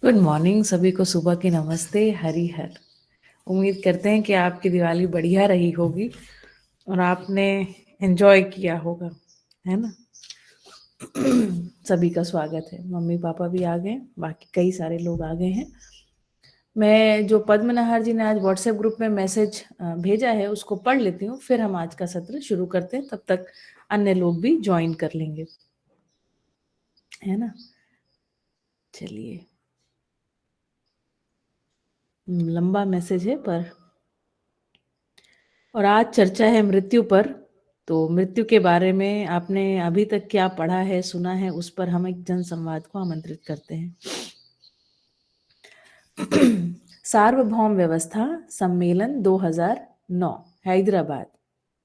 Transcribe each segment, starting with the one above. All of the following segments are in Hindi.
गुड मॉर्निंग सभी को, सुबह की नमस्ते, हरी हर। उम्मीद करते हैं कि आपकी दिवाली बढ़िया रही होगी और आपने एंजॉय किया होगा, है ना। सभी का स्वागत है। मम्मी पापा भी आ गए, बाकी कई सारे लोग आ गए हैं। मैं जो पद्म नहार जी ने आज व्हाट्सएप ग्रुप में मैसेज भेजा है उसको पढ़ लेती हूँ, फिर हम आज का सत्र शुरू करते हैं। तब तक अन्य लोग भी ज्वाइन कर लेंगे, है ना। चलिए, लंबा मैसेज है पर। और आज चर्चा है मृत्यु पर। तो मृत्यु के बारे में आपने अभी तक क्या पढ़ा है, सुना है, उस पर हम एक जन संवाद को आमंत्रित करते हैं। सार्वभौम व्यवस्था सम्मेलन 2009 हैदराबाद,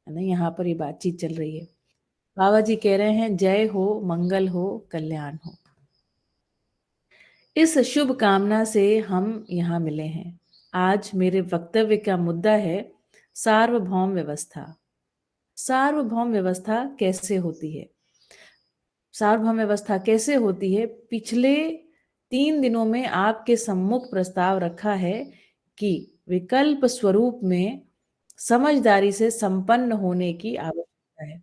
है ना। यहाँ पर ये बातचीत चल रही है। बाबा जी कह रहे हैं, जय हो, मंगल हो, कल्याण हो। इस शुभ कामना से हम यहाँ मिले हैं। आज मेरे वक्तव्य का मुद्दा है सार्वभौम व्यवस्था। सार्वभौम व्यवस्था कैसे होती है? सार्वभौम व्यवस्था कैसे होती है? पिछले 3 दिनों में आपके सम्मुख प्रस्ताव रखा है कि विकल्प स्वरूप में समझदारी से संपन्न होने की आवश्यकता है।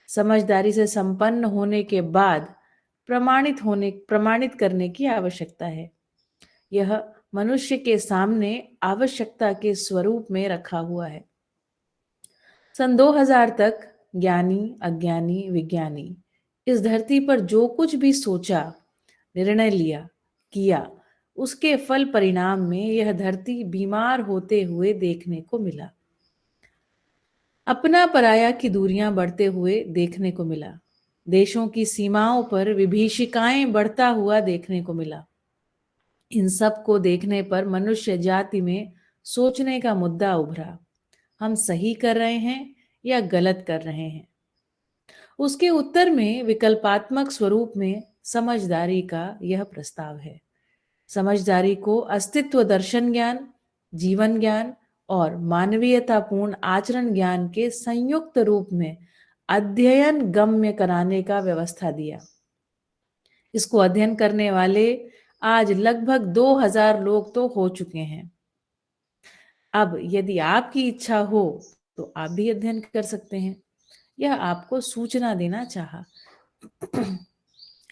समझदारी से संपन्न होने के बाद प्रमाणित करने की आवश्यकता है। यह मनुष्य के सामने आवश्यकता के स्वरूप में रखा हुआ है। सन 2000 तक ज्ञानी, अज्ञानी, विज्ञानी इस धरती पर जो कुछ भी सोचा, निर्णय लिया, किया, उसके फल परिणाम में यह धरती बीमार होते हुए देखने को मिला। अपना पराया की दूरियां बढ़ते हुए देखने को मिला। देशों की सीमाओं पर विभीषिकाएं बढ़ता हुआ देखने को मिला। इन सब को देखने पर मनुष्य जाति में सोचने का मुद्दा उभरा, हम सही कर रहे हैं या गलत कर रहे हैं। उसके उत्तर में विकल्पात्मक स्वरूप में समझदारी का यह प्रस्ताव है। समझदारी को अस्तित्व दर्शन ज्ञान, जीवन ज्ञान और मानवीयतापूर्ण आचरण ज्ञान के संयुक्त रूप में अध्ययन गम्य कराने का व्यवस्था दिया। इसको अध्ययन करने वाले आज लगभग 2000 लोग तो हो चुके हैं। अब यदि आपकी इच्छा हो तो आप भी अध्ययन कर सकते हैं। यह आपको सूचना देना चाहा।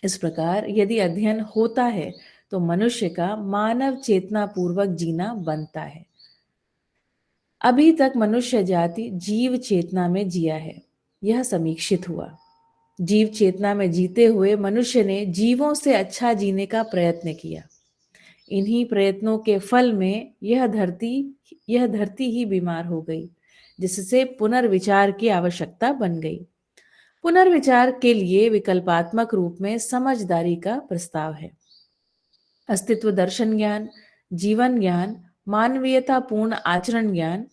इस प्रकार यदि अध्ययन होता है तो मनुष्य का मानव चेतना पूर्वक जीना बनता है। अभी तक मनुष्य जाति जीव चेतना में जिया है, यह समीक्षित हुआ। जीव चेतना में जीते हुए मनुष्य ने जीवों से अच्छा जीने का प्रयत्न किया। इन्हीं प्रयत्नों के फल में यह धरती ही बीमार हो गई, जिससे पुनर्विचार की आवश्यकता बन गई। पुनर्विचार के लिए विकल्पात्मक रूप में समझदारी का प्रस्ताव है। अस्तित्व दर्शन ज्ञान, जीवन ज्ञान, मानवीयतापूर्ण आचरण ज्ञान,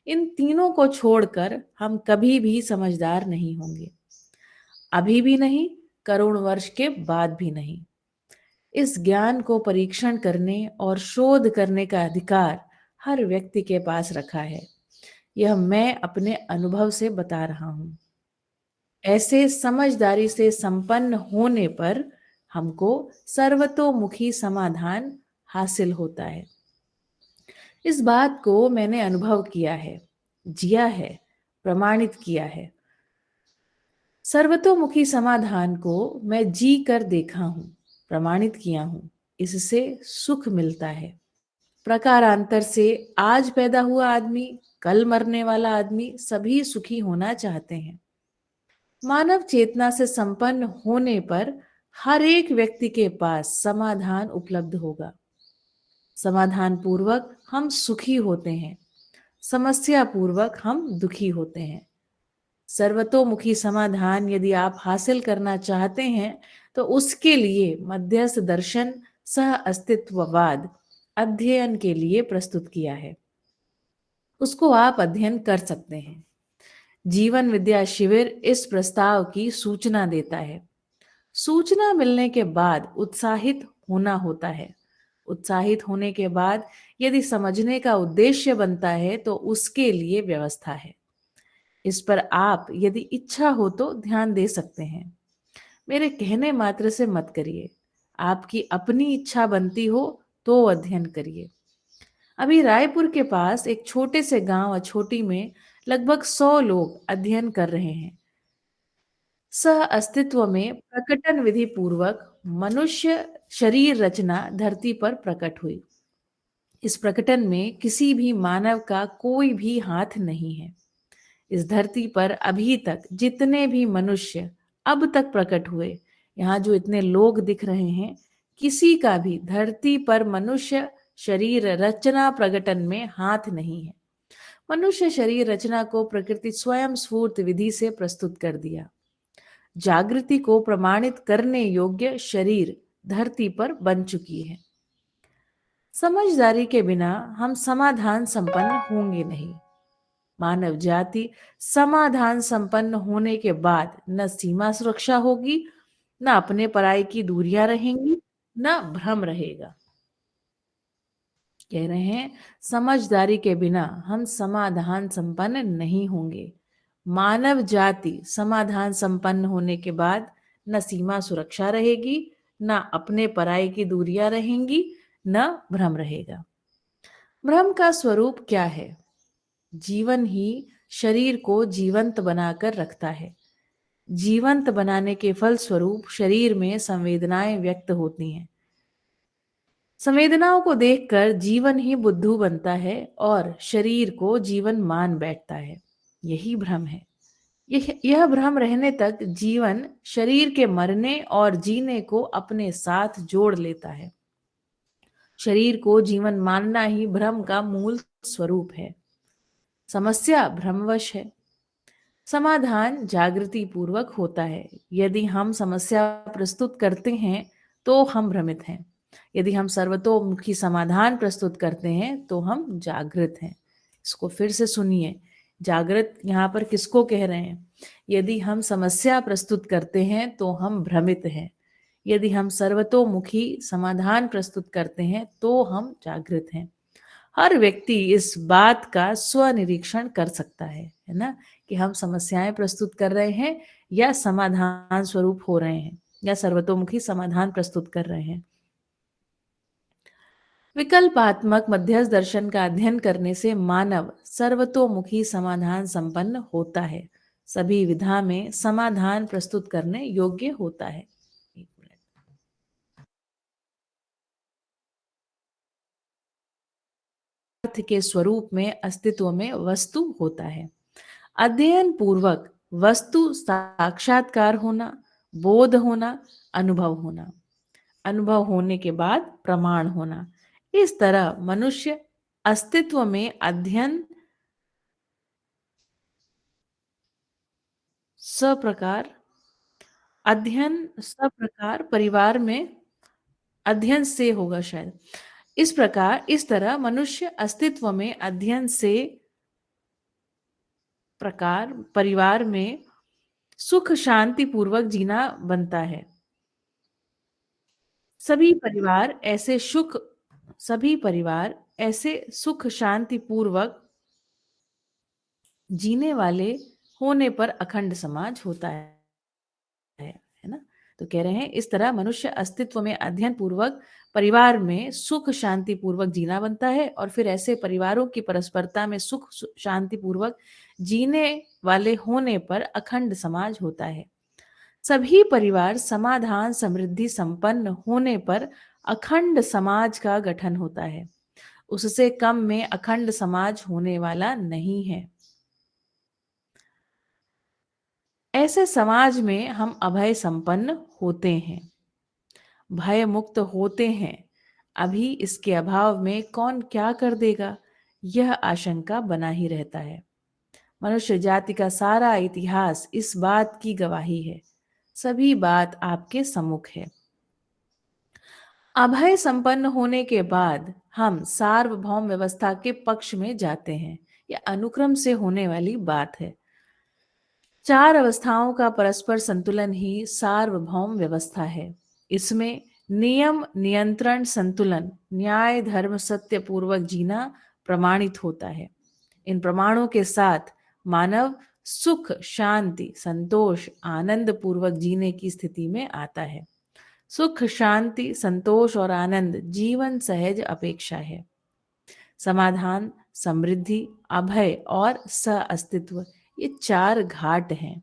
इन तीनों को छोड़कर हम कभी भी समझदार नहीं होंगे। अभी भी नहीं, करोड़ वर्ष के बाद भी नहीं। इस ज्ञान को परीक्षण करने और शोध करने का अधिकार हर व्यक्ति के पास रखा है। यह मैं अपने अनुभव से बता रहा हूं। ऐसे समझदारी से संपन्न होने पर हमको सर्वतोमुखी समाधान हासिल होता है। इस बात को मैंने अनुभव किया है, जिया है, प्रमाणित किया है। सर्वतोमुखी समाधान को मैं जी कर देखा हूं, प्रमाणित किया हूं। इससे सुख मिलता है। प्रकारांतर से आज पैदा हुआ आदमी, कल मरने वाला आदमी, सभी सुखी होना चाहते हैं। मानव चेतना से संपन्न होने पर हर एक व्यक्ति के पास समाधान उपलब्ध होगा। समाधान पूर्वक हम सुखी होते हैं, समस्या पूर्वक हम दुखी होते हैं। सर्वतोमुखी समाधान यदि आप हासिल करना चाहते हैं तो उसके लिए मध्यस्थ दर्शन सह अस्तित्ववाद अध्ययन के लिए प्रस्तुत किया है। उसको आप अध्ययन कर सकते हैं। जीवन विद्या शिविर इस प्रस्ताव की सूचना देता है। सूचना मिलने के बाद उत्साहित होना होता है। उत्साहित होने के बाद यदि समझने का उद्देश्य बनता है तो उसके लिए व्यवस्था है। इस पर आप यदि इच्छा हो तो ध्यान दे सकते हैं। मेरे कहने मात्र से मत करिए। आपकी अपनी इच्छा बनती हो तो अध्ययन करिए। अभी रायपुर के पास एक छोटे से गांव अछोटी में लगभग 100 लोग अध्ययन कर रहे हैं। सह अस्तित्व में प्रकटन विधि पूर्वक मनुष्य शरीर रचना धरती पर प्रकट हुई। इस प्रकटन में किसी भी मानव का कोई भी हाथ नहीं है। इस धरती पर अभी तक जितने भी मनुष्य अब तक प्रकट हुए, यहाँ जो इतने लोग दिख रहे हैं, किसी का भी धरती पर मनुष्य शरीर रचना प्रकटन में हाथ नहीं है। मनुष्य शरीर रचना को प्रकृति स्वयं स्फूर्त विधि से प्रस्तुत कर दिया। जागृति को प्रमाणित करने योग्य शरीर धरती पर बन चुकी है। समझदारी के बिना हम समाधान संपन्न होंगे नहीं। मानव जाति समाधान संपन्न होने के बाद न सीमा सुरक्षा होगी, न अपने पराई की दूरियां रहेंगी, न भ्रम रहेगा। कह रहे हैं, समझदारी के बिना हम समाधान संपन्न नहीं होंगे। मानव जाति समाधान संपन्न होने के बाद न सीमा सुरक्षा रहेगी, न अपने पराई की दूरियां रहेंगी, न भ्रम रहेगा। भ्रम का स्वरूप क्या है? जीवन ही शरीर को जीवंत बनाकर रखता है। जीवंत बनाने के फलस्वरूप शरीर में संवेदनाएं व्यक्त होती हैं। संवेदनाओं को देखकर जीवन ही बुद्धू बनता है और शरीर को जीवन मान बैठता है। यही भ्रम है। यह भ्रम रहने तक जीवन शरीर के मरने और जीने को अपने साथ जोड़ लेता है। शरीर को जीवन मानना ही भ्रम का मूल स्वरूप है। समस्या भ्रमवश है। समाधान जागृति पूर्वक होता है। यदि हम समस्या प्रस्तुत करते हैं तो हम भ्रमित हैं। यदि हम सर्वतोमुखी समाधान प्रस्तुत करते हैं तो हम जागृत हैं। इसको फिर से सुनिए। जागृत यहाँ पर किसको कह रहे हैं? यदि हम समस्या प्रस्तुत करते हैं तो हम भ्रमित हैं। यदि हम सर्वतोमुखी समाधान प्रस्तुत करते हैं तो हम जागृत हैं। हर व्यक्ति इस बात का स्वनिरीक्षण कर सकता है ना, कि हम समस्याएं प्रस्तुत कर रहे हैं या समाधान स्वरूप हो रहे हैं या सर्वतोमुखी समाधान प्रस्तुत कर रहे हैं। विकल्पात्मक मध्यस्थ दर्शन का अध्ययन करने से मानव सर्वतोमुखी समाधान संपन्न होता है। सभी विधा में समाधान प्रस्तुत करने योग्य होता है। एक मिनट। अर्थ के स्वरूप में अस्तित्व में वस्तु होता है। अध्ययन पूर्वक वस्तु साक्षात्कार होना, बोध होना, अनुभव होना, अनुभव होने के बाद प्रमाण होना। इस तरह मनुष्य अस्तित्व में सप्रकार अध्ययन सप्रकार परिवार में अध्ययन से होगा शायद। इस तरह मनुष्य अस्तित्व में अध्ययन से प्रकार परिवार में सुख शांति पूर्वक जीना बनता है। सभी परिवार ऐसे सुख सभी परिवार ऐसे सुख शांति पूर्वक जीने वाले होने पर अखंड समाज होता है ना। तो कह रहे हैं, इस तरह मनुष्य अस्तित्व में अध्ययन पूर्वक परिवार में सुख शांति पूर्वक जीना बनता है और फिर ऐसे परिवारों की परस्परता में सुख शांति पूर्वक जीने वाले होने पर अखंड समाज होता है। सभी परिवार समाधान समृद्धि संपन्न होने पर अखंड समाज का गठन होता है। उससे कम में अखंड समाज होने वाला नहीं है। ऐसे समाज में हम अभय संपन्न होते हैं, भय मुक्त होते हैं। अभी इसके अभाव में कौन क्या कर देगा, यह आशंका बना ही रहता है। मनुष्य जाति का सारा इतिहास इस बात की गवाही है। सभी बात आपके सम्मुख है। अभय संपन्न होने के बाद हम सार्वभौम व्यवस्था के पक्ष में जाते हैं। यह अनुक्रम से होने वाली बात है। चार अवस्थाओं का परस्पर संतुलन ही सार्वभौम व्यवस्था है। इसमें नियम नियंत्रण संतुलन, न्याय धर्म सत्य पूर्वक जीना प्रमाणित होता है। इन प्रमाणों के साथ मानव सुख शांति संतोष आनंद पूर्वक जीने की स्थिति में आता है। सुख, शांति, संतोष और आनंद जीवन सहज अपेक्षा है। समाधान, समृद्धि, अभय और सह-अस्तित्व, ये 4 घाट हैं।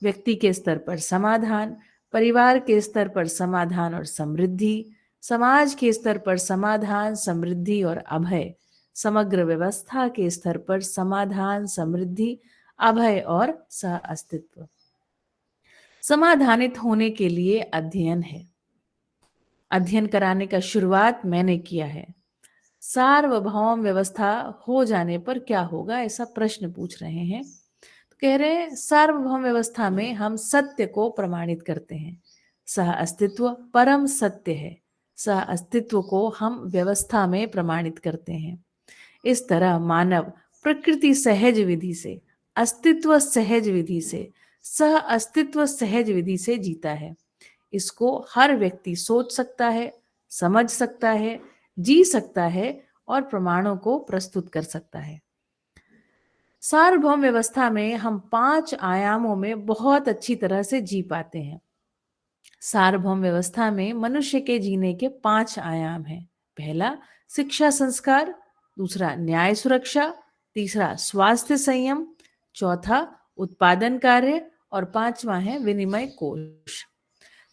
व्यक्ति के स्तर पर समाधान, परिवार के स्तर पर समाधान और समृद्धि, समाज के स्तर पर समाधान, समृद्धि और अभय, समग्र व्यवस्था के स्तर पर समाधान, समृद्धि, अभय और सह-अस्तित्व। समाधानित होने के लिए अध्ययन है। अध्ययन कराने का शुरुआत मैंने किया है। सार्वभौम व्यवस्था हो जाने पर क्या होगा, ऐसा प्रश्न पूछ रहे हैं। तो कह रहे हैं सार्वभौम व्यवस्था में हम सत्य को प्रमाणित करते हैं। सह अस्तित्व परम सत्य है। सह अस्तित्व को हम व्यवस्था में प्रमाणित करते हैं। इस तरह मानव प्रकृति सहज विधि से, अस्तित्व सहज विधि से, सह अस्तित्व सहज विधि से जीता है। इसको हर व्यक्ति सोच सकता है, समझ सकता है, जी सकता है और प्रमाणों को प्रस्तुत कर सकता है। सार्वभौम व्यवस्था में हम 5 आयामों में बहुत अच्छी तरह से जी पाते हैं। सार्वभौम व्यवस्था में मनुष्य के जीने के 5 आयाम हैं। पहला शिक्षा संस्कार, दूसरा न्याय सुरक्षा, तीसरा स्वास्थ्य संयम, चौथा उत्पादन कार्य और पांचवा है विनिमय कोश।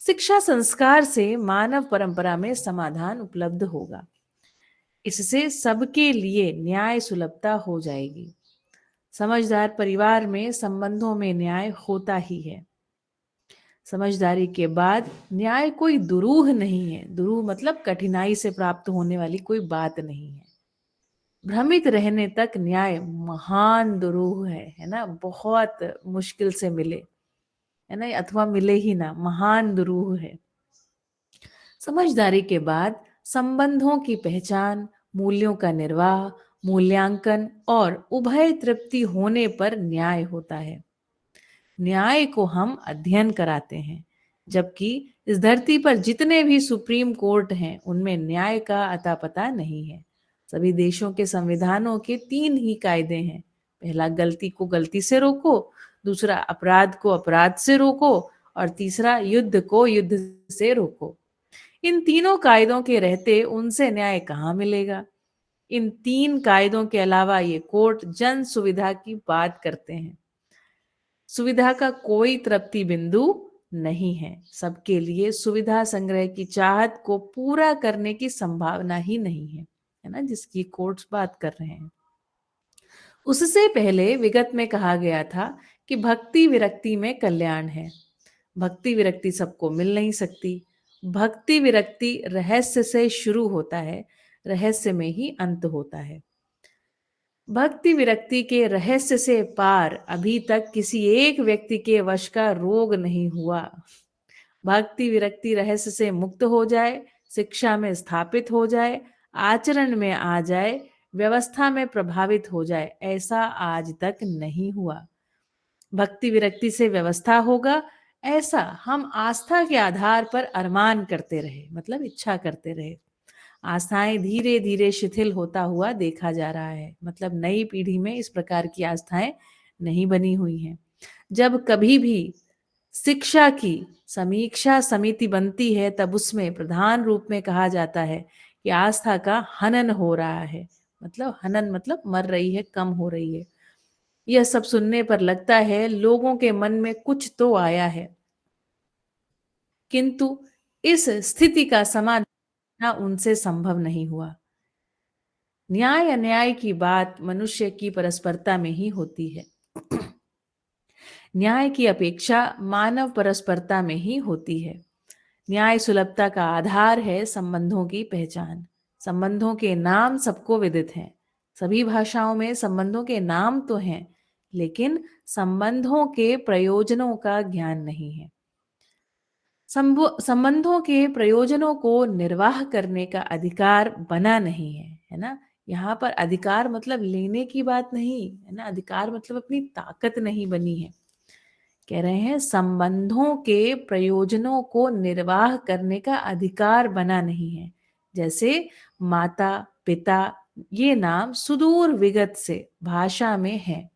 शिक्षा संस्कार से मानव परंपरा में समाधान उपलब्ध होगा। इससे सबके लिए न्याय सुलभता हो जाएगी। समझदार परिवार में संबंधों में न्याय होता ही है। समझदारी के बाद न्याय कोई दुरूह नहीं है। दुरूह मतलब कठिनाई से प्राप्त होने वाली कोई बात नहीं है। भ्रमित रहने तक न्याय महान दुरूह है ना, बहुत मुश्किल से मिले, है ना, अथवा मिले ही ना, महान दुरूह है। समझदारी के बाद संबंधों की पहचान, मूल्यों का निर्वाह, मूल्यांकन और उभय तृप्ति होने पर न्याय होता है। न्याय को हम अध्ययन कराते हैं, जबकि इस धरती पर जितने भी सुप्रीम कोर्ट हैं उनमें न्याय का अता पता नहीं है। सभी देशों के संविधानों के 3 ही कायदे हैं। पहला गलती को गलती से रोको, दूसरा अपराध को अपराध से रोको और तीसरा युद्ध को युद्ध से रोको। इन तीनों कायदों के रहते उनसे न्याय कहाँ मिलेगा। इन 3 कायदों के अलावा ये कोर्ट जन सुविधा की बात करते हैं। सुविधा का कोई तृप्ति बिंदु नहीं है। सबके लिए सुविधा संग्रह की चाहत को पूरा करने की संभावना ही नहीं है ना, जिसकी कोर्ट्स बात कर रहे हैं। उससे पहले विगत में कहा गया था कि भक्ति विरक्ति में कल्याण है। भक्ति विरक्ति सबको मिल नहीं सकती। भक्ति विरक्ति रहस्य से शुरू होता है, रहस्य में ही अंत होता है। भक्ति विरक्ति के रहस्य से पार अभी तक किसी एक व्यक्ति के वश का रोग नहीं हुआ। भक्ति विरक्ति रहस्य से मुक्त हो जाए, शिक्षा में स्थापित हो जाए, आचरण में आ जाए, व्यवस्था में प्रभावित हो जाए, ऐसा आज तक नहीं हुआ। भक्ति विरक्ति से व्यवस्था होगा, ऐसा हम आस्था के आधार पर अरमान करते रहे, मतलब इच्छा करते रहे। आस्थाएं धीरे धीरे शिथिल होता हुआ देखा जा रहा है, मतलब नई पीढ़ी में इस प्रकार की आस्थाएं नहीं बनी हुई हैं। जब कभी भी शिक्षा की समीक्षा समिति बनती है तब उसमें प्रधान रूप में कहा जाता है कि आस्था का हनन हो रहा है। मतलब हनन मतलब मर रही है, कम हो रही है। यह सब सुनने पर लगता है लोगों के मन में कुछ तो आया है, किंतु इस स्थिति का समाधान उनसे संभव नहीं हुआ। न्याय अन्याय की बात मनुष्य की परस्परता में ही होती है। न्याय की अपेक्षा मानव परस्परता में ही होती है। न्याय सुलभता का आधार है संबंधों की पहचान। संबंधों के नाम सबको विदित हैं। सभी भाषाओं में संबंधों के नाम तो हैं, लेकिन संबंधों के प्रयोजनों का ज्ञान नहीं है। संबंधों के प्रयोजनों को निर्वाह करने का अधिकार बना नहीं है ना। यहाँ पर अधिकार मतलब लेने की बात नहीं है ना, अधिकार मतलब अपनी ताकत नहीं बनी है। कह रहे हैं संबंधों के प्रयोजनों को निर्वाह करने का अधिकार बना नहीं है। जैसे माता पिता, ये नाम सुदूर विगत से भाषा में है,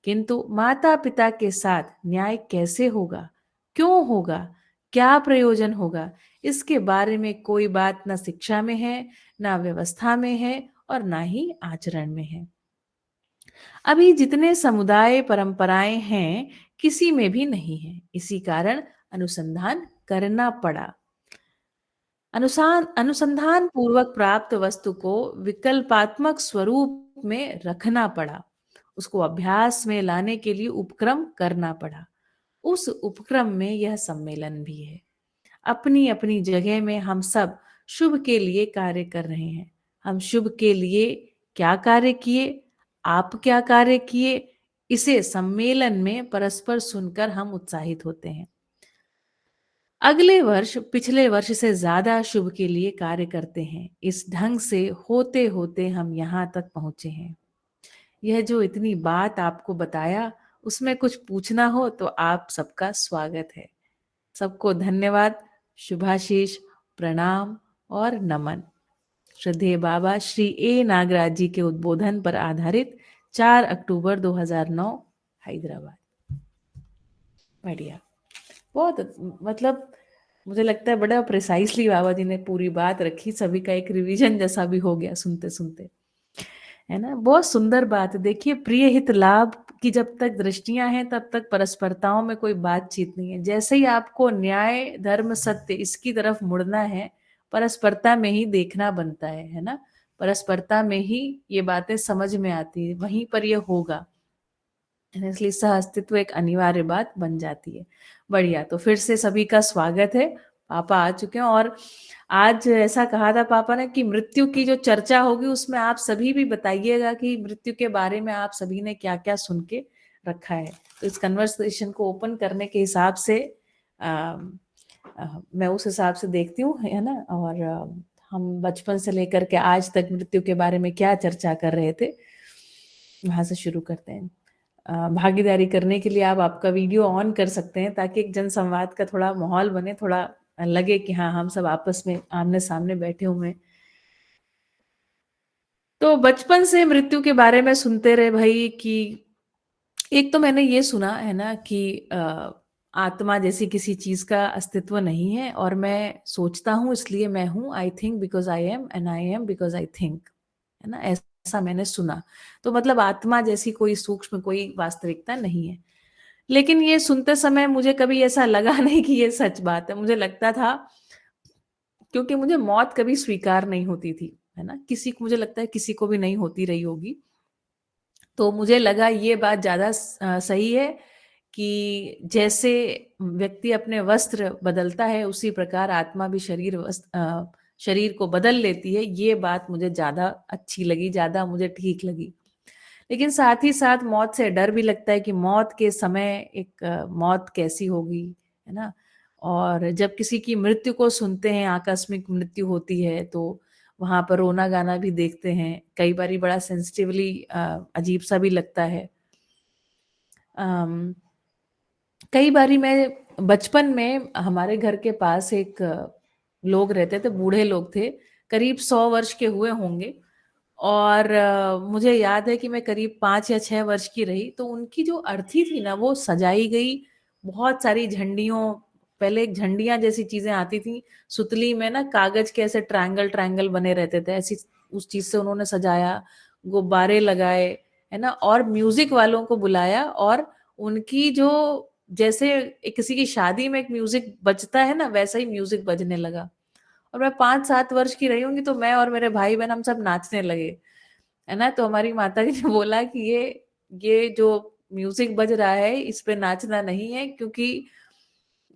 किंतु माता पिता के साथ न्याय कैसे होगा, क्यों होगा, क्या प्रयोजन होगा, इसके बारे में कोई बात ना शिक्षा में है, ना व्यवस्था में है और ना ही आचरण में है। अभी जितने समुदाय परंपराएं हैं, किसी में भी नहीं है। इसी कारण अनुसंधान करना पड़ा। अनुसंधान पूर्वक प्राप्त वस्तु को विकल्पात्मक स्वरूप में रखना पड़ा। उसको अभ्यास में लाने के लिए उपक्रम करना पड़ा। उस उपक्रम में यह सम्मेलन भी है। अपनी अपनी जगह में हम सब शुभ के लिए कार्य कर रहे हैं। हम शुभ के लिए क्या कार्य किए, आप क्या कार्य किए, इसे सम्मेलन में परस्पर सुनकर हम उत्साहित होते हैं। अगले वर्ष पिछले वर्ष से ज्यादा शुभ के लिए कार्य करते हैं। इस ढंग से होते होते हम यहाँ तक पहुंचे हैं। यह जो इतनी बात आपको बताया, उसमें कुछ पूछना हो तो आप सबका स्वागत है। सबको धन्यवाद, शुभाशीष, प्रणाम और नमन। श्रद्धेय बाबा श्री ए नागराज जी के उद्बोधन पर आधारित 4 अक्टूबर 2009, हैदराबाद। बढ़िया, बहुत मतलब मुझे लगता है बड़ा प्रिसाइसली बाबा जी ने पूरी बात रखी। सभी का एक रिवीजन जैसा भी हो गया सुनते सुनते, है ना। बहुत सुंदर बात है। देखिए, प्रिय हित लाभ की जब तक दृष्टियां हैं तब तक परस्परताओं में कोई बातचीत नहीं है। जैसे ही आपको न्याय, धर्म, सत्य इसकी तरफ मुड़ना है, परस्परता में ही देखना बनता है ना। परस्परता में ही ये बातें समझ में आती है, वहीं पर ये होगा, है ना। इसलिए सह अस्तित्व एक अनिवार्य बात बन जाती है। बढ़िया, तो फिर से सभी का स्वागत है। पापा आ चुके हैं और आज ऐसा कहा था पापा ने कि मृत्यु की जो चर्चा होगी उसमें आप सभी भी बताइएगा कि मृत्यु के बारे में आप सभी ने क्या क्या सुन के रखा है। तो इस कन्वर्सेशन को ओपन करने के हिसाब से मैं उस हिसाब से देखती हूँ, है ना। और हम बचपन से लेकर के आज तक मृत्यु के बारे में क्या चर्चा कर रहे थे, वहां से शुरू करते हैं। भागीदारी करने के लिए आप आपका वीडियो ऑन कर सकते हैं ताकि एक जन संवाद का थोड़ा माहौल बने, थोड़ा लगे कि हाँ हम सब आपस में आमने सामने बैठे हुए हैं। तो बचपन से मृत्यु के बारे में सुनते रहे भाई कि एक तो मैंने ये सुना है ना कि आत्मा जैसी किसी चीज का अस्तित्व नहीं है और मैं सोचता हूँ इसलिए मैं हूँ। I think because I am and I am because I think, है ना। ऐसा मैंने सुना। तो मतलब आत्मा जैसी कोई सूक्ष्म कोई वास्तविकता नहीं है। लेकिन ये सुनते समय मुझे कभी ऐसा लगा नहीं कि ये सच बात है। मुझे लगता था, क्योंकि मुझे मौत कभी स्वीकार नहीं होती थी, है ना। किसी को, मुझे लगता है किसी को भी नहीं होती रही होगी। तो मुझे लगा ये बात ज्यादा सही है कि जैसे व्यक्ति अपने वस्त्र बदलता है उसी प्रकार आत्मा भी शरीर को बदल लेती है। ये बात मुझे ज्यादा अच्छी लगी, ज्यादा मुझे ठीक लगी। लेकिन साथ ही साथ मौत से डर भी लगता है कि मौत के समय एक मौत कैसी होगी, है ना। और जब किसी की मृत्यु को सुनते हैं, आकस्मिक मृत्यु होती है, तो वहां पर रोना गाना भी देखते हैं। कई बारी बड़ा सेंसिटिवली अजीब सा भी लगता है। अम, कई बारी मैं बचपन में हमारे घर के पास एक लोग रहते थे, बूढ़े लोग थे, करीब 100 वर्ष के हुए होंगे। और मुझे याद है कि मैं करीब 5 या 6 वर्ष की रही, तो उनकी जो अर्थी थी ना वो सजाई गई बहुत सारी झंडियों। पहले एक झंडियां जैसी चीजें आती थी सुतली में ना, कागज के ऐसे ट्रायंगल ट्रायंगल बने रहते थे, ऐसी उस चीज से उन्होंने सजाया, गुब्बारे लगाए, है ना। और म्यूजिक वालों को बुलाया और उनकी जो, जैसे किसी की शादी में एक म्यूजिक बजता है ना, वैसा ही म्यूजिक बजने लगा। और मैं 5-7 वर्ष की रही होंगी, तो मैं और मेरे भाई बहन हम सब नाचने लगे, है ना। तो हमारी माता जी ने बोला कि ये जो म्यूजिक बज रहा है इस पे नाचना नहीं है, क्योंकि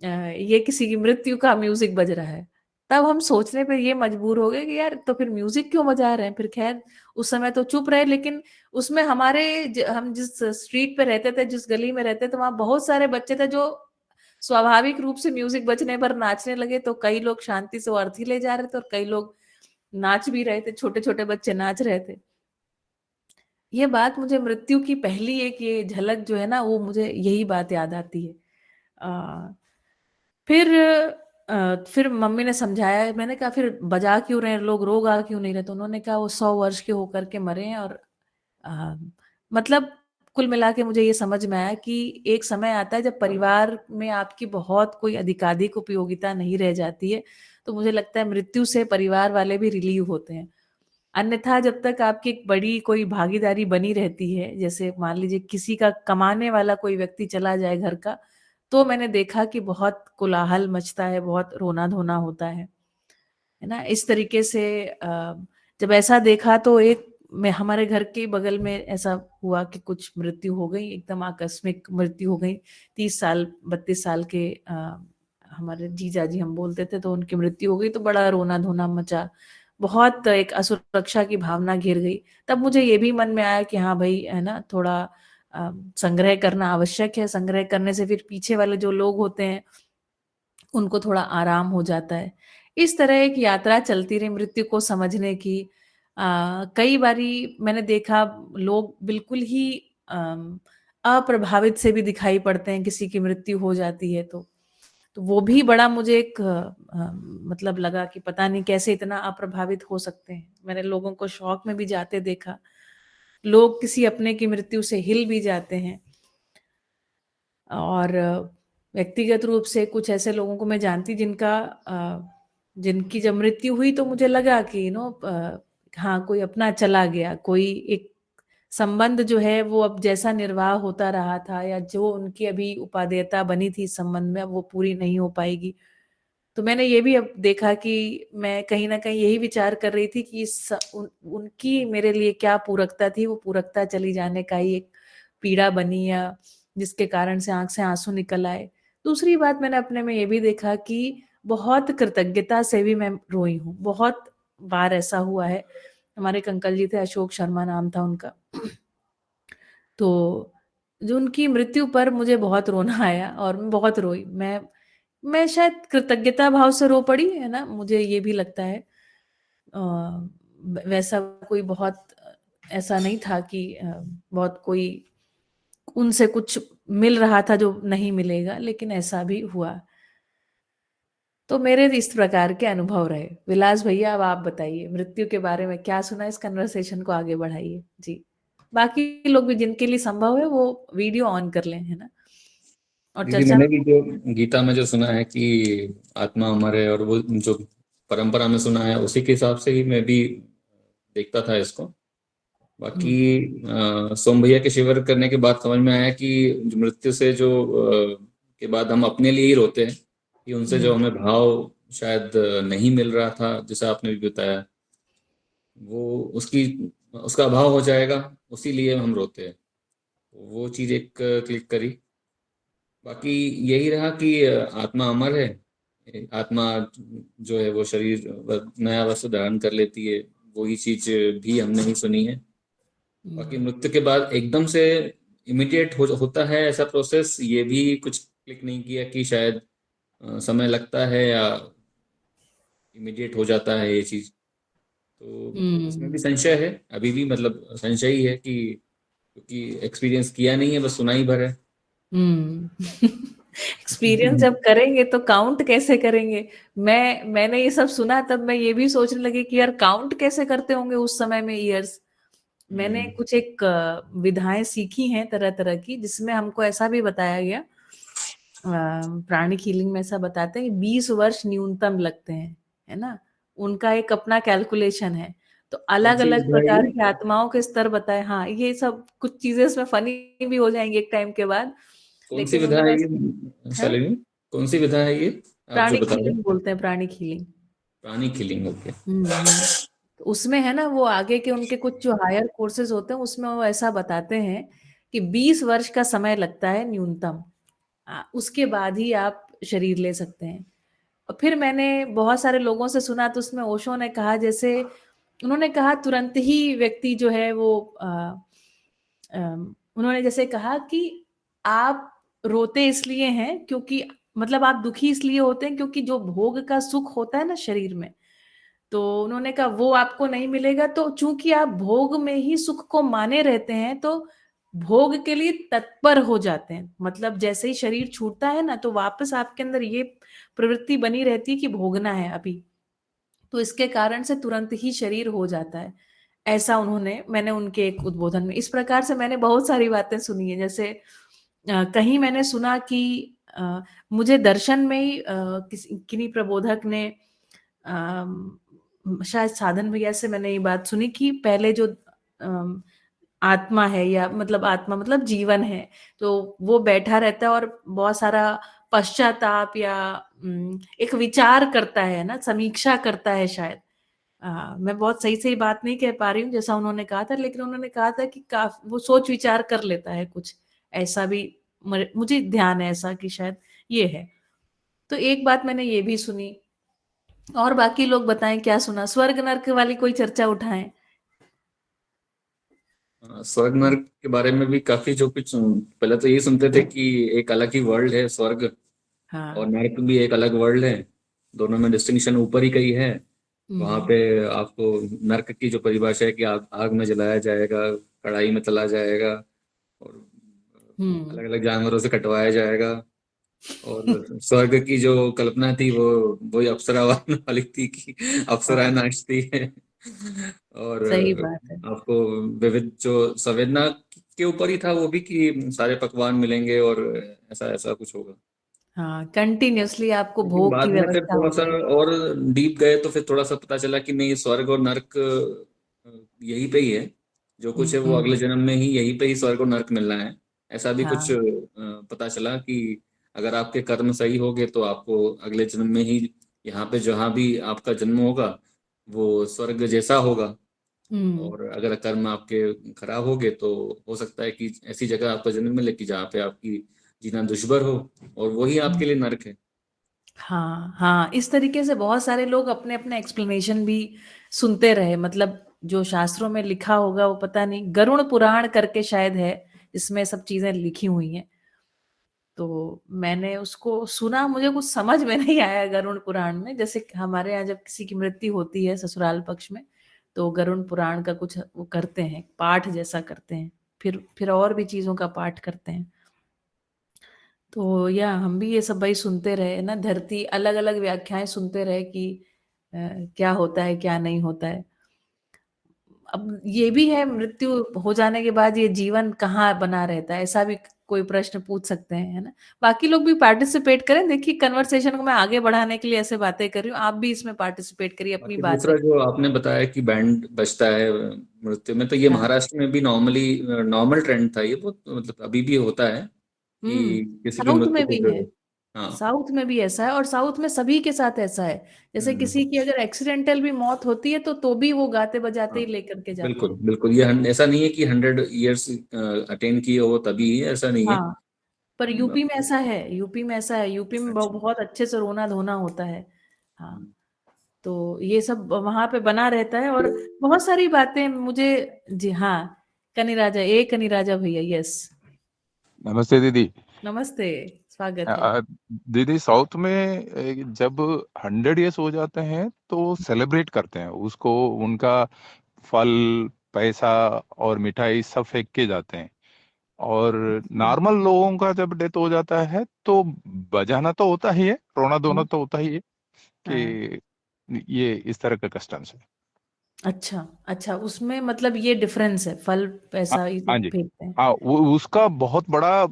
ये किसी की मृत्यु का म्यूजिक बज रहा है। तब हम सोचने पे ये मजबूर हो गए कि यार तो फिर म्यूजिक क्यों बजा रहे हैं। फिर खैर उस समय तो चुप रहे, लेकिन उसमें हम जिस स्ट्रीट पे रहते थे, जिस गली में रहते थे, वहां बहुत सारे बच्चे थे जो स्वाभाविक रूप से म्यूजिक बजने पर नाचने लगे। तो कई लोग शांति से वो अर्थी ले जा रहे थे और कई लोग नाच भी रहे थे, छोटे छोटे बच्चे नाच रहे थे। ये बात मुझे मृत्यु की पहली एक ये झलक जो है ना, वो मुझे यही बात याद आती है। आ, फिर फिर मम्मी ने समझाया, मैंने कहा फिर बजा क्यों रहे हैं लोग, रो गा क्यों नहीं रहे। तो उन्होंने कहा वो 100 वर्ष के होकर के मरे हैं और आ, मतलब कुल मिला के मुझे ये समझ में आया कि एक समय आता है जब परिवार में आपकी बहुत कोई अधिकाधिक उपयोगिता नहीं रह जाती है, तो मुझे लगता है मृत्यु से परिवार वाले भी रिलीव होते हैं। अन्यथा जब तक आपकी एक बड़ी कोई भागीदारी बनी रहती है, जैसे मान लीजिए किसी का कमाने वाला कोई व्यक्ति चला जाए घर का, तो मैंने देखा कि बहुत कोलाहल मचता है, बहुत रोना-धोना होता है ना? इस तरीके से जब ऐसा देखा तो एक मैं हमारे घर के बगल में ऐसा हुआ कि कुछ मृत्यु हो गई, एकदम आकस्मिक मृत्यु हो गई। 30 साल, 32 साल के हमारे जीजाजी हम बोलते थे, तो उनकी मृत्यु हो गई, तो बड़ा रोना-धोना मचा। बहुत एक असुरक्षा की भावना घिर गई। तब मुझे ये भी मन में आया कि हाँ भई, है ना, थोड़ा संग्रह करना आवश्यक है। संग्रह करने से फिर पीछे वाले जो लोग होते हैं, उनको थोड़ा आराम हो जाता है। इस तरह एक यात्रा चलती रही मृत्यु को समझने की। कई बारी मैंने देखा लोग बिल्कुल ही अम, अप्रभावित से भी दिखाई पड़ते हैं किसी की मृत्यु हो जाती है तो। तो वो भी बड़ा मुझे एक मतलब लगा कि पता नहीं कैसे इतना अप्रभावित हो सकते हैं। मैंने लोगों को शौक में भी जाते देखा। लोग किसी अपने की मृत्यु से हिल भी जाते हैं। और व्यक्तिगत रूप से कुछ ऐसे लोगों को मैं जानती जिनकी जब मृत्यु हुई तो मुझे लगा कि हाँ, कोई अपना चला गया, कोई एक संबंध जो है वो अब जैसा निर्वाह होता रहा था या जो उनकी अभी उपादेयता बनी थी इस संबंध में, अब वो पूरी नहीं हो पाएगी। तो मैंने ये भी अब देखा कि मैं कहीं न कहीं यही विचार कर रही थी कि उनकी मेरे लिए क्या पूरकता थी, वो पूरकता चली जाने का ही एक पीड़ा बनी या जिसके कारण से आँख से आँसू निकल आए। दूसरी बात मैंने अपने में ये भी देखा कि बहुत कृतज्ञता से भी मैं रोई हूँ। बहुत बार ऐसा हुआ है। हमारे एक अंकल जी थे, अशोक शर्मा नाम था उनका। तो जो उनकी मृत्यु पर मुझे बहुत रोना आया और मैं बहुत रोई। मैं शायद कृतज्ञता भाव से रो पड़ी, है ना? मुझे ये भी लगता है। वैसा कोई बहुत ऐसा नहीं था कि बहुत कोई उनसे कुछ मिल रहा था जो नहीं मिलेगा, लेकिन ऐसा भी हुआ। तो मेरे इस प्रकार के अनुभव रहे। विलास भैया, अब आप बताइए मृत्यु के बारे में क्या सुना? इस कन्वर्सेशन को आगे बढ़ाइए। जी। बाकी लोग भी जिनके लिए संभव है वो वीडियो ऑन कर लें, है ना? और दीदी, चर्चा मैंने में। भी जो गीता में जो सुना है कि आत्मा अमर है, और वो जो परंपरा में सुना है उसी के हिसाब से ही मैं भी देखता था इसको। बाकी हुँ, सोम भैया के शिविर करने के बाद समझ में आया कि जो मृत्यु से जो के बाद हम अपने लिए ही रोते हैं, कि उनसे जो हुँ, हमें भाव शायद नहीं मिल रहा था, जैसा आपने भी बताया, वो उसकी उसका अभाव हो जाएगा, उसी लिए हम रोते हैं। वो चीज एक क्लिक करी। बाकी यही रहा कि आत्मा अमर है। आत्मा जो है वो शरीर नया वस्त्र धारण कर लेती है, वही चीज भी हमने ही सुनी है। बाकी हुँ, मृत्यु के बाद एकदम से इमिडिएट होता है ऐसा प्रोसेस, ये भी कुछ क्लिक नहीं किया कि शायद समय लगता है या इमिडिएट हो जाता है ये चीज। तो इसमें भी हुँ, संशय है, अभी भी मतलब संशय ही है कि क्योंकि एक्सपीरियंस किया नहीं है, बस सुना ही भर है। हुँ। एक्सपीरियंस जब करेंगे तो काउंट कैसे करेंगे? मैंने ये सब सुना तब मैं ये भी सोचने लगी कि यार काउंट कैसे करते होंगे उस समय में ईयर्स? मैंने हम्म। कुछ एक विधाएँ सीखी हैं तरह-तरह की जिसमें हमको ऐसा भी बताया गया, प्राणिक हीलिंग में ऐसा बताते हैं कि 20 वर्ष न्यूनतम लगते हैं, है ना? उनका एक अपना कैलकुलेशन है। तो कौन सी अलग-अलग विधा है प्रकार ये? की आत्माओं के स्तर बताए। हाँ, ये सब कुछ चीज़ें इसमें फ़नी भी हो जाएँगी एक टाइम के बाद, कौन सी लेकिन विधा उनमें है ऐसा ये हाँ, शालिनी? कौन सी विधा है ये आप जो प्राणिक बता रहे हीलिंग हैं? बोलते हैं, प्राणिक हीलिंग। प्राणी किलिंग, ओके। हुँ, हुँ। तो उसमें है ना वो आगे के उनके कुछ जो हायर कोर्सेज़ होते हैं उसमें वो ऐसा बताते हैं कि 20 वर्ष का समय लगता है न्यूनतम। उसके बाद ही आप शरीर ले सकते हैं। और फिर मैंने बहुत सारे लोगों से सुना तो उसमें ओशो ने कहा, जैसे उन्होंने कहा तुरंत ही व्यक्ति जो है वो उन्होंने जैसे कहा कि आप रोते इसलिए हैं क्योंकि मतलब आप दुखी इसलिए होते हैं क्योंकि जो भोग का सुख होता है ना शरीर में, तो उन्होंने कहा वो आपको नहीं मिलेगा, तो चूँकि आप भोग में ही सुख को माने रहते हैं, तो भोग के लिए तत्पर हो जाते हैं। मतलब जैसे ही शरीर छूटता है ना, तो वापस आपके अंदर ये प्रवृत्ति बनी रहती है कि भोगना है अभी। तो इसके कारण से तुरंत ही शरीर हो जाता है। ऐसा उन्होंने, मैंने उनके एक उद्बोधन में, इस प्रकार से मैंने बहुत सारी बातें सुनी है। जैसे कहीं मैंने सुना कि मुझे दर्शन में ही किसी किन्हीं प्रबोधक ने, शायद साधन भैया से मैंने ये बात सुनी कि पहले जो अम, आत्मा है, या मतलब आत्मा मतलब जीवन है, तो वो बैठा रहता है और बहुत सारा पश्चाताप या एक विचार करता है ना, समीक्षा करता है शायद। मैं बहुत सही सही बात नहीं कह पा रही हूँ जैसा उन्होंने कहा था, लेकिन उन्होंने कहा था कि वो सोच विचार कर लेता है कुछ, ऐसा भी मुझे ध्यान है ऐसा कि शायद ये है। तो एक बात मैंने ये भी सुनी, और बाकी लोग बताएं क्या सुना, स्वर्ग नर्क वाली कोई चर्चा उठाएं। स्वर्ग नर्क के बारे में भी काफी जो कुछ पहले तो ये सुनते थे कि एक अलग ही वर्ल्ड है स्वर्ग, और हाँ। नर्क भी एक अलग वर्ल्ड है, दोनों में डिस्टिंक्शन ऊपर ही कहीं है। वहां हम्म। पे आपको नर्क की जो परिभाषा है कि आग आग में जलाया जाएगा, कढ़ाई में तला जाएगा, और हम्म। अलग अलग जानवरों से कटवाया जाएगा। और स्वर्ग की जो कल्पना थी वो वही अप्सरा वाली थी कि अप्सराएं हाँ, नाचती है। और सही बात है। आपको विविध जो संवेदना के ऊपर ही था वो भी, कि सारे पकवान मिलेंगे और ऐसा ऐसा कुछ होगा। हाँ, कंटिन्यूअसली आपको लेकिन भोग की बाद में फिर व्यवस्था थोड़ा सा होगी। और डीप गए तो फिर थोड़ा सा पता चला कि नहीं, स्वर्ग और नर्क यहीं पे ही है। जो कुछ है वो हम्म। अगले जन्म में ही यहीं पे ही स्वर्ग और नर्क मिलना है। ऐसा भी कुछ हाँ। पता चला कि अगर आपके कर्म सही होंगे तो आपको अगले जन्म में ही यहाँ पे जहाँ भी आपका जन्म होगा वो स्वर्ग जैसा होगा। हम्म। और अगर कर्म आपके खराब होंगे तो हो सकता है कि ऐसी जगह आपका जन्म मिले कि जहाँ पे आपकी जीना दुश्भर हो, और वही आपके लिए नर्क है। हाँ, हाँ, इस तरीके से बहुत सारे लोग अपने अपने एक्सप्लेनेशन भी सुनते रहे, मतलब जो शास्त्रों में लिखा होगा वो पता नहीं, गरुड़ पुराण करके शायद है, इसमें सब चीजें लिखी हुई हैं। तो मैंने उसको सुना, मुझे कुछ समझ में नहीं आया गरुड़ पुराण में। जैसे हमारे यहाँ जब किसी की मृत्यु होती है ससुराल पक्ष में, तो गरुड़ पुराण का कुछ वो करते हैं, पाठ जैसा करते हैं, फिर और भी चीजों का पाठ करते हैं। तो या हम भी ये सब भाई सुनते रहे ना, धरती अलग अलग व्याख्याएं सुनते रहे कि अ, क्या होता है क्या नहीं होता है। अब ये भी है, मृत्यु हो जाने के बाद ये जीवन कहाँ बना रहता है, ऐसा भी कोई प्रश्न पूछ सकते हैं, है ना। बाकी लोग भी पार्टिसिपेट करें, देखिए कन्वर्सेशन को मैं आगे बढ़ाने के लिए ऐसे बातें कर रही हूँ, आप भी इसमें पार्टिसिपेट करिए, अपनी बाकी बात दूसरा रखिए। जो आपने बताया कि बैंड बजता है नृत्य में, तो ये हाँ। महाराष्ट्र में भी नॉर्मली नॉर्मल ट्रेंड था ये, बहुत मतलब अभी भी होता है कि किसी की साउथ मृत्यु में हो भी है, गई। हाँ। साउथ में भी ऐसा है, और साउथ में सभी के साथ ऐसा है। जैसे किसी हम्म। की अगर एक्सीडेंटल भी मौत होती है तो भी वो गाते बजाते हाँ, ही लेकर के जाते बिल्कुल हैं। बिल्कुल, ये ऐसा नहीं है कि 100 ईयर्स अटेन किए हो तभी ही, ऐसा नहीं है। हाँ, पर यूपी में ऐसा है, यूपी में ऐसा है, यूपी में अच्छा। बहुत अच्छे से रोना धोना होता है। हाँ। हम्म। तो ये सब वहां पे बना रहता है, और बहुत सारी बातें मुझे। जी हाँ, कनी राजा भैया, यस। नमस्ते दीदी। नमस्ते, स्वागत है। अ, दीदी साउथ में जब 100 ईयर्स हो जाते हैं तो सेलिब्रेट करते हैं उसको, उनका फल, पैसा और मिठाई सब फेंक के जाते हैं। और अच्छा। नॉर्मल लोगों का जब डेथ हो जाता है तो बजाना तो होता ही है, रोना धोना हम्म। तो होता ही है हाँ। कि ये इस तरह का कस्टम्स है। अच्छा, अच्छा, उसमें मतलब ये डिफरेंस है, फल हाँ, पैसा ये हाँ सब जी। फेंकते हैं। हाँ, वो उसका बहुत बड़ा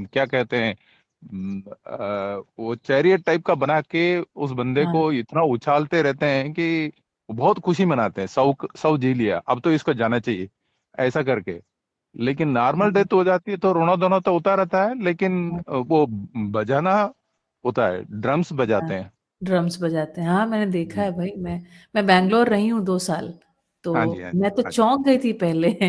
क्या कहते हैं, वो चैरियट टाइप का बना के उस बंदे हाँ। को इतना उछालते रहते हैं कि वो बहुत खुशी मनाते हैं, सौ सौ जी लिया, अब तो इसको जाना चाहिए, ऐसा करके। लेकिन नॉर्मल हाँ। डेथ हो जाती है तो रोना धोना तो होता रहता है, लेकिन वो बजाना होता है, ड्रम्स हाँ, बजाते हैं। ड्रम्स बजाते हैं, हाँ मैंने देखा जी। है भाई। मैं बैंगलोर रही हूँ 2 साल, तो हाँ जी, हाँ जी, मैं तो हाँ चौंक गई थी पहले कि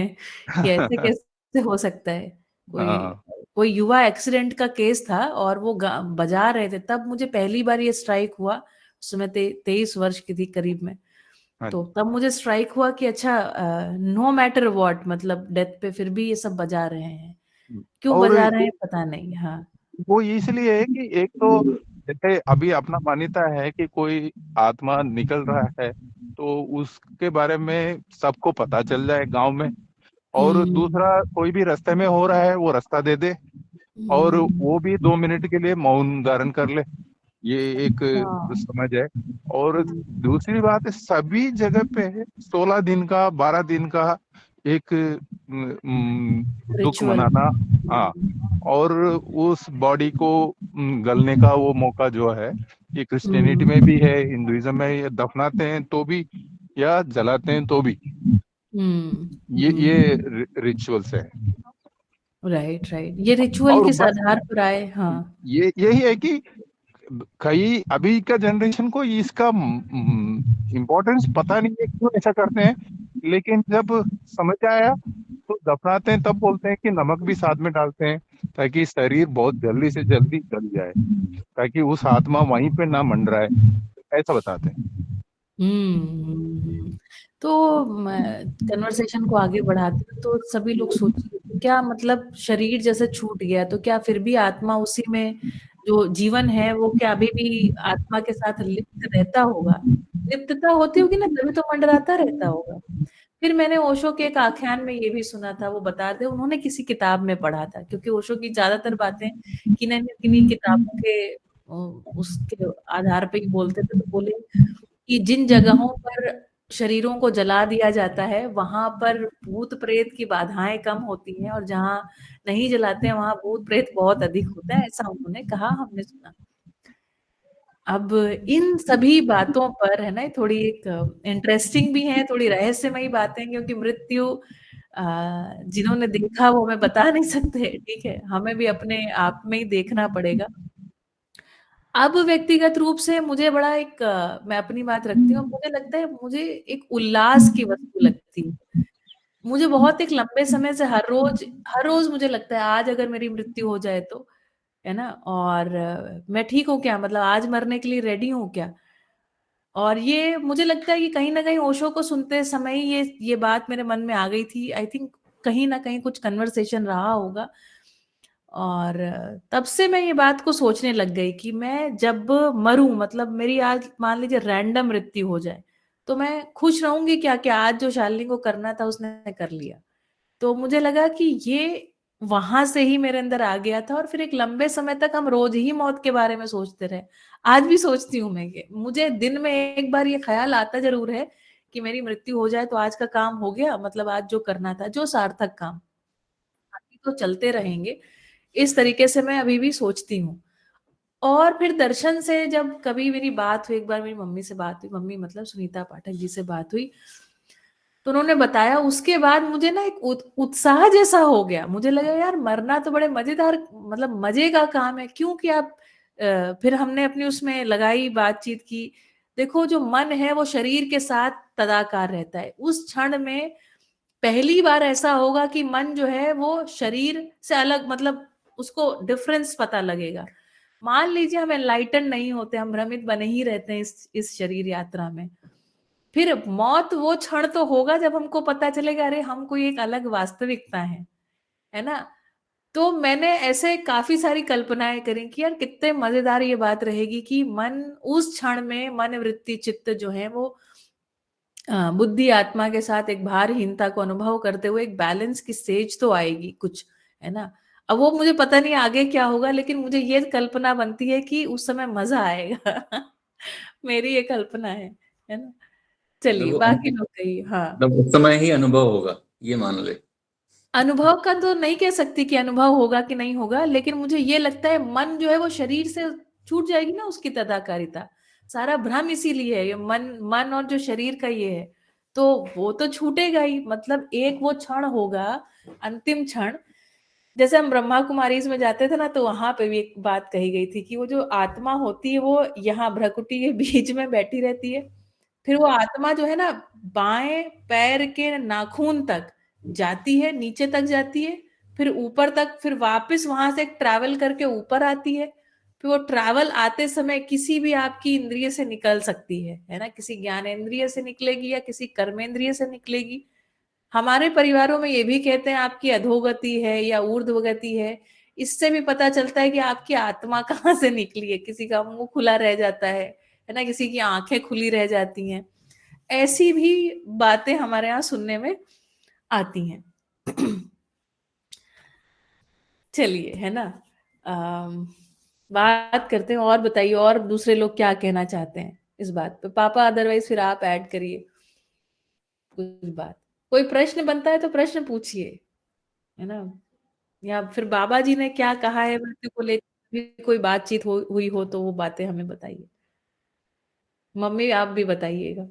ऐसे जी। कैसे हो सकता है। कोई हाँ, कोई युवा एक्सीडेंट का केस था और वो बजा रहे थे, तब मुझे पहली बार ये स्ट्राइक हुआ। उस समय 23 वर्ष की थी करीब में। हाँ तो जी। तब मुझे स्ट्राइक हुआ कि अच्छा, नो मैटर व्हाट, मतलब डेथ पे फिर भी ये सब बजा रहे हैं, क्यों और बजा रहे हैं पता नहीं। हाँ। वो इसलिए है कि एक तो जैसे अभी अपना मान्यता है कि कोई आत्मा निकल रहा है तो उसके बारे में सबको पता चल जाए गांव में। और हम्म। दूसरा, कोई भी रास्ते में हो रहा है वो रास्ता दे दे, और हम्म। वो भी 2 मिनट के लिए मौन धारण कर ले। ये एक हाँ। समझ है। और दूसरी बात है, सभी जगह पे 16 दिन का, 12 दिन का एक दुख रिचुअल। मनाना। हाँ। और उस बॉडी को गलने का वो मौका जो है, ये क्रिश्चियनिटी में भी है, हिंदुइज्म में ये दफनाते हैं तो भी, या जलाते हैं तो भी, ये रिचुअल्स है। राइट, राइट, ये रिचुअल और किस आधार पर आए? हाँ। ये यही है कि कई अभी का जनरेशन को इसका इम्पोर्टेंस पता नहीं है, क्यों ऐसा करते हैं। लेकिन जब समझ आया तो दफनाते हैं, तब बोलते हैं कि नमक भी साथ में डालते हैं, ताकि शरीर बहुत जल्दी से जल्दी गल जाए, ताकि उस आत्मा वहीं पे ना मंडराए, ऐसा बताते हैं। तो कन्वर्सेशन को आगे बढ़ाते हैं तो सभी लोग सोचिए, क्या मतलब शरीर जैसे छूट गया तो क्या फिर भी आत्मा उसी में जो जीवन है वो क्या अभी भी आत्मा के साथ लिप्त रहता होगा? लिप्तता होती होगी ना, तभी तो मंडराता रहता होगा। फिर मैंने ओशो के एक आख्यान में ये भी सुना था, वो बता रहे, उन्होंने किसी किताब में पढ़ा था, क्योंकि ओशो की ज्यादातर बातें किन्हीं न किन्हीं किताबों के उसके आधार पे ही बोलते थे। तो बोले कि जिन जगहों पर शरीरों को जला दिया जाता है वहां पर भूत प्रेत की बाधाएं कम होती हैं, और जहां नहीं जलाते हैं वहां भूत प्रेत बहुत अधिक होता है, ऐसा उन्होंने कहा, हमने सुना। अब इन सभी बातों पर है ना, ये थोड़ी एक इंटरेस्टिंग भी है, थोड़ी रहस्यमयी बातें, क्योंकि मृत्यु जिन्होंने देखा वो हमें बता नहीं सकते, ठीक है, हमें भी अपने आप में ही देखना पड़ेगा। अब व्यक्तिगत रूप से मुझे बड़ा एक मैं अपनी बात रखती हूँ, मुझे लगता है, मुझे एक उल्लास की वस्तु लगती है। मुझे बहुत एक लंबे समय से हर रोज मुझे लगता है आज अगर मेरी मृत्यु हो जाए तो, है ना? और मैं ठीक हूँ क्या? मतलब आज मरने के लिए रेडी हूँ क्या? और ये मुझे लगता है कि कहीं न कहीं ओशो को सुनते समय ही ये बात मेरे मन में आ गई थी। आई थिंक कहीं न कहीं कुछ कन्वर्सेशन रहा होगा, और तब से मैं ये बात को सोचने लग गई कि मैं जब मरूँ, मतलब मेरी आज मान लीजिए रैंडम मृत्यु हो जाए, तो मैं खुश रहूँगी क्या कि आज जो शालिनी को करना था उसने कर लिया। तो मुझे लगा कि ये वहाँ से ही मेरे अंदर आ गया था, और फिर एक लंबे समय तक हम रोज़ ही मौत के बारे में सोचते रहे। आज भी सोचती हूँ मैं ये, मुझे दिन में एक बार ये ख़्याल आता ज़रूर है कि मेरी मृत्यु हो जाए तो आज का काम हो गया, मतलब आज जो करना था, जो सार्थक काम, बाकी तो चलते रहेंगे। इस तरीके से मैं अभी भी सोचती हूँ। और फिर दर्शन से जब कभी मेरी बात हुई, एक बार मेरी मम्मी से बात हुई, मम्मी मतलब सुनीता पाठक जी से बात हुई, तो उन्होंने बताया, उसके बाद मुझे ना एक उत्साह जैसा हो गया। मुझे लगा यार मरना तो बड़े मजेदार, मतलब मजे का काम है, क्यों कि आप फिर हमने अपनी उसमें लगाई बातचीत की। देखो जो मन है वो शरीर के साथ तदाकार रहता है। उस क्षण में पहली बार ऐसा होगा कि मन जो है वो शरीर से अलग, मतलब उसको डिफरेंस पता लगेगा। मान लीजिए हम एनलाइटन नहीं होते, हम भ्रमित बने ही रहते हैं इस शरीर यात्रा में। फिर मौत वो क्षण तो होगा जब हमको पता चलेगा अरे हम कोई एक अलग वास्तविकता है ना? तो मैंने ऐसे काफ़ी सारी कल्पनाएँ करी कि यार कितने मज़ेदार ये बात रहेगी कि मन उस क्षण में, मन, वृत्ति, चित्त जो है वो बुद्धि आत्मा के साथ एक भारहीनता को अनुभव करते हुए एक बैलेंस की स्टेज तो आएगी कुछ, है ना? अब वो मुझे पता नहीं आगे क्या होगा, लेकिन मुझे ये कल्पना बनती है कि उस समय मज़ा आएगा। मेरी ये कल्पना है ना? मतलब चलिए वो बाकी लोग कहिए। हाँ। मतलब उस समय ही अनुभव होगा, ये मान ले। अनुभव का तो नहीं कह सकती कि अनुभव होगा कि नहीं होगा, लेकिन मुझे ये लगता है मन जो है वो शरीर से छूट जाएगी ना, उसकी तदाकारिता। सारा भ्रम इसीलिए है, ये मन मन और जो शरीर का ये है, तो वो तो छूटेगा ही। मतलब एक वो क्षण होगा, अंतिम क्षण। जैसे हम ब्रह्मा कुमारीज़ में जाते थे ना, तो वहाँ पे भी एक बात कही गई थी कि वो जो आत्मा होती है वो यहाँ भ्रकुटी के बीच में बैठी रहती है। फिर वो आत्मा जो है ना, बाएँ पैर के नाखून तक जाती है, नीचे तक जाती है, फिर ऊपर तक, फिर वापस वहाँ से ट्रैवल करके ऊपर आती है। फिर वो ट्रैवल आते समय किसी भी आपकी इंद्रिय से निकल सकती है ना? किसी ज्ञानेंद्रिय से निकलेगी या किसी कर्मेंद्रिय से निकलेगी। हमारे परिवारों में ये भी कहते हैं आपकी अधोगति है या ऊर्ध्वगति है। इससे भी पता चलता है कि आपकी आत्मा कहाँ से निकली है। किसी का मुँह खुला रह जाता है ना? किसी की आँखें खुली रह जाती हैं। ऐसी भी बातें हमारे यहाँ सुनने में आती हैं। चलिए, है ना? अम, बात करते हैं और बताइए और दूसरे लोग क्या कहना चाहते हैं इस बात पे। पापा अदरवाइज फिर आप ऐड करिए कुछ बात। कोई प्रश्न बनता है तो प्रश्न पूछिए, है ना? या फिर बाबा जी ने क्या कहा है मृत्यु को लेकर भी कोई बातचीत हुई हो तो वो बातें हमें बताइए। मम्मी आप भी बताइएगा।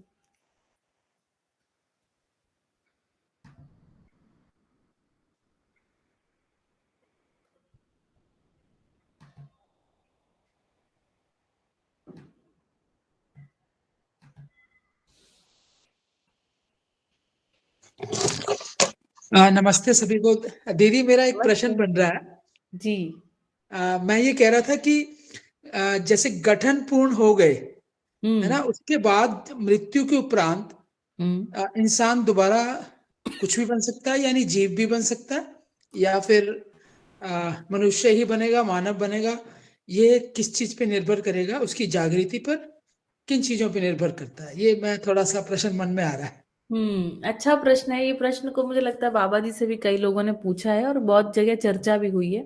नमस्ते सभी को। दीदी मेरा एक प्रश्न नमस्ते। बन रहा है। जी। मैं ये कह रहा था कि जैसे गठन पूर्ण हो गए, है ना, उसके बाद मृत्यु के उपरांत इंसान दोबारा कुछ भी बन सकता है, यानी जीव भी बन सकता है, या फिर मनुष्य ही बनेगा, मानव बनेगा। ये किस चीज पे निर्भर करेगा? उसकी जागृति पर, किन चीजों पे निर्भर करता है? ये मैं थोड़ा सा प्रश्न मन में आ रहा है। अच्छा प्रश्न है। ये प्रश्न को मुझे लगता है बाबा जी से भी कई लोगों ने पूछा है और बहुत जगह चर्चा भी हुई है।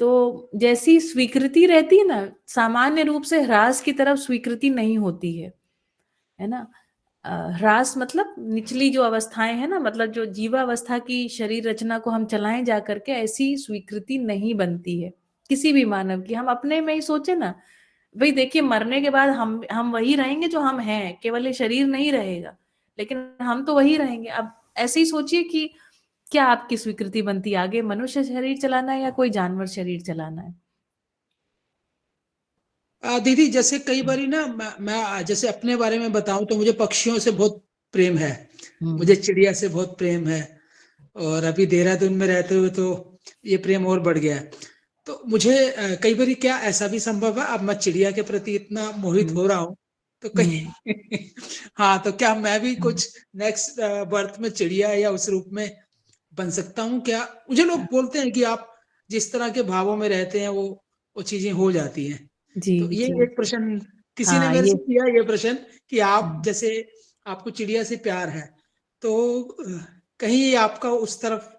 तो जैसी स्वीकृति रहती है ना, सामान्य रूप से ह्रास की तरफ स्वीकृति नहीं होती है ना? ह्रास मतलब निचली जो अवस्थाएं है ना, मतलब जो जीवावस्था की शरीर रचना को हम चलाएं जा करके, ऐसी स्वीकृति नहीं बनती है किसी भी मानव की। हम अपने में ही सोचे ना, भाई देखिए मरने के बाद हम वही रहेंगे जो हम हैं, केवल ये शरीर नहीं रहेगा, लेकिन हम तो वही रहेंगे। अब ऐसे ही सोचिए कि क्या आपकी स्वीकृति बनती है, आगे मनुष्य शरीर चलाना है या कोई जानवर शरीर चलाना है? दीदी जैसे कई बारी ना मैं जैसे अपने बारे में बताऊं तो मुझे पक्षियों से बहुत प्रेम है, मुझे चिड़िया से बहुत प्रेम है, और अभी देहरादून में रहते हुए तो ये प्रेम और बढ़ गया है। तो मुझे कई बारी क्या ऐसा भी संभव है, अब मैं चिड़िया के प्रति इतना मोहित हो रहा हूँ तो कहीं हाँ, तो क्या मैं भी कुछ नेक्स्ट बर्थ में चिड़िया या उस रूप में बन सकता हूँ क्या? मुझे लोग बोलते हैं कि आप जिस तरह के भावों में रहते हैं वो चीजें हो जाती हैं। जी तो ये जी। एक प्रश्न किसी ने हाँ मेरे ये से किया, ये प्रश्न कि आप जैसे आपको चिड़िया से प्यार है, तो कहीं ये आपका उस तरफ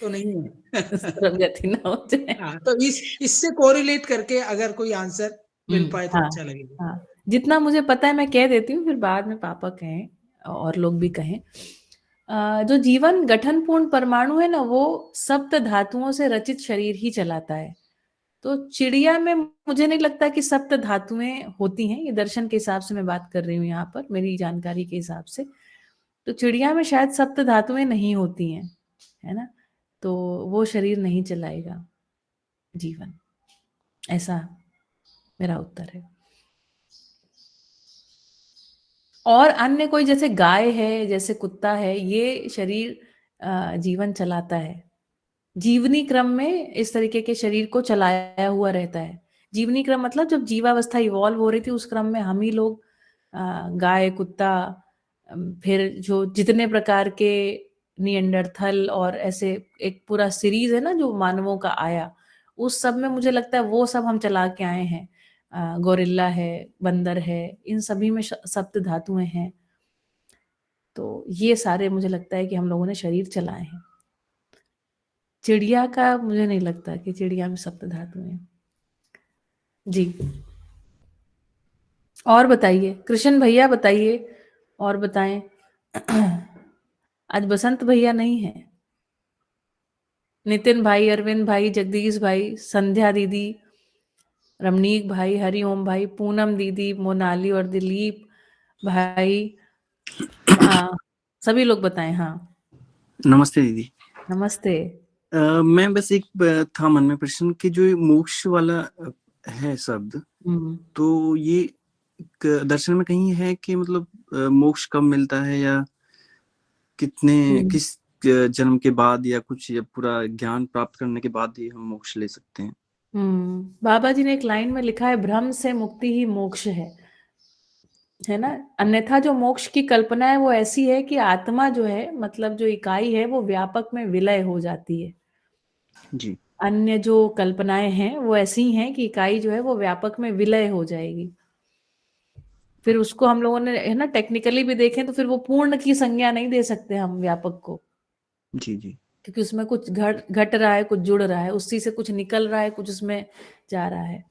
तो नहीं है? उस तरफ गति ना हो जाए। हाँ, तो इससे कोरिलेट करके अगर कोई आंसर मिल पाए तो हाँ अच्छा लगेगा। हाँ, जितना मुझे पता है मैं कह देती हूँ, फिर बाद में पापा कहें और लोग भी कहें। जो जीवन गठनपूर्ण परमाणु है ना, वो सप्त धातुओं से रचित शरीर ही चलाता है। तो चिड़िया में मुझे नहीं लगता कि सप्त धातुएं होती हैं, ये दर्शन के हिसाब से मैं बात कर रही हूँ यहाँ पर, मेरी जानकारी के हिसाब से। तो चिड़िया में शायद सप्त धातुएं नहीं होती हैं, है ना? तो वो शरीर नहीं चलाएगा जीवन, ऐसा मेरा उत्तर है। और अन्य कोई जैसे गाय है, जैसे कुत्ता है, ये शरीर जीवन चलाता है। जीवनी क्रम में इस तरीके के शरीर को चलाया हुआ रहता है। जीवनी क्रम मतलब जब जीवावस्था इवॉल्व हो रही थी, उस क्रम में हम ही लोग गाय, कुत्ता, फिर जो जितने प्रकार के निएंडरथल और ऐसे एक पूरा सीरीज है ना जो मानवों का आया, उस सब में मुझे लगता है वो सब हम चला के आए हैं। गोरिल्ला है, बंदर है, इन सभी में सप्त धातुएं हैं। तो ये सारे मुझे लगता है कि हम लोगों ने शरीर चलाए हैं। चिड़िया का मुझे नहीं लगता कि चिड़िया में सप्त धातु है। जी। और बताइए कृष्ण भैया, बताइए और बताएं। आज बसंत भैया नहीं है। नितिन भाई, अरविंद भाई, जगदीश भाई, संध्या दीदी, रमनीक भाई, हरिओम भाई, पूनम दीदी, मोनाली और दिलीप भाई, सभी लोग बताएं। हाँ नमस्ते दीदी। नमस्ते। मैं बस एक था मन में प्रश्न कि जो ये मोक्ष वाला है शब्द, तो ये दर्शन में कहीं है कि मतलब मोक्ष कब मिलता है, या कितने किस जन्म के बाद, या कुछ या पूरा ज्ञान प्राप्त करने के बाद ही हम मोक्ष ले सकते हैं? बाबा जी ने एक लाइन में लिखा है, भ्रम से मुक्ति ही मोक्ष है ना? अन्यथा जो मोक्ष की कल्पना है वो ऐसी है कि आत्मा जो है, मतलब जो इकाई है, वो व्यापक में विलय हो जाती है। जी। अन्य जो कल्पनाएं हैं वो ऐसी हैं कि इकाई जो है वो व्यापक में विलय हो जाएगी। फिर उसको हम लोगों ने, है ना, टेक्निकली भी देखें तो फिर वो पूर्ण की संज्ञा नहीं दे सकते हम व्यापक को। जी जी। क्योंकि उसमें कुछ घट रहा है, कुछ जुड़ रहा है, उसी से कुछ निकल रहा है, कुछ उसमें जा रहा है।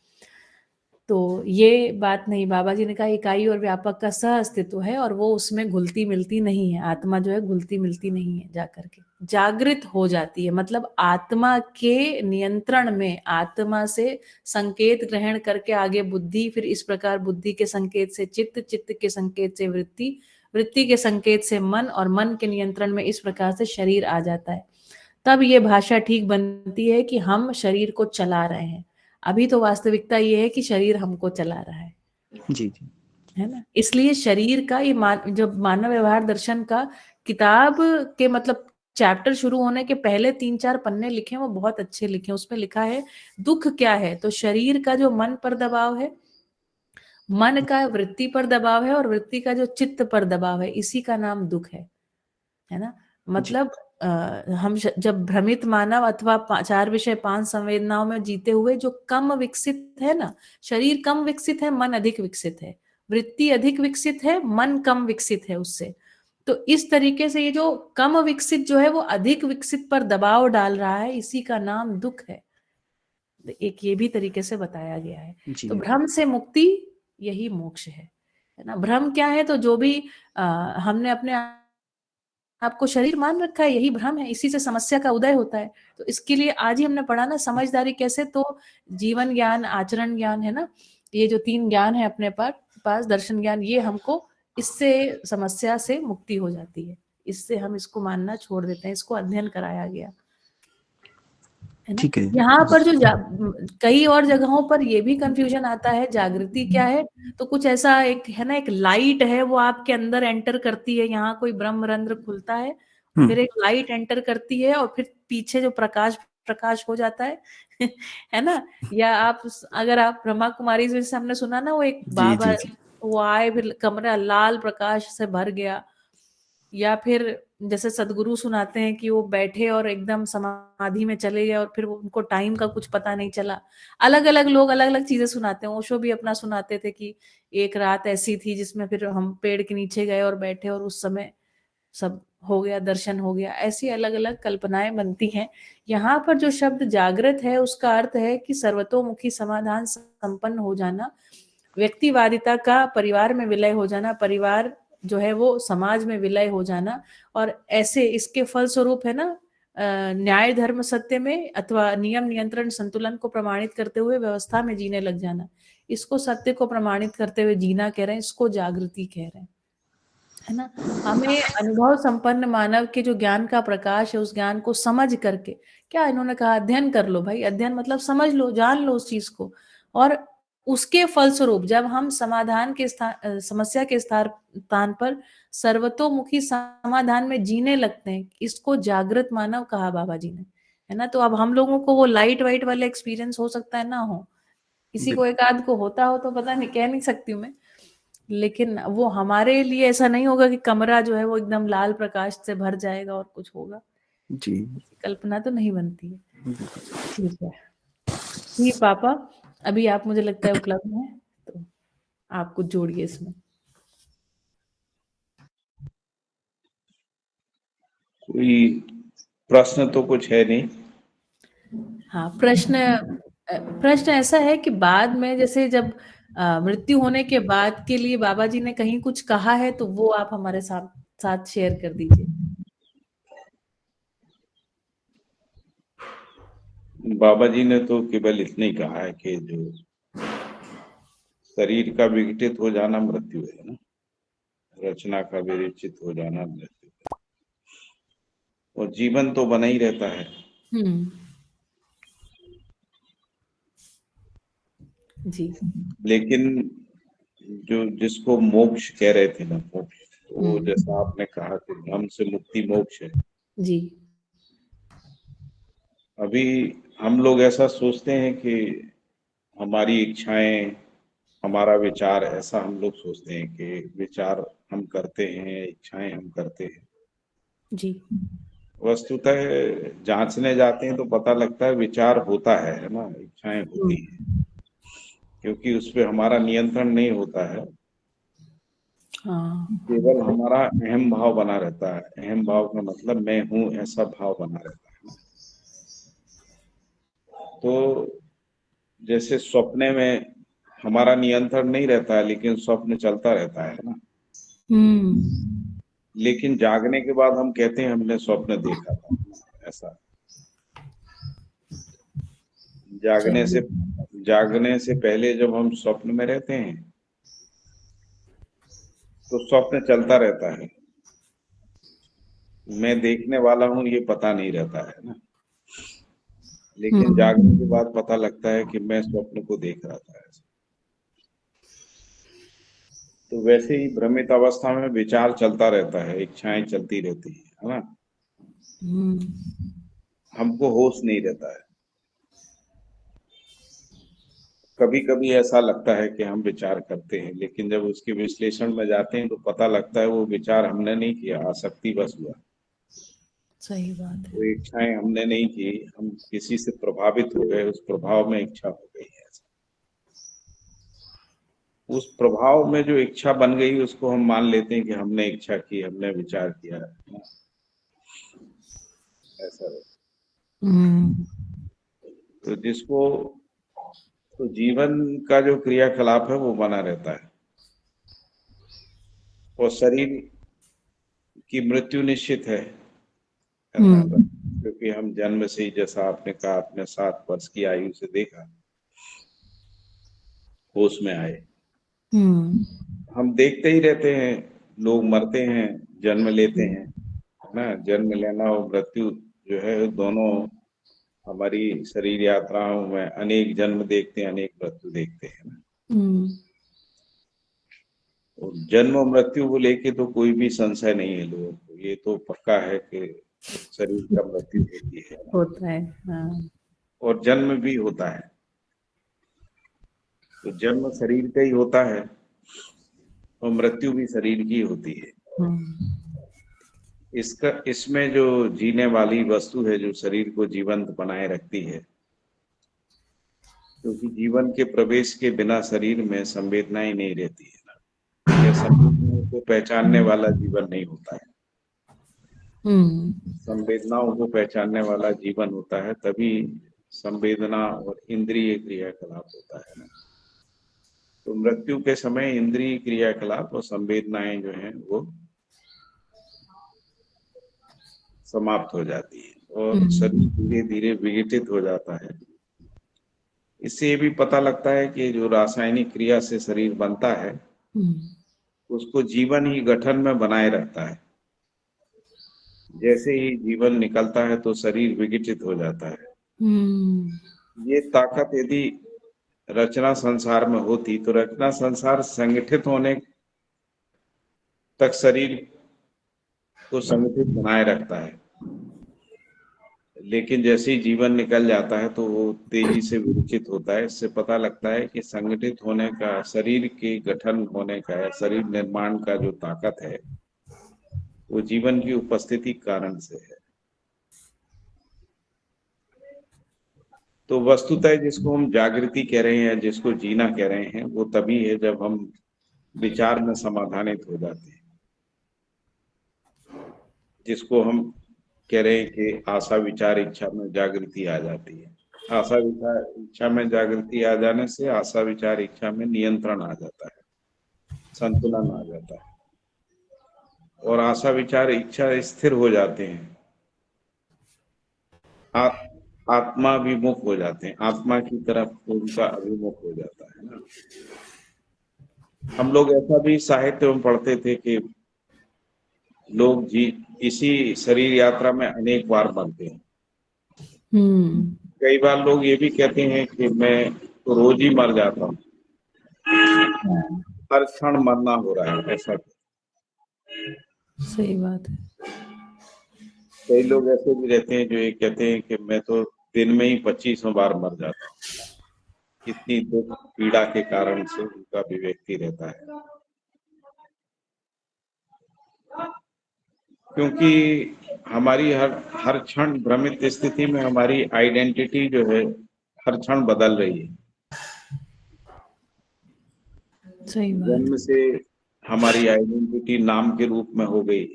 तो ये बात नहीं, बाबा जी ने कहा इकाई और व्यापक का सह अस्तित्व है और वो उसमें घुलती मिलती नहीं है। आत्मा जो है घुलती मिलती नहीं है, जाकर के जागृत हो जाती है, मतलब आत्मा के नियंत्रण में, आत्मा से संकेत ग्रहण करके आगे बुद्धि, फिर इस प्रकार बुद्धि के संकेत से चित्त, चित्त के संकेत से वृत्ति, वृत्ति के संकेत से मन, और मन के नियंत्रण में इस प्रकार से शरीर आ जाता है। तब ये भाषा ठीक बनती है कि हम शरीर को चला रहे हैं। अभी तो वास्तविकता ये है कि शरीर हमको चला रहा है, जी है ना। इसलिए शरीर का ये जब मानव व्यवहार दर्शन का किताब के मतलब चैप्टर शुरू होने के पहले 3-4 पन्ने लिखे हैं, वो बहुत अच्छे लिखे हैं। उसमें लिखा है दुख क्या है, तो शरीर का जो मन पर दबाव है, मन का वृत्ति पर दबाव है, और वृत्ति का जो चित्त पर दबाव है, इसी का नाम दुख है ना। मतलब हम जब भ्रमित मानव अथवा 4 विषय 5 संवेदनाओं में जीते हुए जो कम विकसित है ना, शरीर कम विकसित है, मन अधिक विकसित है, वृत्ति अधिक विकसित है, मन कम विकसित है उससे। तो इस तरीके से ये जो कम विकसित जो है वो अधिक विकसित पर दबाव डाल रहा है, इसी का नाम दुख है। एक ये भी तरीके से बताया गया है। तो भ्रम से मुक्ति यही मोक्ष है ना। भ्रम क्या है, तो जो भी हमने अपने आपको शरीर मान रखा है, यही भ्रम है, इसी से समस्या का उदय होता है। तो इसके लिए आज ही हमने पढ़ा ना समझदारी कैसे, तो जीवन ज्ञान, आचरण ज्ञान, है ना, ये जो 3 ज्ञान है अपने पास, दर्शन ज्ञान, ये हमको इससे समस्या से मुक्ति हो जाती है। इससे हम इसको मानना छोड़ देते हैं, इसको अध्ययन कराया गया है ना। ठीक है। यहाँ पर जो कई और जगहों पर ये भी कंफ्यूजन आता है, जागृति क्या है, तो कुछ ऐसा एक है ना, एक लाइट है वो आपके अंदर एंटर करती है, यहाँ कोई ब्रह्मरंध्र खुलता है, फिर एक लाइट एंटर करती है और फिर पीछे जो प्रकाश हो जाता है है ना। या आप अगर आप ब्रह्मा कुमारी से हमने सुना ना, वो एक बाबा वो आए, फिर कमरा लाल प्रकाश से भर गया। या फिर जैसे सदगुरु सुनाते हैं कि वो बैठे और एकदम समाधि में चले गए और फिर उनको टाइम का कुछ पता नहीं चला। अलग अलग लोग अलग अलग चीजें सुनाते हैं। ओशो भी अपना सुनाते थे कि एक रात ऐसी थी जिसमें फिर हम पेड़ के नीचे गए और बैठे और उस समय सब हो गया, दर्शन हो गया। ऐसी अलग अलग कल्पनाएं बनती हैं। यहाँ पर जो शब्द जागृत है उसका अर्थ है कि सर्वतोमुखी समाधान संपन्न हो जाना, व्यक्तिवादिता का परिवार में विलय हो जाना, परिवार जो है वो समाज में विलय हो जाना, और ऐसे इसके फलस्वरूप है ना न्याय धर्म सत्य में अथवा नियम नियंत्रण संतुलन को प्रमाणित करते हुए व्यवस्था में जीने लग जाना। इसको सत्य को प्रमाणित करते हुए जीना कह रहे हैं, इसको जागृति कह रहे हैं, है ना। हमें अनुभव संपन्न मानव के जो ज्ञान का प्रकाश है, उस ज्ञान को समझ करके, क्या इन्होंने कहा, अध्ययन कर लो भाई। अध्ययन मतलब समझ लो, जान लो उस चीज को, और उसके फलस्वरूप जब हम समाधान के समस्या के स्थान पर सर्वतोमुखी समाधान में जीने लगते हैं, इसको जागृत मानव कहा बाबा जी ने, है ना। तो अब हम लोगों को वो लाइट वाइट वाले एक्सपीरियंस हो सकता है ना हो, किसी को एक आध को होता हो तो पता नहीं, कह नहीं सकती हूँ मैं, लेकिन वो हमारे लिए ऐसा नहीं होगा कि कमरा जो है वो एकदम लाल प्रकाश से भर जाएगा और कुछ होगा जी। कल्पना तो नहीं बनती है। ठीक है जी पापा, अभी आप मुझे लगता है उपलब्ध हैं, तो आप कुछ जोड़िए इसमें। कोई प्रश्न तो कुछ है नहीं। हाँ, प्रश्न ऐसा है कि बाद में जैसे जब मृत्यु होने के बाद के लिए बाबा जी ने कहीं कुछ कहा है, तो वो आप हमारे साथ शेयर कर दीजिए। बाबा जी ने तो केवल इतना ही कहा है कि जो शरीर का विघटित हो जाना मृत्यु है ना, रचना का विरचित हो जाना मृत्यु है, और जीवन तो बना ही रहता है। जी। लेकिन जो जिसको मोक्ष कह रहे थे ना, मोक्ष, तो जैसा आपने कहा कि भ्रम से मुक्ति मोक्ष है जी। अभी हम लोग ऐसा सोचते हैं कि हमारी इच्छाएं, हमारा विचार, ऐसा हम लोग सोचते हैं कि विचार हम करते हैं, इच्छाएं हम करते हैं जी। वस्तुतः जांचने जाते हैं तो पता लगता है विचार होता है ना, इच्छाएं होती हैं, क्योंकि उस पर हमारा नियंत्रण नहीं होता है। हाँ केवल हमारा अहम भाव बना रहता है। अहम भाव का मतलब मैं हूँ ऐसा भाव बना रहता है। तो जैसे सपने में हमारा नियंत्रण नहीं रहता है, लेकिन स्वप्न चलता रहता है ना। लेकिन जागने के बाद हम कहते हैं हमने स्वप्न देखा था, ऐसा। जागने से पहले जब हम स्वप्न में रहते हैं तो स्वप्न चलता रहता है, मैं देखने वाला हूँ ये पता नहीं रहता है ना। लेकिन जागने के बाद पता लगता है कि मैं स्वप्न को देख रहा था ऐसा। तो वैसे ही भ्रमित अवस्था में विचार चलता रहता है, इच्छाएं चलती रहती है ना। हमको होश नहीं रहता है। कभी कभी ऐसा लगता है कि हम विचार करते हैं, लेकिन जब उसके विश्लेषण में जाते हैं तो पता लगता है वो विचार हमने नहीं किया, आसक्ति बस हुआ। सही बात है। वो इच्छाएं हमने नहीं की, हम किसी से प्रभावित हो गए, उस प्रभाव में इच्छा हो गई है। उस प्रभाव में जो इच्छा बन गई उसको हम मान लेते हैं कि हमने इच्छा की, हमने विचार किया, ऐसा है। तो तो जीवन का जो क्रियाकलाप है वो बना रहता है, और शरीर की मृत्यु निश्चित है ना। क्योंकि हम जन्म से ही, जैसा आपने कहा, अपने 7 वर्ष की आयु से देखा, होश में आए, हम देखते ही रहते हैं, लोग मरते हैं, जन्म लेते हैं ना। जन्म लेना और मृत्यु जो है, दोनों हमारी शरीर यात्राओं में अनेक जन्म देखते हैं, अनेक मृत्यु देखते हैं ना। और जन्म और मृत्यु को लेके तो कोई भी संशय नहीं है लोगों को, ये तो पक्का है कि शरीर का मृत्यु होती है, होता है। हाँ। और जन्म भी होता है। तो जन्म शरीर का ही होता है और मृत्यु भी शरीर की होती है। इसमें जो जीने वाली वस्तु है, जो शरीर को जीवंत बनाए रखती है, क्योंकि जीवन के प्रवेश के बिना शरीर में संवेदनाएं नहीं रहती है ना। यह संवेदनाओं को पहचानने वाला जीवन नहीं होता है। संवेदनाओं को पहचानने वाला जीवन होता है, तभी संवेदना और इंद्रिय क्रियाकलाप होता है ना। तो मृत्यु के समय इंद्रिय क्रियाकलाप और संवेदनाएं जो हैं वो समाप्त हो जाती है और शरीर धीरे धीरे विघटित हो जाता है। इससे ये भी पता लगता है कि जो रासायनिक क्रिया से शरीर बनता है उसको जीवन ही गठन में बनाए रखता है। जैसे ही जीवन निकलता है तो शरीर विघटित हो जाता है। ये ताकत यदि रचना संसार में होती तो रचना संसार संगठित होने तक शरीर को संगठित बनाए रखता है, लेकिन जैसे ही जीवन निकल जाता है तो वो तेजी से विकसित होता है। इससे पता लगता है कि संगठित होने का, शरीर के गठन होने का, शरीर निर्माण का जो ताकत है वो जीवन की उपस्थिति के कारण से है। तो वस्तुतः जिसको हम जागृति कह रहे हैं, जिसको जीना कह रहे हैं, वो तभी है जब हम विचार में समाधानित हो जाते हैं, जिसको हम कह रहे हैं कि आशा विचार इच्छा में जागृति आ जाती है। आशा विचार इच्छा में जागृति आ जाने से आशा विचार इच्छा में नियंत्रण आ जाता है, संतुलन आ जाता है, और आशा विचार इच्छा स्थिर हो जाते हैं, आत्मा विमुख हो जाते हैं, आत्मा की तरफ उनका अभिमुख हो जाता है ना। हम लोग ऐसा भी साहित्य में पढ़ते थे कि लोग इसी शरीर यात्रा में अनेक बार मरते हैं। कई बार लोग ये भी कहते हैं कि मैं तो रोज ही मर जाता हूँ, हर क्षण मरना हो रहा है, ऐसा। सही बात है। कई लोग ऐसे भी रहते हैं जो ये कहते हैं कि मैं तो दिन में ही 25 बार मर जाता हूँ। कितनी दुख पीड़ा के कारण से उनका अभिव्यक्ति रहता है, क्योंकि हमारी हर क्षण भ्रमित स्थिति में हमारी आइडेंटिटी जो है हर क्षण बदल रही है। सही बात। जन्म से हमारी आइडेंटिटी नाम के रूप में हो गई,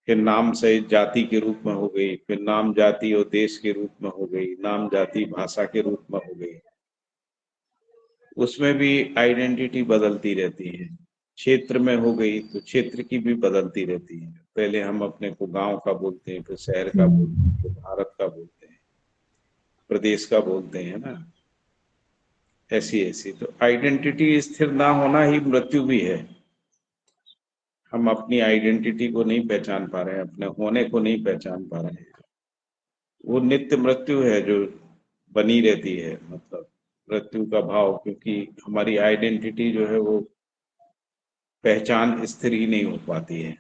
फिर नाम से जाति के रूप में हो गई, फिर नाम जाति और देश के रूप में हो गई, नाम जाति भाषा के रूप में हो गई। उसमें भी आइडेंटिटी बदलती रहती है। क्षेत्र में हो गई तो क्षेत्र की भी बदलती रहती है। पहले हम अपने को गांव का बोलते हैं, फिर शहर का बोलते हैं, फिर भारत का बोलते हैं, प्रदेश का बोलते हैं ना, ऐसी ऐसी। तो आइडेंटिटी स्थिर ना होना ही मृत्यु भी है। हम अपनी आइडेंटिटी को नहीं पहचान पा रहे हैं, अपने होने को नहीं पहचान पा रहे हैं। वो नित्य मृत्यु है जो बनी रहती है, मतलब मृत्यु का भाव, क्योंकि हमारी आइडेंटिटी जो है वो पहचान स्थिर ही नहीं हो पाती है।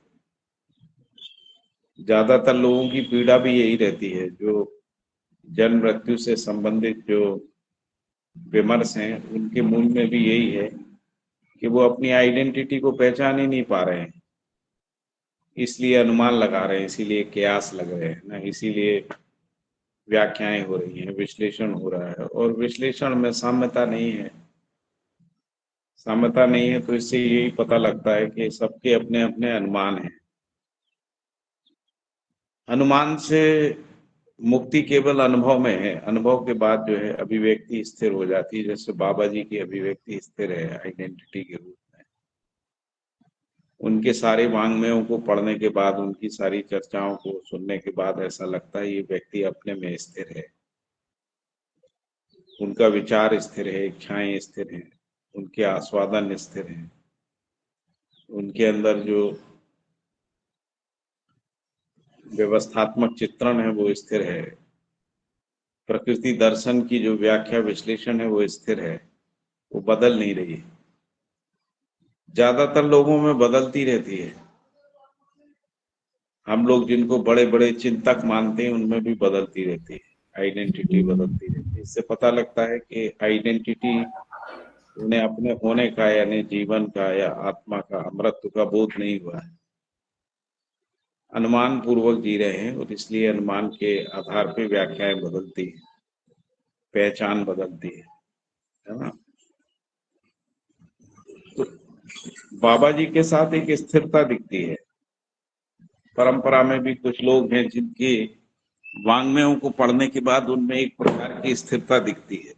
ज्यादातर लोगों की पीड़ा भी यही रहती है, जो जन्म मृत्यु से संबंधित जो विमर्श हैं उनके मूल में भी यही है कि वो अपनी आइडेंटिटी को पहचान ही नहीं पा रहे हैं, इसलिए अनुमान लगा रहे हैं, इसीलिए कयास लग रहे हैं ना, इसीलिए व्याख्याएं हो रही हैं, विश्लेषण हो रहा है। और विश्लेषण में साम्यता नहीं है। साम्यता नहीं है तो इससे यही पता लगता है कि सबके अपने अपने अनुमान हैं। अनुमान से मुक्ति केवल अनुभव में है। अनुभव के बाद जो है अभिव्यक्ति स्थिर हो जाती है। जैसे बाबा जी की अभिव्यक्ति स्थिर है आइडेंटिटी के रूप में। उनके सारे वांग्मयों को पढ़ने के बाद, उनकी सारी चर्चाओं को सुनने के बाद ऐसा लगता है ये व्यक्ति अपने में स्थिर है। उनका विचार स्थिर है, इच्छाएं स्थिर हैं, उनके आस्वादन स्थिर हैं, उनके अंदर जो व्यवस्थात्मक चित्रण है वो स्थिर है, प्रकृति दर्शन की जो व्याख्या विश्लेषण है वो स्थिर है, वो बदल नहीं रही है। ज्यादातर लोगों में बदलती रहती है। हम लोग जिनको बड़े बड़े चिंतक मानते हैं उनमें भी बदलती रहती है, आइडेंटिटी बदलती रहती है। इससे पता लगता है कि आइडेंटिटी उन्हें अपने होने का, यानी जीवन का या आत्मा का, अमृत का बोध नहीं हुआ है। अनुमान पूर्वक जी रहे हैं और इसलिए अनुमान के आधार पर व्याख्याएं बदलती है, पहचान बदलती है ना। तो बाबा जी के साथ एक स्थिरता दिखती है। परंपरा में भी कुछ लोग हैं जिनके वांग्मयों को पढ़ने के बाद उनमें एक प्रकार की स्थिरता दिखती है।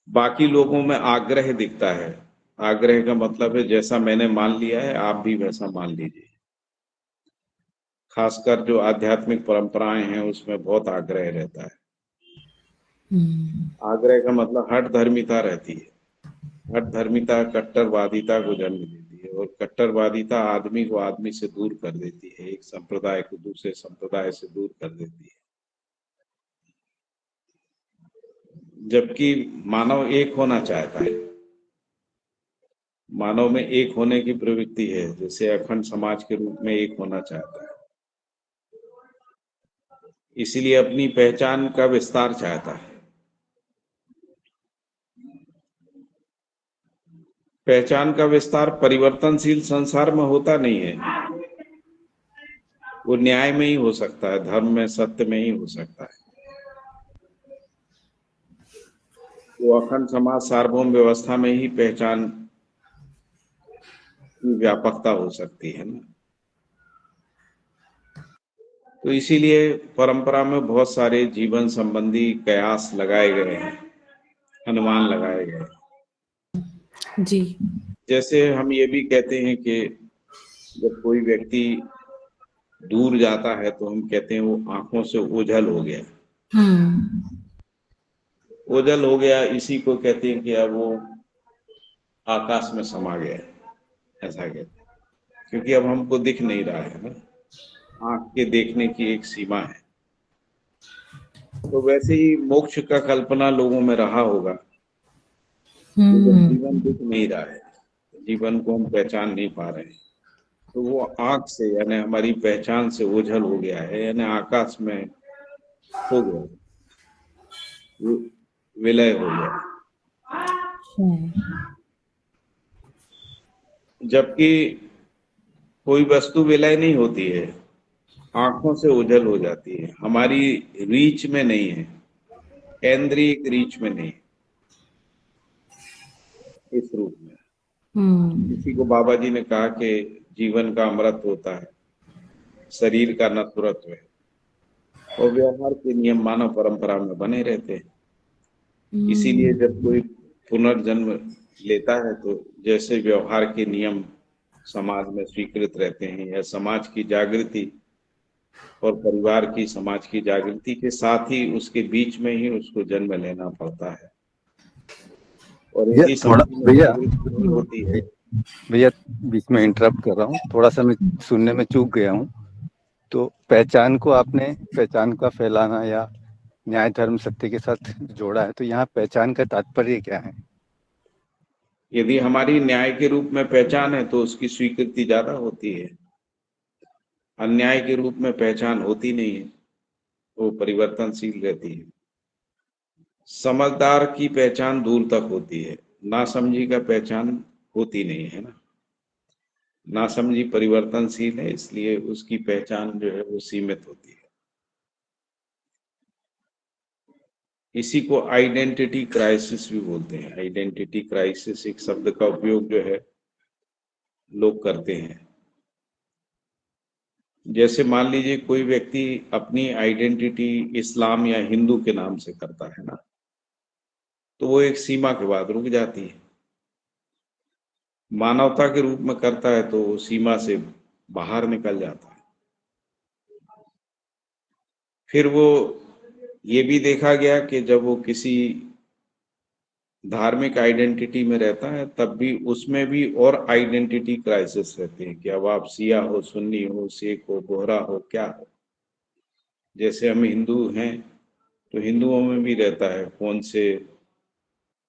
बाकी लोगों में आग्रह दिखता है। आग्रह का मतलब है जैसा मैंने मान लिया है आप भी वैसा मान लीजिए। खासकर जो आध्यात्मिक परंपराएं हैं उसमें बहुत आग्रह रहता है। आग्रह का मतलब हठ धर्मिता रहती है। हठ धर्मिता कट्टरवादिता को जन्म देती है और कट्टरवादिता आदमी को आदमी से दूर कर देती है, एक संप्रदाय को दूसरे संप्रदाय से दूर कर देती है। जबकि मानव एक होना चाहता है, मानव में एक होने की प्रवृत्ति है, जैसे अखंड समाज के रूप में एक होना चाहता है, इसीलिए अपनी पहचान का विस्तार चाहता है। पहचान का विस्तार परिवर्तनशील संसार में होता नहीं है, वो न्याय में ही हो सकता है, धर्म में, सत्य में ही हो सकता है। वो अखंड समाज सार्वभौम व्यवस्था में ही पहचान की व्यापकता हो सकती है ना। तो इसीलिए परंपरा में बहुत सारे जीवन संबंधी कयास लगाए गए हैं, अनुमान लगाए गए हैं। जी। जैसे हम ये भी कहते हैं कि जब कोई व्यक्ति दूर जाता है तो हम कहते हैं वो आंखों से ओझल हो गया। ओझल हो गया, इसी को कहते हैं कि अब वो आकाश में समा गया, ऐसा कहते हैं, क्योंकि अब हमको दिख नहीं रहा है ना। आंख के देखने की एक सीमा है। तो वैसे ही मोक्ष का कल्पना लोगों में रहा होगा। जीवन दिख नहीं रहा है, जीवन को हम पहचान नहीं पा रहे हैं, तो वो आंख से, यानी हमारी पहचान से ओझल हो गया है, यानी आकाश में हो गया, विलय हो गया। जबकि कोई वस्तु विलय नहीं होती है, आंखों से ओझल हो जाती है, हमारी रीच में नहीं है, केंद्रीय रीच में नहीं, इस रूप में। किसी को बाबा जी ने कहा कि जीवन का अमृत होता है, शरीर का नश्वरत्व है, और व्यवहार के नियम मानव परंपरा में बने रहते हैं। इसीलिए जब कोई पुनर्जन्म लेता है तो जैसे व्यवहार के नियम समाज में स्वीकृत रहते हैं, या समाज की जागृति और परिवार की समाज की जागृति के साथ ही उसके बीच में ही उसको जन्म लेना पड़ता है। और यदि समाज में जागृति नहीं होती है। भैया बीच में इंटरप्ट कर रहा हूँ, थोड़ा सा मैं सुनने में चूक गया हूँ। तो पहचान को आपने पहचान का फैलाना या न्याय धर्म सत्य के साथ जोड़ा है, तो यहाँ पहचान का तात्पर्य क्या है? यदि हमारी न्याय के रूप में पहचान है तो उसकी स्वीकृति ज्यादा होती है। अन्याय के रूप में पहचान होती नहीं है, वो परिवर्तनशील रहती है। समझदार की पहचान दूर तक होती है, नासमझी का पहचान होती नहीं है ना। नासमझी परिवर्तनशील है, इसलिए उसकी पहचान जो है वो सीमित होती है। इसी को आइडेंटिटी क्राइसिस भी बोलते हैं। आइडेंटिटी क्राइसिस एक शब्द का उपयोग जो है लोग करते हैं। जैसे मान लीजिए कोई व्यक्ति अपनी आइडेंटिटी इस्लाम या हिंदू के नाम से करता है ना, तो वो एक सीमा के बाद रुक जाती है। मानवता के रूप में करता है तो वो सीमा से बाहर निकल जाता है। फिर वो ये भी देखा गया कि जब वो किसी धार्मिक आइडेंटिटी में रहता है तब भी उसमें भी और आइडेंटिटी क्राइसिस रहते हैं कि अब आप सिया हो, सुन्नी हो, सिख हो, बोहरा हो, क्या हो। जैसे हम हिंदू हैं तो हिंदुओं में भी रहता है कौन से,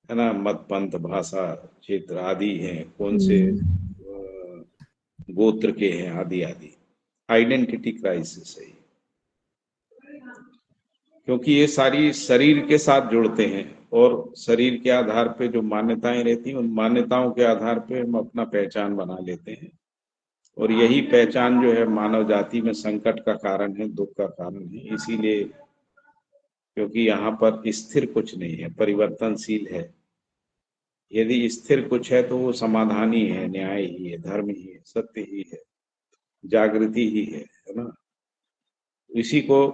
है ना, मत, पंथ, भाषा, क्षेत्र आदि हैं, कौन से गोत्र के हैं, आदि आदि। आइडेंटिटी क्राइसिस है, क्योंकि ये सारी शरीर के साथ जुड़ते हैं और शरीर के आधार पे जो मान्यताएं रहती हैं उन मान्यताओं के आधार पे हम अपना पहचान बना लेते हैं। और यही पहचान जो है मानव जाति में संकट का कारण है, दुख का कारण है। इसीलिए क्योंकि यहाँ पर स्थिर कुछ नहीं है, परिवर्तनशील है। यदि स्थिर कुछ है तो वो समाधान ही है, न्याय ही है, धर्म ही है, सत्य ही है, जागृति ही है ना। इसी को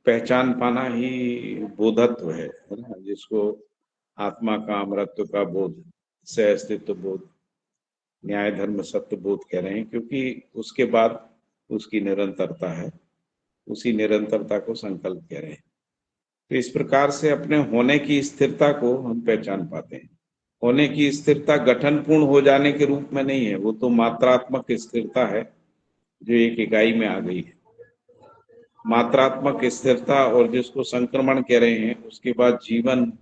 पहचान पाना ही बोधत्व है ना, जिसको आत्मा का अमरत्व का बोध, सह अस्तित्व बोध, न्याय धर्म सत्य बोध कह रहे हैं, क्योंकि उसके बाद उसकी निरंतरता है। उसी निरंतरता को संकल्प कह रहे हैं। तो इस प्रकार से अपने होने की स्थिरता को हम पहचान पाते हैं। होने की स्थिरता गठन पूर्ण हो जाने के रूप में नहीं है, वो तो मात्रात्मक स्थिरता है जो एक इकाई में आ गई है। मात्रात्मक स्थिरता और जिसको संक्रमण कह रहे हैं, उसके बाद जीवन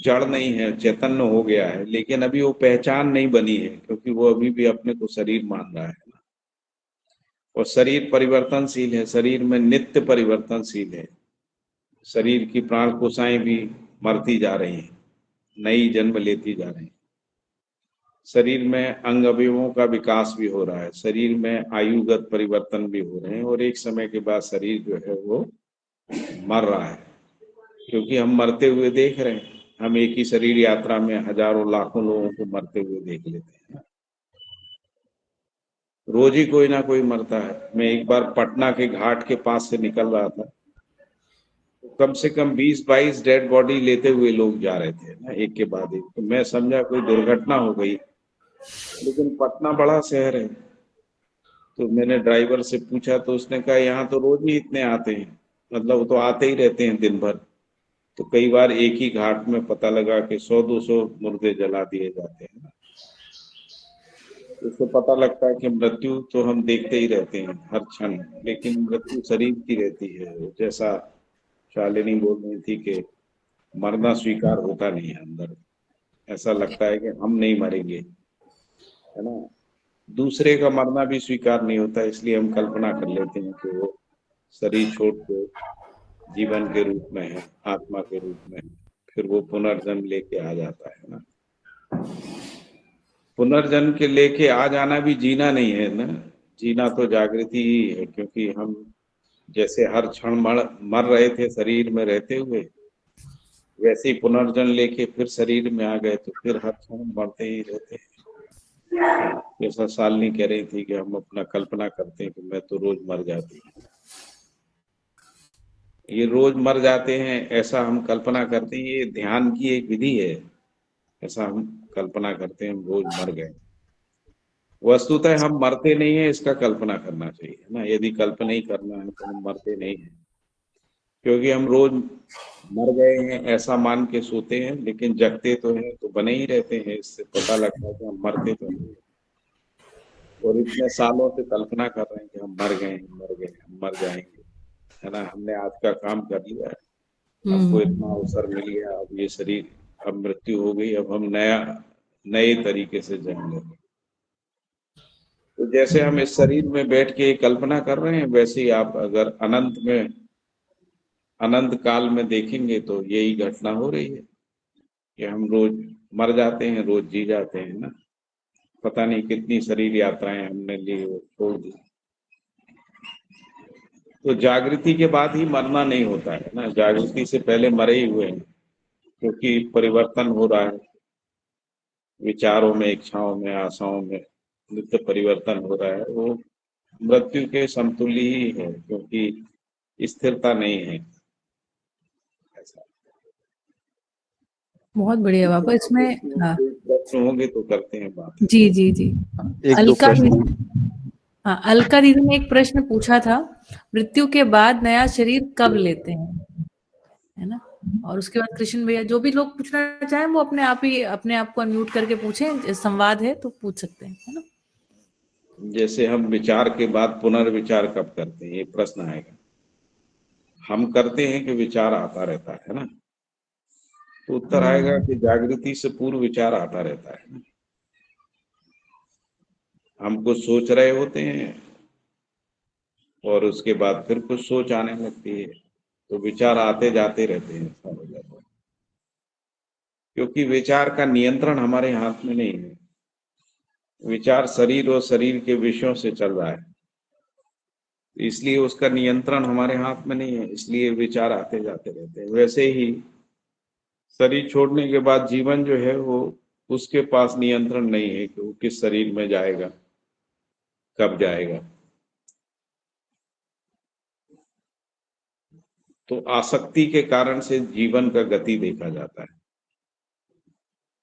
जड़ नहीं है, चैतन्य हो गया है, लेकिन अभी वो पहचान नहीं बनी है, क्योंकि वो अभी भी अपने को शरीर मान रहा है। और शरीर परिवर्तनशील है, शरीर में नित्य परिवर्तनशील है। शरीर की प्राण कोशिकाएं भी मरती जा रही हैं, नई जन्म लेती जा रही हैं। शरीर में अंग अवयवों का विकास भी हो रहा है, शरीर में आयुगत परिवर्तन भी हो रहे हैं, और एक समय के बाद शरीर जो है वो मर रहा है, क्योंकि हम मरते हुए देख रहे हैं। हम एक ही शरीर यात्रा में हजारों लाखों लोगों को मरते हुए देख लेते हैं। रोज ही कोई ना कोई मरता है। मैं एक बार पटना के घाट के पास से निकल रहा था, तो कम से कम 20-22 डेड बॉडी लेते हुए लोग जा रहे थे ना, एक के बाद एक। तो मैं समझा कोई दुर्घटना हो गई, लेकिन पटना बड़ा शहर है। तो मैंने ड्राइवर से पूछा तो उसने कहा यहाँ तो रोज ही इतने आते हैं, मतलब वो तो आते ही रहते हैं दिन भर। तो कई बार एक ही घाट में पता लगा कि 100-200 मुर्दे जला दिए जाते हैं। इससे पता लगता है कि मृत्यु तो हम देखते ही रहते हैं हर क्षण, लेकिन मृत्यु शरीर की रहती है। जैसा शालिनी बोल रही थी कि मरना स्वीकार होता नहीं है अंदर, ऐसा लगता है कि हम नहीं मरेंगे, है ना। दूसरे का मरना भी स्वीकार नहीं होता, इसलिए हम कल्पना कर लेते हैं कि वो शरीर छोड़ के जीवन के रूप में है, आत्मा के रूप में है, फिर वो पुनर्जन्म लेके आ जाता है ना। पुनर्जन्म के लेके आ जाना भी जीना नहीं है ना, जीना तो जागृति ही है। क्योंकि हम जैसे हर क्षण मर रहे थे शरीर में रहते हुए, वैसे ही पुनर्जन्म लेके फिर शरीर में आ गए तो फिर हर क्षण मरते ही रहते हैं। जैसा शालिनी कह रही थी कि हम अपना कल्पना करते हैं कि मैं तो रोज मर जाती हूँ, ये रोज मर जाते हैं ऐसा हम कल्पना करते हैं, ये ध्यान की एक विधि है। ऐसा हम कल्पना करते हैं हम रोज मर गए, वस्तुतः हम मरते नहीं है, इसका कल्पना करना चाहिए ना। यदि कल्पना ही करना है तो हम मरते नहीं है, क्योंकि हम रोज मर गए हैं ऐसा मान के सोते हैं, लेकिन जगते तो हैं तो बने ही रहते हैं। इससे पता लगता है कि हम मरते तो नहीं, और इतने सालों से कल्पना कर रहे हैं कि हम मर गए, हम मर गए, हम मर जाएंगे, है ना। हमने आज का काम कर लिया है, हमको इतना अवसर मिल गया, अब ये शरीर, अब मृत्यु हो गई, अब हम नए तरीके से जन्म लेंगे। तो जैसे हम इस शरीर में बैठ के कल्पना कर रहे हैं, वैसे ही आप अगर अनंत काल में देखेंगे तो यही घटना हो रही है कि हम रोज मर जाते हैं, रोज जी जाते हैं ना। पता नहीं कितनी शरीर यात्राएं हमने ली और छोड़ दी। तो जागृति के बाद ही मरना नहीं होता है ना, जागृति से पहले मरे ही हुए हैं, क्योंकि परिवर्तन हो रहा है विचारों में, इच्छाओं में, आशाओं में नित्य परिवर्तन हो रहा है। वो मृत्यु के समतुल्य ही है, क्योंकि स्थिरता नहीं है। ऐसा बहुत बढ़िया बाबा। इसमें हाँ प्रश्न होंगे तो करते हैं बात। जी जी जी। एक दो अलका प्रश्न दीदी, हाँ अलका दीदी ने एक प्रश्न पूछा था, मृत्यु के बाद नया शरीर कब लेते हैं, है ना। और उसके बाद कृष्ण भैया, जो भी लोग पूछना चाहें वो अपने आप को अनम्यूट करके पूछें, संवाद है तो पूछ सकते हैं, है ना। जैसे हम विचार के बाद पुनर्विचार कब करते हैं, ये प्रश्न आएगा। हम करते हैं कि विचार आता रहता है ना, तो उत्तर आएगा कि जागृति से पूर्व विचार आता रहता है ना। हम कुछ सोच रहे होते हैं और उसके बाद फिर कुछ सोच आने लगती है, तो विचार आते जाते रहते हैं, ऐसा हो जाता है। क्योंकि विचार का नियंत्रण हमारे हाथ में नहीं है, विचार शरीर और शरीर के विषयों से चल रहा है, इसलिए उसका नियंत्रण हमारे हाथ में नहीं है, इसलिए विचार आते जाते रहते हैं। वैसे ही शरीर छोड़ने के बाद जीवन जो है वो, उसके पास नियंत्रण नहीं है कि वो किस शरीर में जाएगा, कब जाएगा। तो आसक्ति के कारण से जीवन का गति देखा जाता है।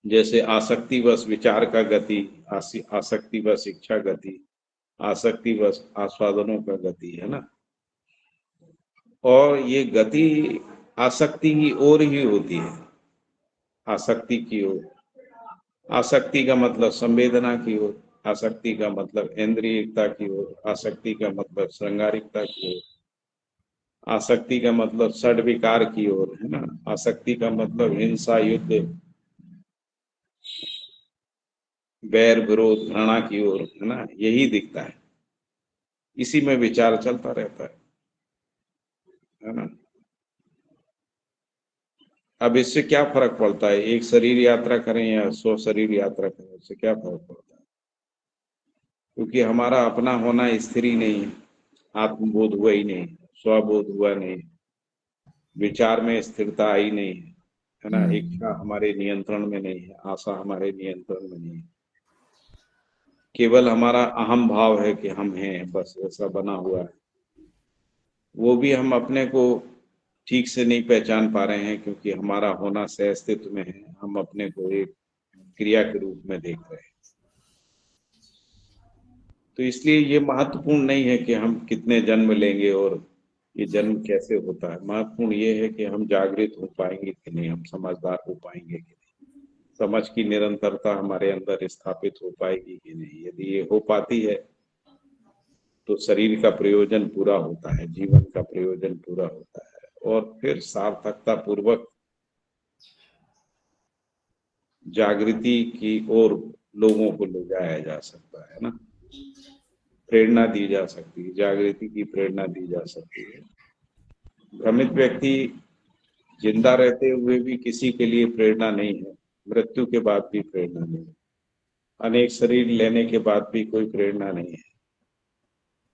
जैसे आसक्ति बस विचार का गति, आसक्ति बस इच्छा गति, आसक्ति बस आस्वादनों का गति, है ना। और ये गति आसक्ति की ओर ही होती है, आसक्ति की ओर। आसक्ति का मतलब संवेदना की ओर, आसक्ति का मतलब इंद्रियता की ओर, आसक्ति का मतलब श्रृंगारिकता की ओर, आसक्ति का मतलब षड विकार की ओर, है ना। आसक्ति का मतलब हिंसा, युद्ध, बैर विरोध, घृणा की ओर, है ना। यही दिखता है, इसी में विचार चलता रहता है ना। अब इससे क्या फर्क पड़ता है, एक शरीर यात्रा करें या 100 शरीर यात्रा करें, इससे क्या फर्क पड़ता है। क्योंकि हमारा अपना होना स्थिर ही नहीं है, आत्मबोध हुआ ही नहीं, स्वबोध हुआ नहीं, विचार में स्थिरता आई नहीं है ना। इच्छा हमारे नियंत्रण में नहीं है, आशा हमारे नियंत्रण में नहीं है, केवल हमारा अहम भाव है कि हम हैं, बस ऐसा बना हुआ है। वो भी हम अपने को ठीक से नहीं पहचान पा रहे हैं, क्योंकि हमारा होना सह अस्तित्व में है, हम अपने को एक क्रिया के रूप में देख रहे हैं। तो इसलिए ये महत्वपूर्ण नहीं है कि हम कितने जन्म लेंगे और ये जन्म कैसे होता है। महत्वपूर्ण ये है कि हम जागृत हो पाएंगे कि नहीं, हम समझदार हो पाएंगे कि नहीं, समझ की निरंतरता हमारे अंदर स्थापित हो पाएगी कि नहीं। यदि ये हो पाती है तो शरीर का प्रयोजन पूरा होता है, जीवन का प्रयोजन पूरा होता है, और फिर सार्थकता पूर्वक जागृति की ओर लोगों को ले जाया जा सकता है ना, प्रेरणा दी जा सकती है, जागृति की प्रेरणा दी जा सकती है। भ्रमित व्यक्ति जिंदा रहते हुए भी किसी के लिए प्रेरणा नहीं है, मृत्यु के बाद भी प्रेरणा नहीं है, अनेक शरीर लेने के बाद भी कोई प्रेरणा नहीं है,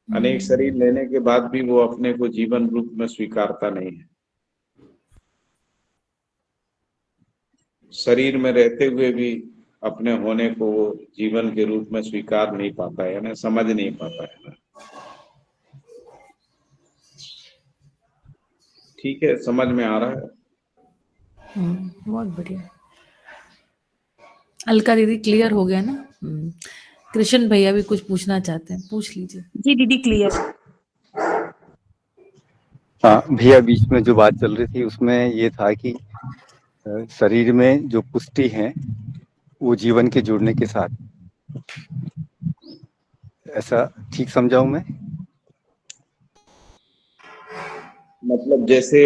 अनेक शरीर लेने के बाद भी वो अपने को जीवन रूप में स्वीकारता नहीं है। शरीर में रहते हुए भी अपने होने को वो जीवन के रूप में स्वीकार नहीं पाता है ना, समझ नहीं पाता है ना। ठीक है, समझ में आ रहा है। बहुत बढ़िया। अलका दीदी क्लियर हो गया ना? कृष्ण भैया भी कुछ पूछना चाहते हैं, पूछ लीजिए। जी दीदी क्लियर। हाँ भैया, बीच में जो बात चल रही थी उसमें ये था कि शरीर में जो पुष्टि है वो जीवन के जुड़ने के साथ, ऐसा ठीक समझाऊं मैं? मतलब जैसे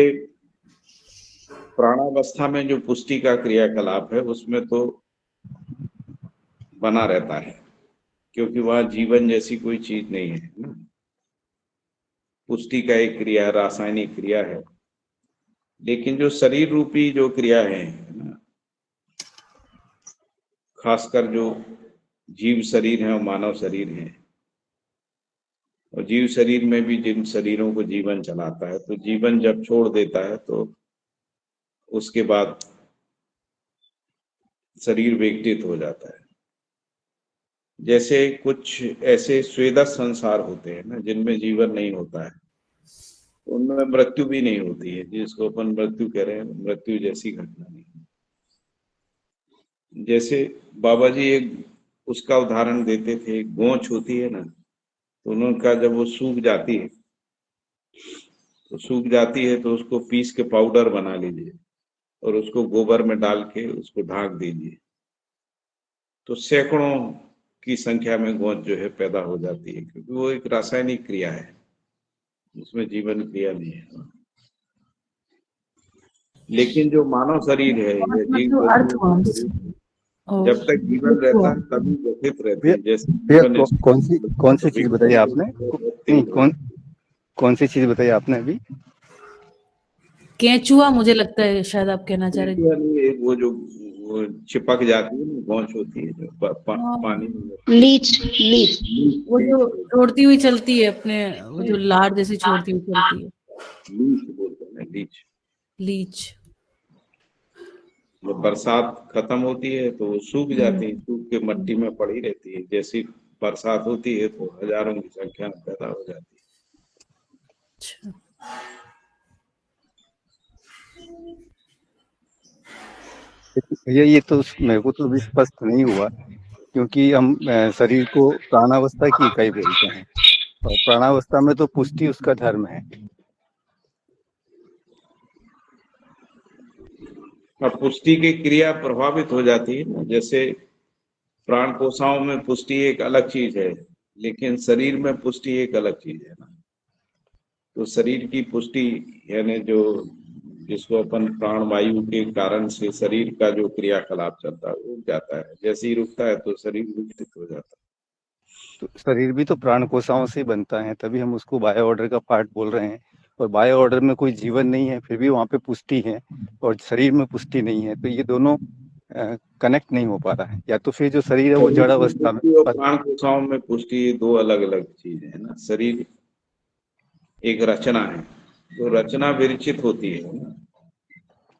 प्राणावस्था में जो पुष्टि का क्रियाकलाप है उसमें तो बना रहता है, क्योंकि वहां जीवन जैसी कोई चीज नहीं है ना। पुष्टि का एक क्रिया, रासायनिक क्रिया है। लेकिन जो शरीर रूपी जो क्रिया है ना, खासकर जो जीव शरीर है और मानव शरीर है, और जीव शरीर में भी जिन शरीरों को जीवन चलाता है, तो जीवन जब छोड़ देता है तो उसके बाद शरीर विघटित हो जाता है। जैसे कुछ ऐसे स्वेदस संसार होते हैं ना जिनमें जीवन नहीं होता है, उनमें मृत्यु भी नहीं होती है, जिसको अपन मृत्यु कह रहे हैं, मृत्यु जैसी घटना नहीं। जैसे बाबा जी एक उसका उदाहरण देते थे, गोंच होती है ना, तो उनका जब वो सूख जाती है तो उसको पीस के पाउडर बना लीजिए और उसको गोबर में डाल के उसको ढाक दीजिए, तो सैकड़ों की संख्या में गोंच जो है पैदा हो जाती है, क्योंकि वो एक रासायनिक क्रिया है, उसमें जीवन क्रिया नहीं है। लेकिन जो मानव शरीर है या जीव जब तक जीवन रहता है तभी गठित रहते हैं। जैसे कौन सी चीज बताई आपने? नहीं, कौन सी चीज बताई आपने अभी? केंचुआ, मुझे लगता है शायद आप कहना चाह रहे हैं। वो जो वो चिपक जाती है ना, गोंच होती है जो पानी में, लीच वो जो छोड़ती हुई चलती है अपने, वो जो लार जैसी छोड़ती हुई चलती है, लीच बोलते हैं, लीच। लीच। जब बरसात खत्म होती है तो वो सूख जाती है, सूख के मट्टी में पड़ी रहती है। जैसी बरसात होती है तो हजारों की संख्या में पैदा हो जाती है। अच्छा, ये तो मेरे को तो भी स्पष्ट नहीं हुआ, क्योंकि हम शरीर को प्राणावस्था की इकाई बोलते हैं, और प्राणावस्था में तो पुष्टि उसका धर्म है। अब पुष्टि की क्रिया प्रभावित हो जाती है ना, जैसे प्राण कोशिकाओं में पुष्टि एक अलग चीज है, लेकिन शरीर में पुष्टि एक अलग चीज है ना। तो शरीर की पुष्टि यानी जो जिसको अपन प्राण वायु के कारण से शरीर का जो क्रियाकलाप चलता है वो रुक जाता है, जैसे ही रुकता है तो शरीर विघटित हो जाता है। तो शरीर भी तो प्राण कोशिकाओं से बनता है, तभी हम उसको बायो ऑर्डर का पार्ट बोल रहे हैं। और बायो ऑर्डर में कोई जीवन नहीं है, फिर भी वहाँ पे पुष्टि है, और शरीर में पुष्टि नहीं है, तो ये दोनों कनेक्ट नहीं हो पा रहा है। या तो फिर जो शरीर है वो जड़ अवस्था में, प्राण कोशिकाओं में पुष्टि दो अलग अलग चीजें है ना। शरीर एक रचना है, तो रचना विरचित होती है ना।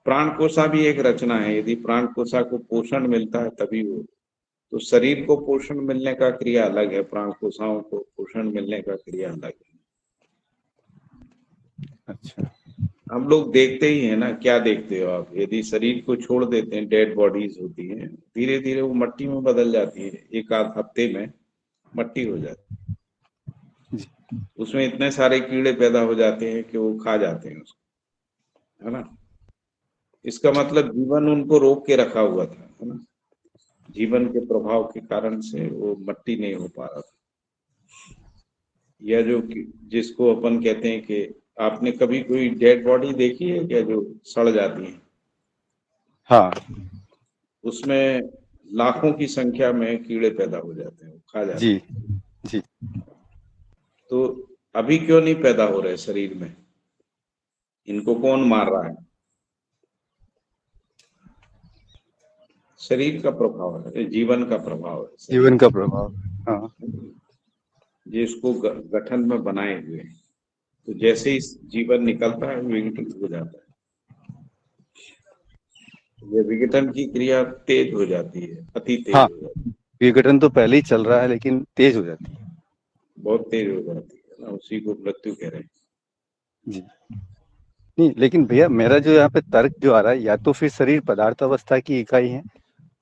प्राण कोशिका भी एक रचना है, यदि प्राण कोशिका को पोषण मिलता है तभी वो, तो शरीर को पोषण मिलने का क्रिया अलग है, प्राण कोशिकाओं को पोषण मिलने का क्रिया अलग है। अच्छा, हम लोग देखते ही है ना, क्या देखते हो आप? यदि शरीर को छोड़ देते हैं, डेड बॉडीज होती हैं, धीरे धीरे वो मट्टी में बदल जाती है, एक आध हफ्ते में मट्टी हो जाती है। उसमें इतने सारे कीड़े पैदा हो जाते हैं कि वो खा जाते हैं उसको, है ना। इसका मतलब जीवन उनको रोक के रखा हुआ था, है ना। जीवन के प्रभाव के कारण से वो मट्टी नहीं हो पा रहा था। या जो जिसको अपन कहते हैं कि आपने कभी कोई डेड बॉडी देखी है क्या जो सड़ जाती है? हाँ, उसमें लाखों की संख्या में कीड़े पैदा हो जाते हैं, वो खा जाते जी हैं। जी। तो अभी क्यों नहीं पैदा हो रहे शरीर में? इनको कौन मार रहा है? शरीर का प्रभाव है, जीवन का प्रभाव है, जीवन का प्रभाव। हाँ, जिसको गठन में बनाए हुए, तो जैसे ही जीवन निकलता है विघटित हो जाता है। ये विघटन की क्रिया तेज हो जाती है, अति तेज हाँ, हो जाती है, विघटन तो पहले ही चल रहा है लेकिन तेज हो जाती है। बहुत तेज हो जाती है ना, उसी को मृत्यु कह रहे हैं। जी नहीं, लेकिन भैया मेरा जो यहाँ पे तर्क जो आ रहा है, या तो फिर शरीर पदार्थ अवस्था की इकाई है,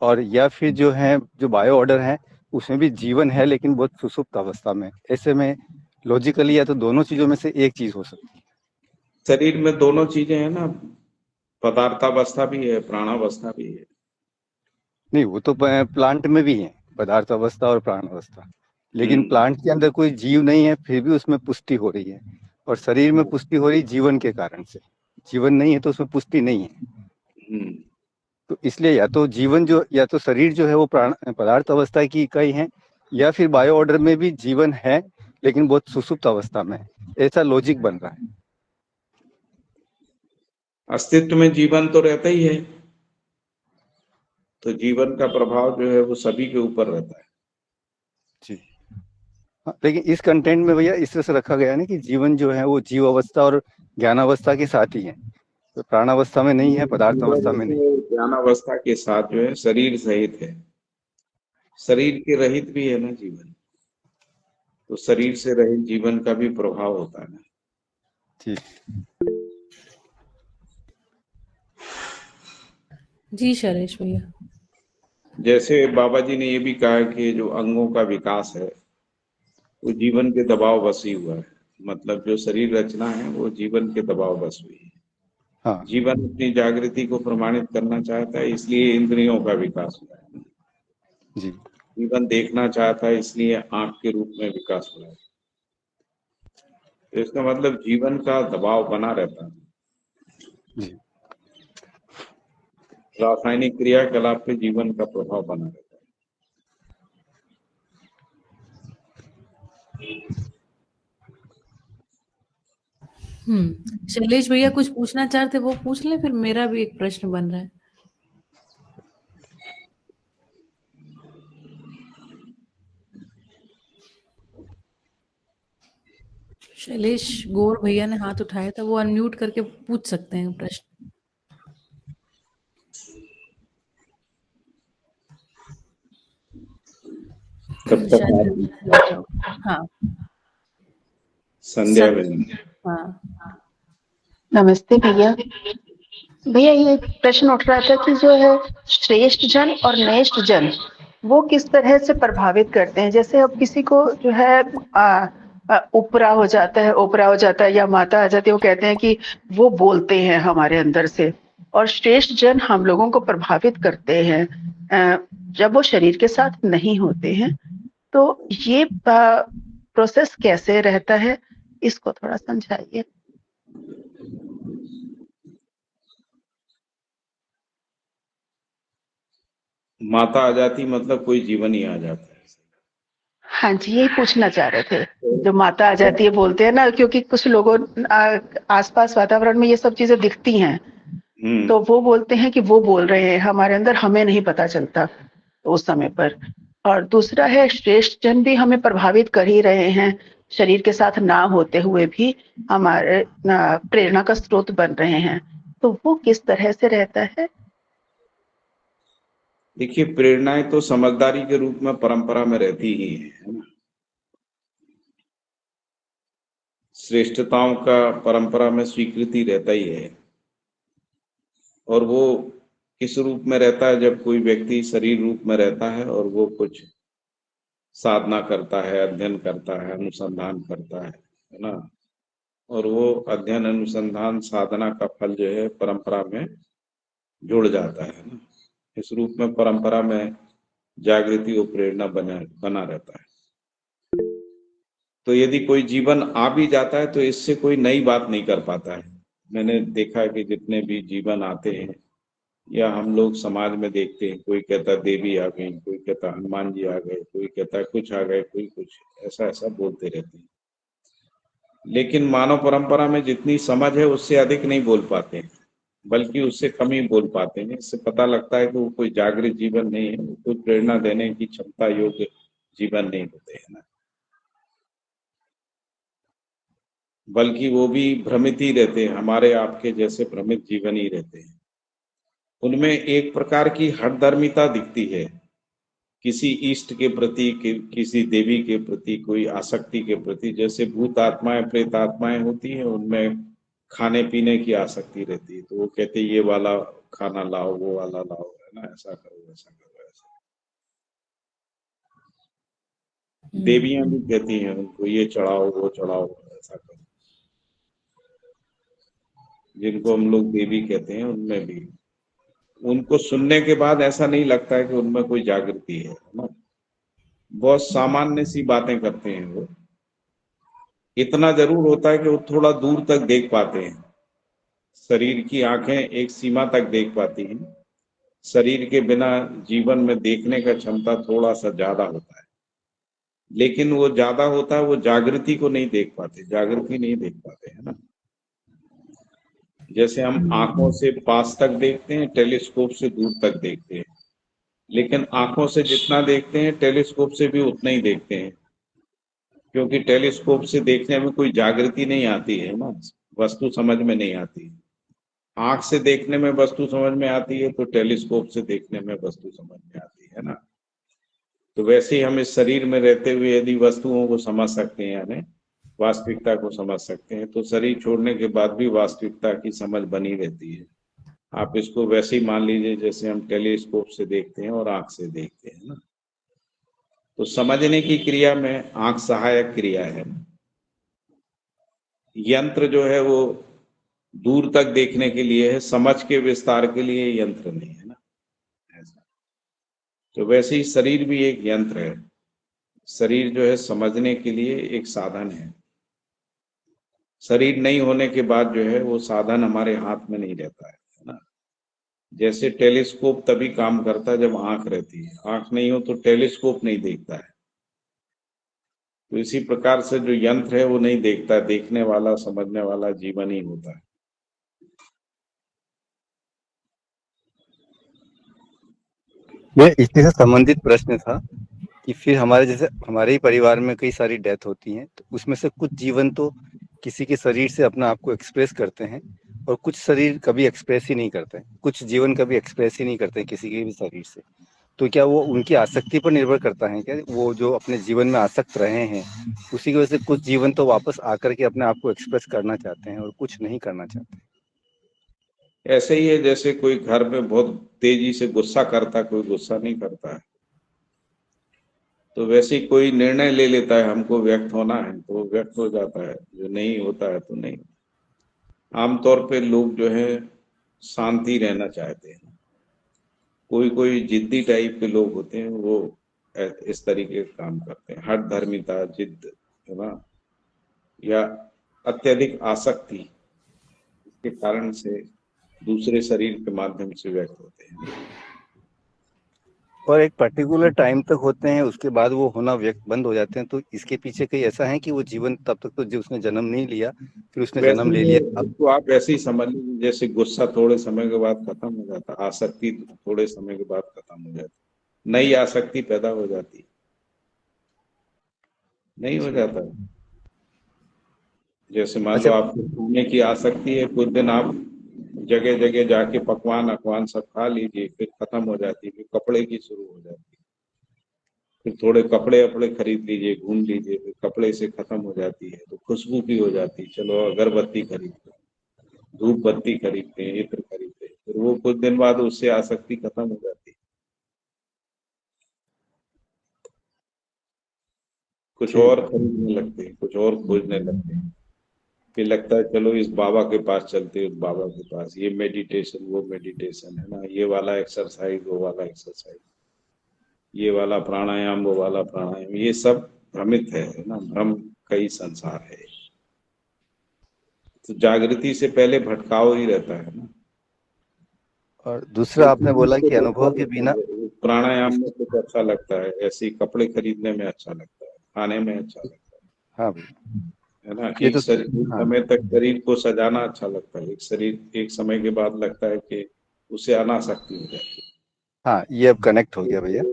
और या फिर जो है जो बायो ऑर्डर है उसमें भी जीवन है लेकिन बहुत सुसुप्त अवस्था में। ऐसे में लॉजिकली या तो दोनों चीजों में से एक चीज हो सकती है। शरीर में दोनों चीजें हैं ना, पदार्थावस्था भी है, प्राणावस्था भी है। नहीं, वो तो प्लांट में भी है, पदार्थ अवस्था और प्राण अवस्था, लेकिन प्लांट के अंदर कोई जीव नहीं है फिर भी उसमें पुष्टि हो रही है, और शरीर में पुष्टि हो रही जीवन के कारण से। जीवन नहीं है तो उसमें पुष्टि नहीं है। तो इसलिए या तो जीवन जो, या तो शरीर जो है वो प्राण पदार्थ अवस्था की इकाई है, या फिर बायो ऑर्डर में भी जीवन है लेकिन बहुत सुसुप्त अवस्था में है। ऐसा लॉजिक बन रहा है। अस्तित्व में जीवन तो रहता ही है, तो जीवन का प्रभाव जो है वो सभी के ऊपर रहता है। जी हाँ, लेकिन इस कंटेंट में भैया इस तरह से रखा गया है ना कि जीवन जो है वो जीव अवस्था और ज्ञान अवस्था के साथ ही है, तो प्राणावस्था में नहीं है, पदार्थ अवस्था में नहीं। ज्ञान अवस्था के साथ जो है शरीर सहित है, शरीर के रहित भी है ना जीवन, तो शरीर से रहित जीवन का भी प्रभाव होता है ना। ठीक। जी शैलेश भैया। जैसे बाबा जी ने ये भी कहा कि जो अंगों का विकास है वो जीवन के दबाव बस ही हुआ है, मतलब जो शरीर रचना है वो जीवन के दबाव बस हुई है। हाँ जीवन अपनी जागृति को प्रमाणित करना चाहता है, इसलिए इंद्रियों का विकास हुआ है। जी जीवन देखना चाहता है, इसलिए आंख के रूप में विकास हुआ है। तो इसका मतलब जीवन का दबाव बना रहता है, जी रासायनिक क्रियाकलाप पे जीवन का प्रभाव बना रहता है। शैलेश भैया कुछ पूछना चाहते वो पूछ लें, फिर मेरा भी एक प्रश्न बन रहा है। शैलेश गौर भैया ने हाथ उठाया था, वो अनम्यूट करके पूछ सकते हैं प्रश्न। तब तक आप हाँ संध्या में। हाँ नमस्ते भैया। भैया ये प्रश्न उठ रहा था कि जो है श्रेष्ठ जन और नेष्ठ जन वो किस तरह से प्रभावित करते हैं। जैसे अब किसी को जो है ओपरा हो जाता है या माता आ जाती है, वो कहते हैं कि वो बोलते हैं हमारे अंदर से, और श्रेष्ठ जन हम लोगों को प्रभावित करते हैं जब वो शरीर के साथ नहीं होते हैं। तो ये प्रोसेस कैसे रहता है, इसको थोड़ा समझाइए। माता आ जाती मतलब कोई जीवन ही आ जाता है। हाँ जी, यही पूछना चाह रहे थे। जो माता आ जाती है बोलते हैं ना, क्योंकि कुछ लोगों आसपास वातावरण में ये सब चीजें दिखती हैं, तो वो बोलते हैं कि वो बोल रहे हैं हमारे अंदर, हमें नहीं पता चलता उस समय पर। और दूसरा है श्रेष्ठ जन भी हमें प्रभावित कर ही रहे हैं, शरीर के साथ ना होते हुए भी हमारे प्रेरणा का स्रोत बन रहे हैं। तो वो किस तरह से रहता है? देखिए, प्रेरणाएं तो समझदारी के रूप में परंपरा में रहती ही है ना। श्रेष्ठताओं का परंपरा में स्वीकृति रहता ही है, और वो किस रूप में रहता है, जब कोई व्यक्ति शरीर रूप में रहता है और वो कुछ साधना करता है, अध्ययन करता है, अनुसंधान करता है ना, और वो अध्ययन अनुसंधान साधना का फल जो है परंपरा में जुड़ जाता है ना। इस रूप में परंपरा में जागृति और प्रेरणा बना रहता है। तो यदि कोई जीवन आ भी जाता है तो इससे कोई नई बात नहीं कर पाता है। मैंने देखा कि जितने भी जीवन आते हैं या हम लोग समाज में देखते हैं, कोई कहता देवी आ गई, कोई कहता हनुमान जी आ गए, कोई कहता कुछ आ गए, कोई कुछ, ऐसा ऐसा बोलते रहते हैं। लेकिन मानव परंपरा में जितनी समझ है उससे अधिक नहीं बोल पाते हैं, बल्कि उससे कम ही बोल पाते हैं। इससे पता लगता है कि वो कोई जागृत जीवन नहीं है, कोई प्रेरणा देने की क्षमता योग्य जीवन नहीं होते हैं ना, बल्कि वो भी भ्रमित ही रहते हैं, हमारे आपके जैसे भ्रमित जीवन ही रहते हैं। उनमें एक प्रकार की हठधर्मिता दिखती है, किसी इष्ट के प्रति, किसी देवी के प्रति, कोई आसक्ति के प्रति। जैसे भूत आत्माएं, प्रेत आत्माएं होती हैं, उनमें खाने पीने की आसक्ति रहती है, तो वो कहते ये वाला खाना लाओ, वो वाला लाओ, है ना, ऐसा करो ऐसा करो ऐसा। देवियां भी कहती हैं उनको ये चढ़ाओ वो चढ़ाओ, ऐसा करो। जिनको हम लोग देवी कहते हैं, उनमें भी उनको सुनने के बाद ऐसा नहीं लगता है कि उनमें कोई जागृति है ना। बहुत सामान्य सी बातें करते हैं वो। इतना जरूर होता है कि वो थोड़ा दूर तक देख पाते हैं। शरीर की आंखें एक सीमा तक देख पाती हैं। शरीर के बिना जीवन में देखने का क्षमता थोड़ा सा ज्यादा होता है, लेकिन वो ज्यादा होता है, वो जागृति को नहीं देख पाते, जागृति नहीं देख पाते, है ना। जैसे हम आंखों से पास तक देखते हैं, टेलीस्कोप से दूर तक देखते हैं, लेकिन आंखों से जितना देखते हैं टेलीस्कोप से भी उतना ही देखते हैं, क्योंकि टेलीस्कोप से देखने में कोई जागृति नहीं आती है ना, वस्तु समझ में नहीं आती। आंख से देखने में वस्तु समझ में आती है, तो टेलीस्कोप से देखने में वस्तु समझ में आती है ना। तो वैसे ही हम इस शरीर में रहते हुए यदि वस्तुओं को समझ सकते हैं, यानी वास्तविकता को समझ सकते हैं, तो शरीर छोड़ने के बाद भी वास्तविकता की समझ बनी रहती है। आप इसको वैसे ही मान लीजिए जैसे हम टेलीस्कोप से देखते हैं और आंख से देखते हैं ना। तो समझने की क्रिया में आंख सहायक क्रिया है। यंत्र जो है वो दूर तक देखने के लिए है, समझ के विस्तार के लिए यंत्र नहीं है ना, ऐसा। तो वैसे ही शरीर भी एक यंत्र है। शरीर जो है समझने के लिए एक साधन है। शरीर नहीं होने के बाद जो है वो साधन हमारे हाथ में नहीं रहता है ना। जैसे टेलीस्कोप तभी काम करता है जब आंख रहती है, आंख नहीं हो तो टेलीस्कोप नहीं देखता है। तो इसी प्रकार से जो यंत्र है वो नहीं देखता, देखने वाला समझने वाला जीवन ही होता है। मैं इसी से संबंधित प्रश्न था कि फिर हमारे जैसे हमारे ही परिवार में कई सारी डेथ होती हैं, तो उसमें से कुछ जीवन तो किसी के शरीर से अपना आप को एक्सप्रेस करते हैं और कुछ शरीर कभी एक्सप्रेस ही नहीं करते, कुछ जीवन कभी एक्सप्रेस ही नहीं करते किसी के भी शरीर से। तो क्या वो उनकी आसक्ति पर निर्भर करता है क्या? वो जो अपने जीवन में आसक्त रहे हैं उसी की वजह से कुछ जीवन तो वापस आकर के अपने आप को एक्सप्रेस करना चाहते हैं और कुछ नहीं करना चाहते। ऐसे ही है जैसे कोई घर में बहुत तेजी से गुस्सा करता है, कोई गुस्सा नहीं करता है। तो वैसे ही कोई निर्णय ले लेता है हमको व्यक्त होना है तो व्यक्त हो जाता है, जो नहीं होता है तो नहीं। आमतौर पे लोग जो है शांति रहना चाहते हैं। कोई कोई जिद्दी टाइप के लोग होते हैं, वो इस तरीके का काम करते हैं। हठ धर्मिता, जिद्द, है ना, या अत्यधिक आसक्ति के कारण से दूसरे शरीर के माध्यम से व्यक्त होते हैं। और एक पर्टिकुलर टाइम तक होते हैं, उसके बाद वो होना व्यक्त बंद हो जाते हैं। तो इसके पीछे कहीं ऐसा है कि वो जीवन तब तक तो जो उसने जन्म नहीं लिया, फिर उसने जन्म ले लिया। अब तो आप ऐसे ही समझ लीजिए जैसे गुस्सा थोड़े समय के बाद खत्म हो जाता, आसक्ति थोड़े समय के बाद खत्म हो जाती, नई आसक्ति पैदा हो जाती, नहीं हो जाता। जैसे मान लो आपको खाने की आसक्ति है, कुछ दिन आप जगह जगह जाके पकवान अकवान सब खा लीजिए, फिर खत्म हो जाती, फिर कपड़े की शुरू हो जाती, फिर थोड़े कपड़े अपड़े खरीद लीजिए, घूम लीजिए, फिर कपड़े से खत्म हो जाती है तो खुशबू की हो जाती, चलो अगरबत्ती खरीदते हैं, धूप बत्ती खरीदते हैं, इत्र खरीदते हैं, फिर वो कुछ दिन बाद उससे आसक्ति खत्म हो जाती है। कुछ और खरीदने लगते हैं, कुछ और खोजने लगते हैं, फिर लगता है चलो इस बाबा के पास चलते हैं, उस बाबा के पास, ये मेडिटेशन वो मेडिटेशन, है ना, ये वाला एक्सरसाइज वो वाला एक्सरसाइज, ये वाला प्राणायाम वो वाला प्राणायाम। ये सब भ्रमित है ना, भ्रम का ही संसार है। तो जागृति से पहले भटकाव ही रहता है ना। और दूसरा आपने बोला कि अनुभव के बिना प्राणायाम में कुछ अच्छा लगता है, ऐसे ही कपड़े खरीदने में अच्छा लगता है, खाने में अच्छा लगता है, हाँ है ना। ये एक तो समय तक शरीर को सजाना अच्छा लगता है, एक समय के बाद लगता है कि उसे अनासक्ति हो जाती है। हाँ, ये अब कनेक्ट हो गया भैया,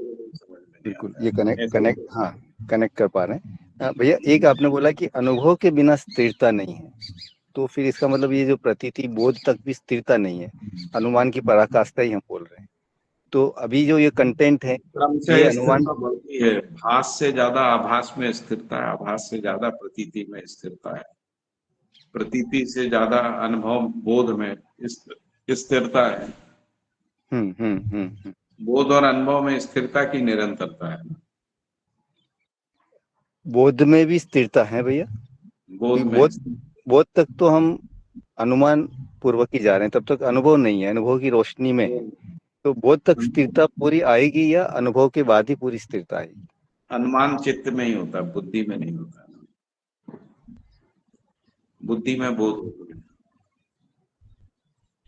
बिल्कुल ये कनेक्ट कर पा रहे हैं। भैया एक आपने बोला कि अनुभव के बिना स्थिरता नहीं है, तो फिर इसका मतलब ये जो प्रतीति बोध तक भी स्थिरता नहीं है, अनुमान की पराकाष्ठा ही हम बोल रहे हैं। तो अभी जो ये कंटेंट है क्रमशः ये अनुमान स्थिरता बढ़ती है। भास से ज्यादा आभास में स्थिरता है, आभास से ज्यादा प्रतीति में स्थिरता है, प्रतीति से ज्यादा अनुभव बोध में स्थिरता है। बोध और अनुभव में स्थिरता की निरंतरता है। बोध में भी स्थिरता है भैया। बोध तक तो हम अनुमान पूर्वक ही जा रहे हैं, तब तक अनुभव नहीं है, अनुभव की रोशनी में है। तो बोध तक स्थिरता पूरी आएगी या अनुभव के बाद ही पूरी स्थिरता आएगी? अनुमान चित्त में ही होता है, बुद्धि में नहीं होता। बुद्धि में बोध होता है।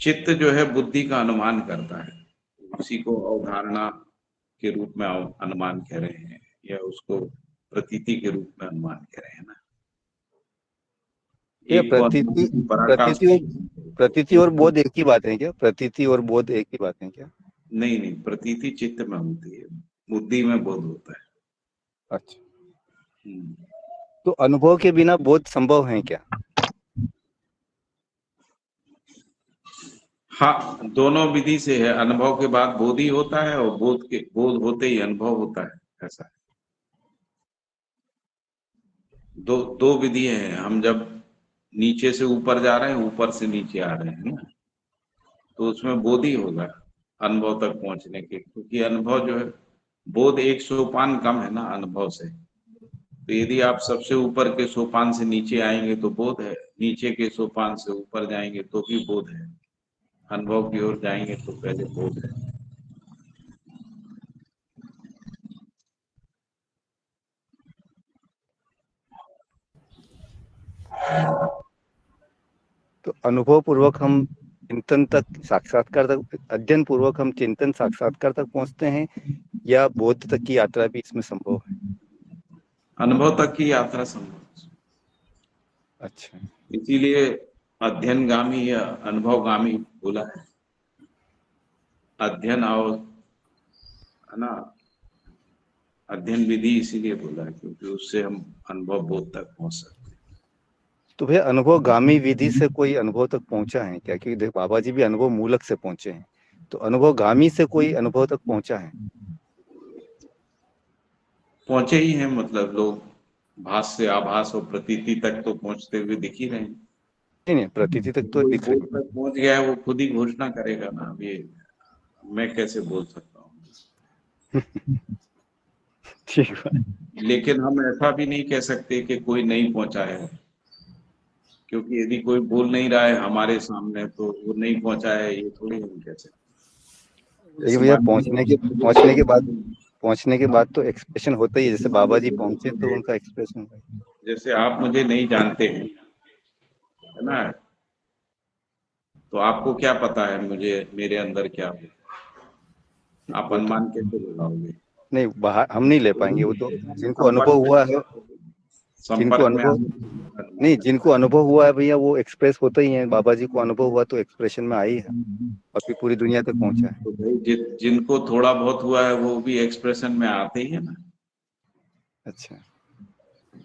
चित्त जो है बुद्धि का अनुमान करता है, उसी को अवधारणा के रूप में अनुमान कह रहे हैं, या उसको प्रतीति के रूप में अनुमान कह रहे हैं ना। ये प्रतीति और बोध एक ही बात है क्या? प्रतीति और बोध एक ही बात है क्या? नहीं नहीं, प्रतीति चित्त में होती है, बुद्धि में बोध होता है। अच्छा, तो अनुभव के बिना बोध संभव है क्या? हाँ, दोनों विधि से है। अनुभव के बाद बोध ही होता है और बोध होते ही अनुभव होता है, ऐसा है। दो विधि हैं। हम जब नीचे से ऊपर जा रहे हैं, ऊपर से नीचे आ रहे हैं ना, तो उसमें बोध ही होगा अनुभव तक पहुंचने के, क्योंकि अनुभव जो है, बोध एक सोपान कम है ना अनुभव से। तो यदि आप सबसे ऊपर के सोपान से नीचे आएंगे तो बोध है, नीचे के सोपान से ऊपर जाएंगे तो भी बोध है, अनुभव की ओर जाएंगे तो पहले बोध है। तो अनुभव पूर्वक हम चिंतन तक, साक्षात्कार तक, अध्ययन पूर्वक हम चिंतन साक्षात्कार तक पहुंचते हैं, या बोध तक की यात्रा भी इसमें संभव है? अनुभव तक की यात्रा संभव। अच्छा, इसीलिए अध्ययनगामी या अनुभवगामी बोला है। अध्ययन और है ना, अध्ययन विधि इसीलिए बोला है क्योंकि उससे हम अनुभव बोध तक पहुंच सकते हैं। तो भैया अनुभवगामी विधि से कोई अनुभव तक पहुंचा है क्या? क्योंकि देखो बाबा जी भी अनुभव मूलक से पहुंचे हैं, तो अनुभवगामी से कोई अनुभव तक पहुंचा है? पहुंचे ही हैं, मतलब लोग भास से आभास और प्रतीति तक तो पहुंचते हुए दिख ही रहे हैं। नहीं, प्रतीति तक तो दिख रही है। पहुंच गया है, वो खुद ही घोषणा करेगा ना। अब ये मैं कैसे बोल सकता हूँ? ठीक है, लेकिन हम ऐसा भी नहीं कह सकते कि कोई नहीं पहुंचा है, क्योंकि यदि कोई बोल नहीं रहा है हमारे सामने तो वो नहीं पहुंचा है, ये थोड़ी हम कह सकते। लेकिन भैया पहुंचने के बाद तो एक्सप्रेशन होता ही है। जैसे बाबा जी पहुंचे तो उनका एक्सप्रेशन, जैसे आप मुझे नहीं जानते हैं, है ना, तो आपको क्या पता है मुझे, मेरे अंदर क्या है? आप अनुमान कैसे लगाओगे? नहीं, बाहर हम नहीं ले पाएंगे। वो तो जिनको अनुभव हुआ है, जिनको अनुभव हुआ है भैया, वो एक्सप्रेस होता ही है। बाबा जी को अनुभव हुआ तो एक्सप्रेशन में आई है और फिर पूरी दुनिया तक पहुंचा है। तो भाई जिनको थोड़ा बहुत हुआ है वो भी एक्सप्रेशन में आते ही है ना। अच्छा,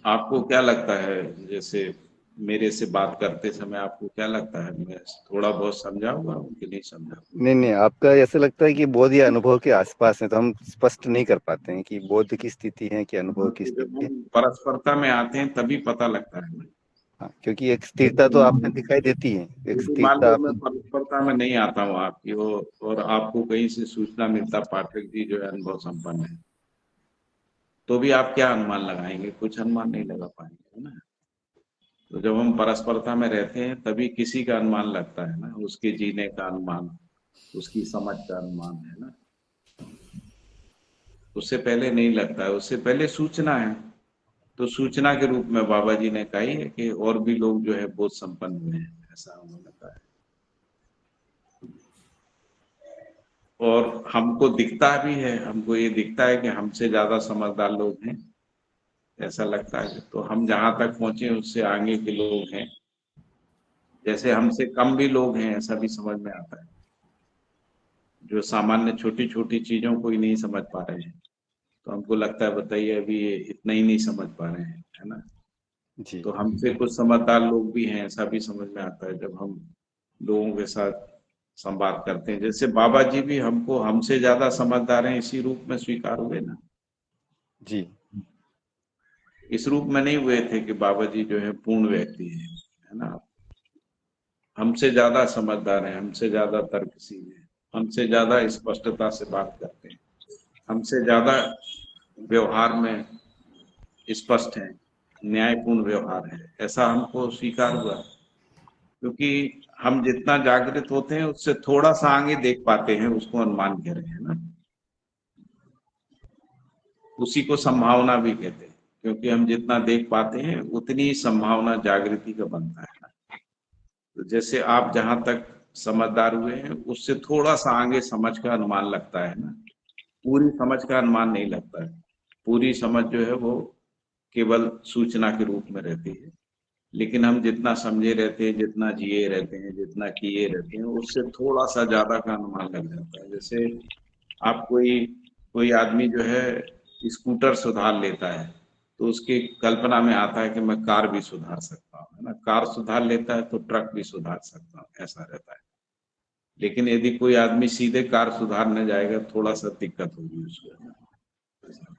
आपको क्या लगता है, जैसे मेरे से बात करते समय आपको क्या लगता है, मैं थोड़ा बहुत समझा होगा कि नहीं समझा? नहीं, आपका ऐसा लगता है कि बोध या अनुभव के आसपास है, तो हम स्पष्ट नहीं कर पाते हैं कि बोध की स्थिति है कि अनुभव की स्थिति है। परस्परता में आते हैं तभी पता लगता है। हाँ, क्योंकि एक स्थिरता तो आप में दिखाई देती है, एक स्थिरता। मैं परस्परता में नहीं आता हूँ आपकी, और आपको कहीं से सूचना मिलता पाठक जी जो है अनुभव संपन्न है, तो भी आप क्या अनुमान लगाएंगे? कुछ अनुमान नहीं लगा पाएंगे, है ना। तो जब हम परस्परता में रहते हैं तभी किसी का अनुमान लगता है ना, उसके जीने का अनुमान, उसकी समझ का अनुमान, है ना। उससे पहले नहीं लगता है, उससे पहले सूचना है। तो सूचना के रूप में बाबा जी ने कही है कि और भी लोग जो है बोध संपन्न हुए हैं, ऐसा उन्होंने कहा है। और हमको दिखता भी है, हमको ये दिखता है कि हमसे ज्यादा समझदार लोग हैं, ऐसा लगता है। तो हम जहां तक पहुंचे उससे आगे के लोग हैं, जैसे हमसे कम भी लोग हैं, ऐसा भी समझ में आता है, जो सामान्य छोटी छोटी चीजों को ही नहीं समझ पा रहे हैं। तो हमको लगता है बताइए अभी ये इतना ही नहीं समझ पा रहे हैं, है ना। जी तो हमसे कुछ समझदार लोग भी हैं, ऐसा भी समझ में आता है जब हम लोगों के साथ संवाद करते हैं। जैसे बाबा जी भी हमको हमसे ज्यादा समझदार हैं, इसी रूप में स्वीकार हुए ना। जी इस रूप में नहीं हुए थे कि बाबा जी जो है पूर्ण व्यक्ति है ना। हमसे ज्यादा समझदार हैं, हमसे ज्यादा तर्कशील हैं, हमसे ज्यादा स्पष्टता से बात करते हैं, हमसे ज्यादा व्यवहार में स्पष्ट है, न्यायपूर्ण व्यवहार है, ऐसा हमको स्वीकार हुआ। क्योंकि हम जितना जागृत होते हैं उससे थोड़ा सा आगे देख पाते हैं, उसको अनुमान कह रहे हैं ना, उसी को संभावना भी कहते हैं। क्योंकि हम जितना देख पाते हैं उतनी ही संभावना जागृति का बनता है ना। तो जैसे आप जहां तक समझदार हुए हैं उससे थोड़ा सा आगे समझ का अनुमान लगता है ना, पूरी समझ का अनुमान नहीं लगता है। पूरी समझ जो है वो केवल सूचना के रूप में रहती है, लेकिन हम जितना समझे रहते हैं, जितना जिए रहते हैं, जितना किए रहते हैं, उससे थोड़ा सा ज्यादा का अनुमान लग जाता है। जैसे आप कोई आदमी जो है स्कूटर सुधार लेता है तो उसकी कल्पना में आता है कि मैं कार भी सुधार सकता हूँ, है ना। कार सुधार लेता है तो ट्रक भी सुधार सकता हूँ, ऐसा रहता है। लेकिन यदि कोई आदमी सीधे कार सुधारने जाएगा थोड़ा सा दिक्कत होगी उसको, है ना।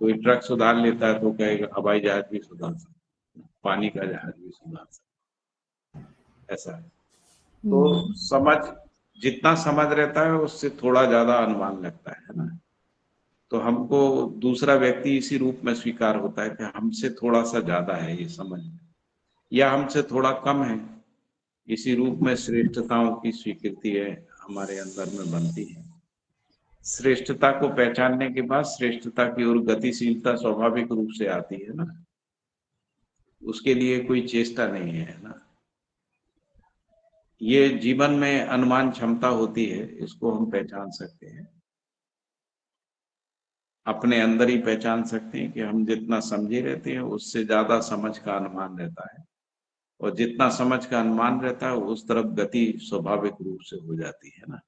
कोई ट्रक सुधार लेता है तो कहेगा हवाई जहाज भी सुधार सकता हूँ, पानी का जहाज भी सुधार सकता हूँ, ऐसा है। तो समझ, जितना समझ रहता है उससे थोड़ा ज्यादा अनुमान लगता है ना। तो हमको दूसरा व्यक्ति इसी रूप में स्वीकार होता है कि हमसे थोड़ा सा ज्यादा है ये समझ में, या हमसे थोड़ा कम है। इसी रूप में श्रेष्ठताओं की स्वीकृति है हमारे अंदर में बनती है। श्रेष्ठता को पहचानने के बाद श्रेष्ठता की ओर गतिशीलता स्वाभाविक रूप से आती है ना, उसके लिए कोई चेष्टा नहीं है ना। ये जीवन में अनुमान क्षमता होती है, इसको हम पहचान सकते हैं, अपने अंदर ही पहचान सकते हैं कि हम जितना समझे रहते हैं उससे ज्यादा समझ का अनुमान रहता है, और जितना समझ का अनुमान रहता है उस तरफ गति स्वाभाविक रूप से हो जाती है ना।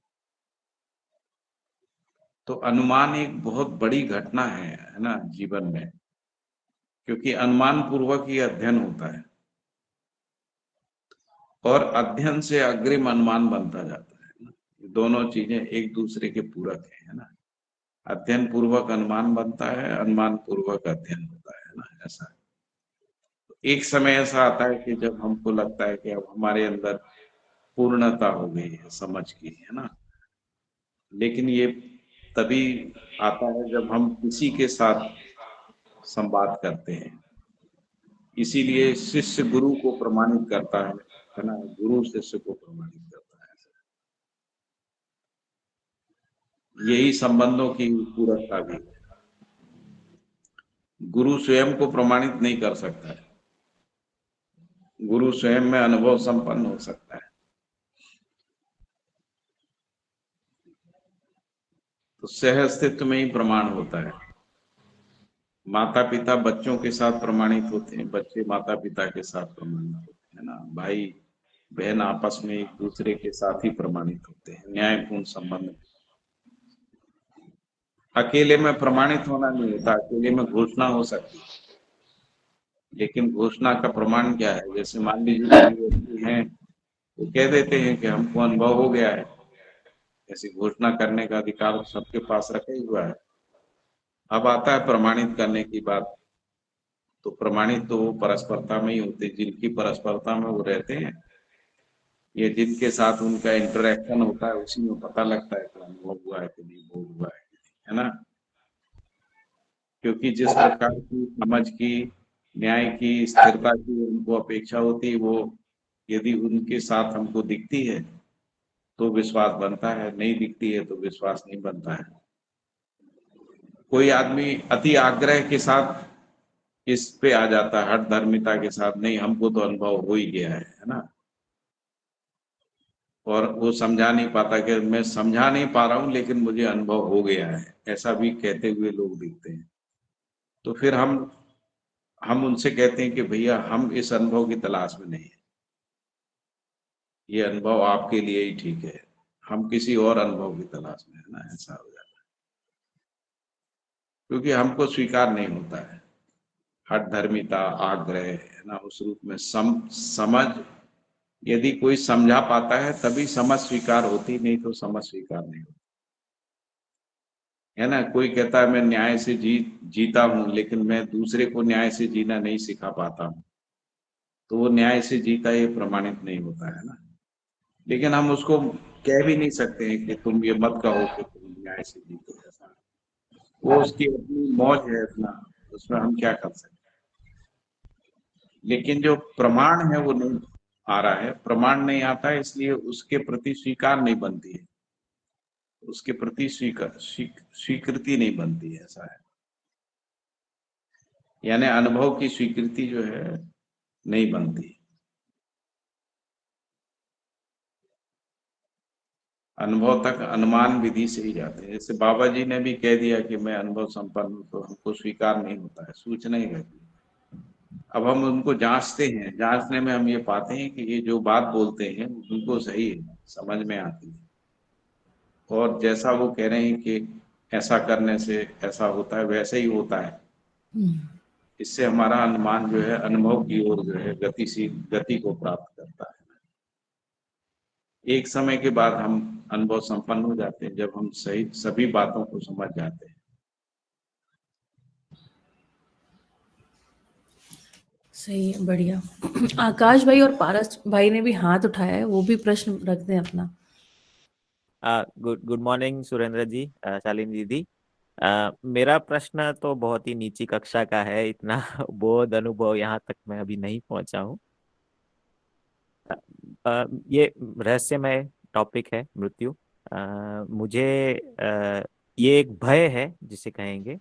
तो अनुमान एक बहुत बड़ी घटना है ना जीवन में, क्योंकि अनुमान पूर्वक ही अध्ययन होता है और अध्ययन से अग्रिम अनुमान बनता जाता है ना। दोनों चीजें एक दूसरे के पूरक है ना। अध्ययन पूर्वक अनुमान बनता है, अनुमान पूर्वक अध्ययन होता है ना, ऐसा है। एक समय ऐसा आता है कि जब हमको लगता है कि अब हमारे अंदर पूर्णता हो गई है समझ की, है ना। लेकिन ये तभी आता है जब हम किसी के साथ संवाद करते हैं। इसीलिए शिष्य गुरु को प्रमाणित करता है ना, गुरु शिष्य को प्रमाणित करता है। यही संबंधों की पूरकता भी है। गुरु स्वयं को प्रमाणित नहीं कर सकता है, गुरु स्वयं में अनुभव संपन्न हो सकता है। तो सह अस्तित्व में ही प्रमाण होता है। माता पिता बच्चों के साथ प्रमाणित होते हैं, बच्चे माता पिता के साथ प्रमाणित होते हैं ना, भाई बहन आपस में एक दूसरे के साथ ही प्रमाणित होते हैं, न्यायपूर्ण संबंध। अकेले में प्रमाणित होना नहीं होता, अकेले में घोषणा हो सकती है, लेकिन घोषणा का प्रमाण क्या है। जैसे मान लीजिए कोई व्यक्ति है वो कह देते हैं कि हमको अनुभव हो गया है, ऐसी घोषणा करने का अधिकार सबके पास रखा ही हुआ है। अब आता है प्रमाणित करने की बात, तो प्रमाणित तो वो परस्परता में ही होते, जिनकी परस्परता में वो रहते हैं, ये जिनके साथ उनका इंटरेक्शन होता है उसी में पता लगता है कि अनुभव हुआ है कि नहीं, बोध हुआ है कि नहीं, है ना। क्योंकि जिस प्रकार की समझ की, न्याय की, स्थिरता की उनको अपेक्षा होती है, वो यदि उनके साथ हमको दिखती है तो विश्वास बनता है, नहीं दिखती है तो विश्वास नहीं बनता है। कोई आदमी अति आग्रह के साथ इस पे आ जाता है, हठ धर्मिता के साथ, नहीं हमको तो अनुभव हो ही गया है ना। और वो समझा नहीं पाता कि मैं समझा नहीं पा रहा हूं लेकिन मुझे अनुभव हो गया है, ऐसा भी कहते हुए लोग दिखते हैं। तो फिर हम उनसे कहते हैं कि भैया हम इस अनुभव की तलाश में नहीं है, ये अनुभव आपके लिए ही ठीक है, हम किसी और अनुभव की तलाश में है ना, ऐसा हो जाता है। क्योंकि हमको स्वीकार नहीं होता है, हठधर्मिता, आग्रह, है ना, उस रूप में समझ, यदि कोई समझा पाता है तभी समझ स्वीकार होती, नहीं तो समझ स्वीकार नहीं होती, है ना। कोई कहता है मैं न्याय से जीता हूं, लेकिन मैं दूसरे को न्याय से जीना नहीं सिखा पाता हूं, तो वो न्याय से जीता ये प्रमाणित नहीं होता है ना। लेकिन हम उसको कह भी नहीं सकते हैं कि तुम ये मत कहो कि तुम न्याय से जीतो, ऐसा। वो उसकी अपनी मौज है अपना, उसमें हम क्या कर सकते हैं। लेकिन जो प्रमाण है वो नहीं आ रहा है, प्रमाण नहीं आता है, इसलिए उसके प्रति स्वीकार नहीं बनती है, उसके प्रति स्वीकृति नहीं बनती है, ऐसा है। यानी अनुभव की स्वीकृति जो है नहीं बनती, अनुभव तक अनुमान विधि से ही जाते हैं। जैसे बाबा जी ने भी कह दिया कि मैं अनुभव संपन्न हूं, तो हमको स्वीकार नहीं होता है, सूचना ही रहती है। अब हम उनको जांचते हैं, जांचने में हम ये पाते हैं कि ये जो बात बोलते हैं उनको सही है, समझ में आती है, और जैसा वो कह रहे हैं कि ऐसा करने से ऐसा होता है, वैसे ही होता है। इससे हमारा अनुमान जो है अनुभव की ओर जो है गति को प्राप्त करता है। एक समय के बाद हम अनुभव संपन्न हो जाते हैं, जब हम सभी बातों को समझ जाते हैं। सही है, बढ़िया। आकाश भाई और पारस भाई ने भी हाथ उठाया है, वो भी प्रश्न रख दें अपना। गुड मॉर्निंग सुरेंद्र जी, शालिनी दीदी। मेरा प्रश्न तो बहुत ही नीची कक्षा का है, इतना बोध अनुभव यहाँ तक मैं अभी नहीं पहुंचा हूँ। ये रहस्यमय टॉपिक है मृत्यु। मुझे ये एक भय है जिसे कहेंगे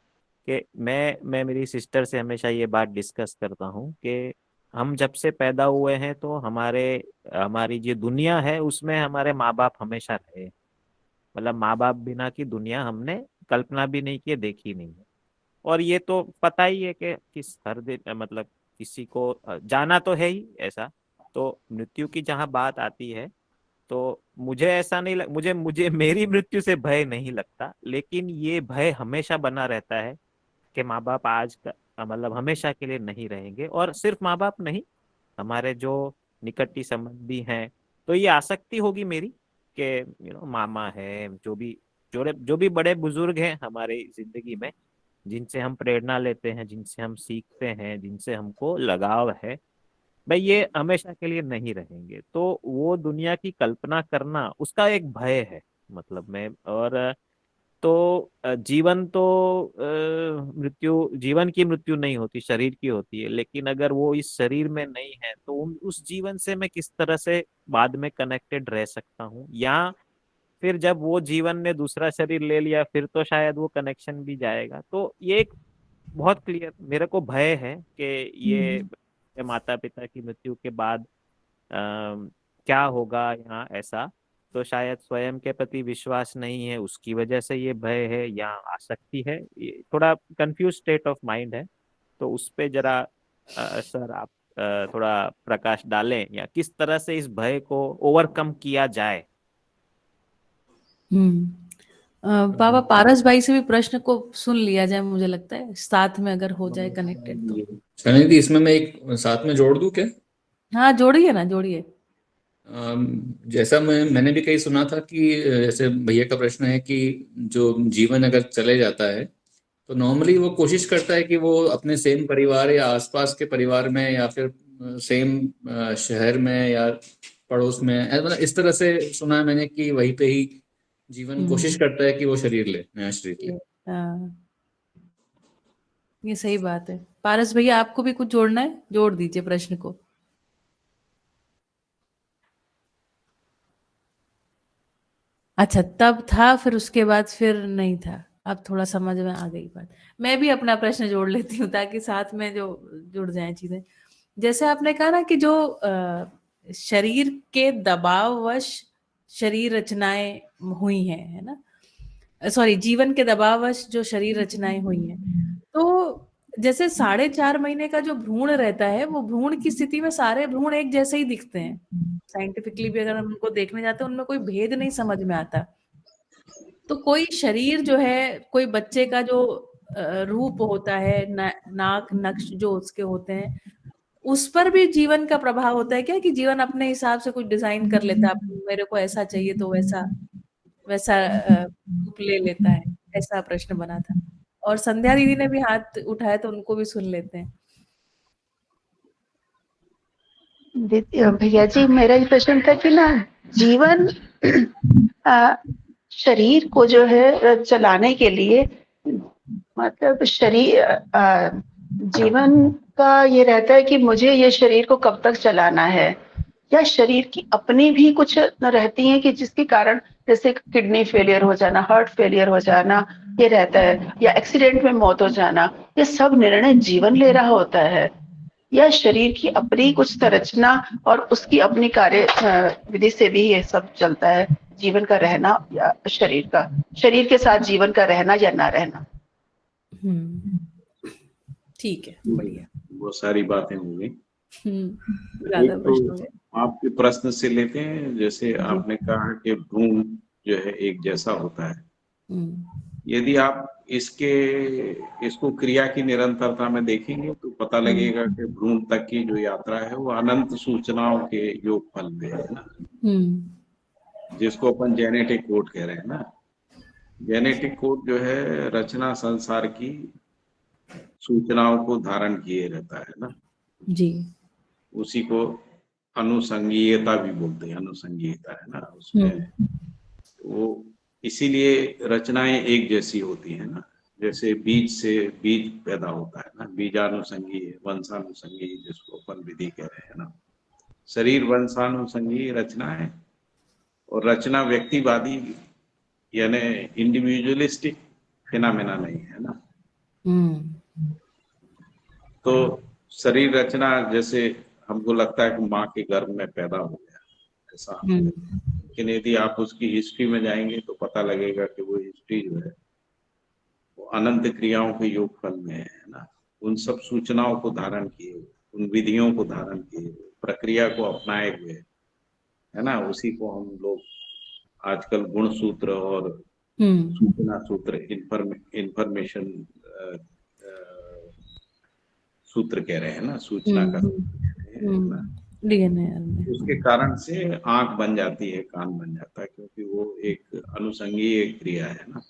कि मैं मेरी सिस्टर से हमेशा ये बात डिस्कस करता हूँ कि हम जब से पैदा हुए हैं तो हमारी जो दुनिया है उसमें हमारे माँ बाप हमेशा रहे। मतलब माँ बाप बिना की दुनिया हमने कल्पना भी नहीं की, देखी नहीं है। और ये तो पता ही है कि किस हर दिन मतलब किसी को जाना तो है ही ऐसा। तो मृत्यु की जहाँ बात आती है तो मुझे ऐसा नहीं मुझे मुझे मेरी मृत्यु से भय नहीं लगता, लेकिन ये भय हमेशा बना रहता है कि माँ बाप मतलब हमेशा के लिए नहीं रहेंगे। और सिर्फ माँ बाप नहीं, हमारे जो निकटती संबंधी हैं, तो ये आसक्ति होगी मेरी कि मामा है, जो भी बड़े बुजुर्ग हैं हमारे जिंदगी में, जिनसे हम प्रेरणा लेते हैं, जिनसे हम सीखते हैं, जिनसे हमको लगाव है, भाई ये हमेशा के लिए नहीं रहेंगे। तो वो दुनिया की कल्पना करना उसका एक भय है मतलब में। और तो जीवन की मृत्यु नहीं होती, शरीर की होती है। लेकिन अगर वो इस शरीर में नहीं है तो उस जीवन से मैं किस तरह से बाद में कनेक्टेड रह सकता हूँ, या फिर जब वो जीवन ने दूसरा शरीर ले लिया फिर तो शायद वो कनेक्शन भी जाएगा। तो ये एक बहुत क्लियर मेरे को भय है कि ये माता पिता की मृत्यु के बाद क्या होगा यहाँ ऐसा। तो शायद स्वयं के प्रति विश्वास नहीं है, उसकी वजह से ये भय है या आसक्ति है, ये थोड़ा कंफ्यूज स्टेट ऑफ माइंड है। तो उस पे जरा सर आप थोड़ा प्रकाश डालें, या किस तरह से इस भय को ओवरकम किया जाए। बाबा पारस भाई से भी प्रश्न को सुन लिया जाए, मुझे लगता है साथ में अगर हो जाए कनेक्टेड तो। शालिनी, इसमें मैं एक साथ में जोड़ दूं क्या? हाँ जोड़िए ना, जोड़िए। जैसा मैंने भी कहीं सुना था कि जैसे भैया का प्रश्न है कि जो जीवन अगर चले जाता है तो नॉर्मली वो कोशिश करता है कि वो अपने सेम परिवार या आसपास के परिवार में या फिर सेम शहर में या पड़ोस में, मतलब इस तरह से सुना है मैंने कि वहीं पे ही जीवन कोशिश करता है कि वो नया शरीर ले। ये सही बात है। पारस भैया आपको भी कुछ जोड़ना है, जोड़ दीजिए प्रश्न को। अच्छा, तब था फिर उसके बाद फिर नहीं था, अब थोड़ा समझ में आ गई बात। मैं भी अपना प्रश्न जोड़ लेती हूँ ताकि साथ में जो जुड़ जाए चीजें। जैसे आपने कहा ना कि जो शरीर के दबाववश शरीर रचनाएं हुई हैं, है ना, सॉरी, जीवन के दबाववश जो शरीर रचनाएं हुई हैं, तो जैसे 4.5 महीने का जो भ्रूण रहता है, वो भ्रूण की स्थिति में सारे भ्रूण एक जैसे ही दिखते हैं। साइंटिफिकली भी अगर हम उनको देखने जाते हैं, उनमें कोई भेद नहीं समझ में आता। तो कोई शरीर जो है, कोई बच्चे का जो रूप होता है, नाक नक्श जो उसके होते हैं, उस पर भी जीवन का प्रभाव होता है क्या, कि जीवन अपने हिसाब से कुछ डिजाइन कर लेता है, मेरे को ऐसा चाहिए तो वैसा वैसा रूप ले लेता है? ऐसा प्रश्न बना था। और संध्या दीदी ने भी हाथ उठाया, तो उनको भी सुन लेते हैं। भैया जी, मेरा ये प्रश्न था कि ना, जीवन शरीर को जो है चलाने के लिए, मतलब जीवन का ये रहता है कि मुझे ये शरीर को कब तक चलाना है, या शरीर की अपनी भी कुछ रहती है कि जिसके कारण, जैसे किडनी फेलियर हो जाना, हार्ट फेलियर हो जाना, ये रहता है, या एक्सीडेंट में मौत हो जाना, ये सब निर्णय जीवन ले रहा होता है, या शरीर की अपनी कुछ संरचना और उसकी अपनी कार्य विधि से भी ये सब चलता है, जीवन का रहना या शरीर के साथ जीवन का रहना या ना रहना? ठीक है, बढ़िया। बहुत सारी बातें हो गई। ज्यादा प्रश्न हो गए। आपके प्रश्न से लेते हैं, जैसे आपने कहा कि भ्रूण जो है एक जैसा होता है। यदि आप इसको क्रिया की निरंतरता में देखेंगे तो पता लगेगा कि भ्रूण तक की जो यात्रा है वो अनंत सूचनाओं के योगफल में है ना, जिसको अपन जेनेटिक कोड कह रहे हैं ना। जेनेटिक कोड जो है रचना संसार की सूचनाओं को धारण किए रहता है ना जी। उसी को अनुसंगीयता भी बोलते हैं, अनुसंगीयता है ना उसमें। वो इसीलिए रचनाएं एक जैसी होती है ना, जैसे बीज से बीज पैदा होता है ना, बीजानुसंगी वंशानुसंगी जिसको अपन विधि कह रहे हैं ना। शरीर वंशानुसंगी रचना है, और रचना व्यक्तिवादी यानी इंडिविजुअलिस्टिक फिनोमेना नहीं है ना। तो शरीर रचना जैसे हमको लगता है कि माँ के गर्भ में पैदा हो गया ऐसा, लेकिन यदि आप उसकी हिस्ट्री में जाएंगे तो पता लगेगा कि वो हिस्ट्री जो है वो अनंत क्रियाओं के योगफल में है ना। उन सब सूचनाओं को धारण किए, उन विधियों को धारण किए, प्रक्रिया को अपनाए हुए है ना, उसी को हम लोग आजकल गुण सूत्र और सूचना सूत्र, इंफॉर्मेशन सूत्र कह रहे हैं ना, सूचना का डीएनए। उसके कारण से आंख बन जाती है, कान बन जाता है, क्योंकि वो एक अनुसंगीय क्रिया है ना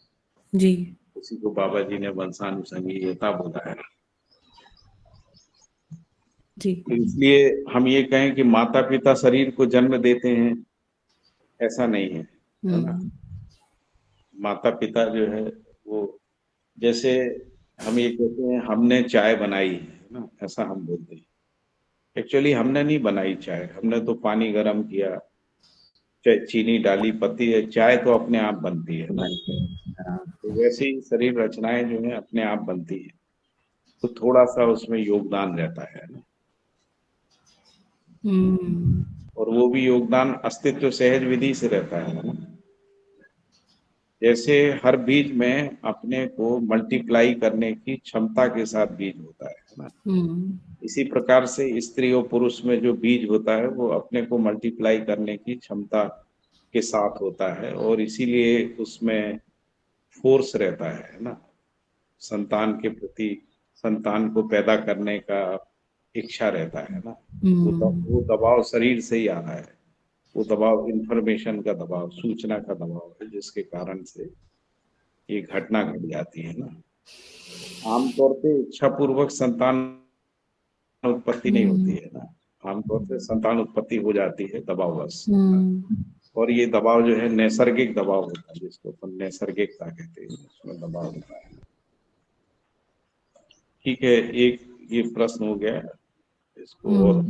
जी। उसी को बाबा जी ने वंशानुसंगीयता बोला है जी। तो इसलिए हम ये कहें कि माता पिता शरीर को जन्म देते हैं, ऐसा नहीं है ना। माता पिता जो है वो, जैसे हम ये कहते हैं हमने चाय बनाई है ना, ऐसा हम बोलते हैं। एक्चुअली हमने नहीं बनाई चाय, हमने तो पानी गर्म किया, चीनी डाली, पत्ती है, चाय तो अपने आप बनती है ना। तो वैसे ही शरीर रचनाएं जो है अपने आप बनती है, तो थोड़ा सा उसमें योगदान रहता है ना। और वो भी योगदान अस्तित्व सहज विधि से रहता है ना। जैसे हर बीज में अपने को मल्टीप्लाई करने की क्षमता के साथ बीज होता है ना, इसी प्रकार से स्त्री और पुरुष में जो बीज होता है वो अपने को मल्टीप्लाई करने की क्षमता के साथ होता है, और इसीलिए उसमें फोर्स रहता है ना, संतान के प्रति, संतान को पैदा करने का इच्छा रहता है ना। वो दबाव शरीर से ही आ रहा है, वो दबाव इंफॉर्मेशन का दबाव, सूचना का दबाव है, जिसके कारण से ये घटना घट जाती है ना। आमतौर पे इच्छा पूर्वक संतान उत्पत्ति नहीं होती है ना, आमतौर से संतान उत्पत्ति हो जाती है दबाववश। और ये दबाव जो है नैसर्गिक दबाव होता है, जिसको अपन नैसर्गिकता कहते हैं, उसमें दबाव होता है। ठीक है, एक ये प्रश्न हो गया, इसको और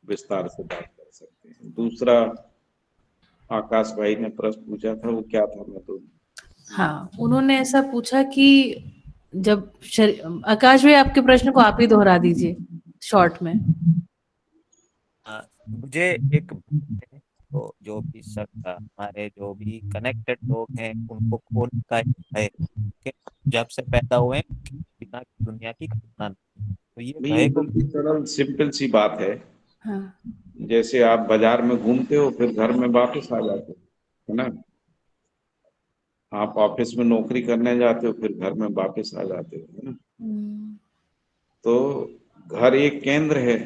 विस्तार से बात कर सकते हैं। दूसरा आकाश भाई ने प्रश्न पूछा था, वो क्या था? मैं तो हाँ, उन्होंने ऐसा पूछा कि जब आकाश भाई आपके प्रश्न को आप ही दोहरा दीजिए शॉर्ट में। मुझे एक तो जो भी सब हमारे जो भी कनेक्टेड लोग हैं उनको खोने का है कि जब से पैदा हुए बिना दुनिया की कल्पना। तो ये भय को सरल सिंपल सी बात है। हाँ। जैसे आप बाजार में घूमते हो फिर घर में वापस आ जाते हो, है ना। आप ऑफिस में नौकरी करने जाते हो, फिर घर में वापस आ जाते हो, है ना। तो घर एक केंद्र है,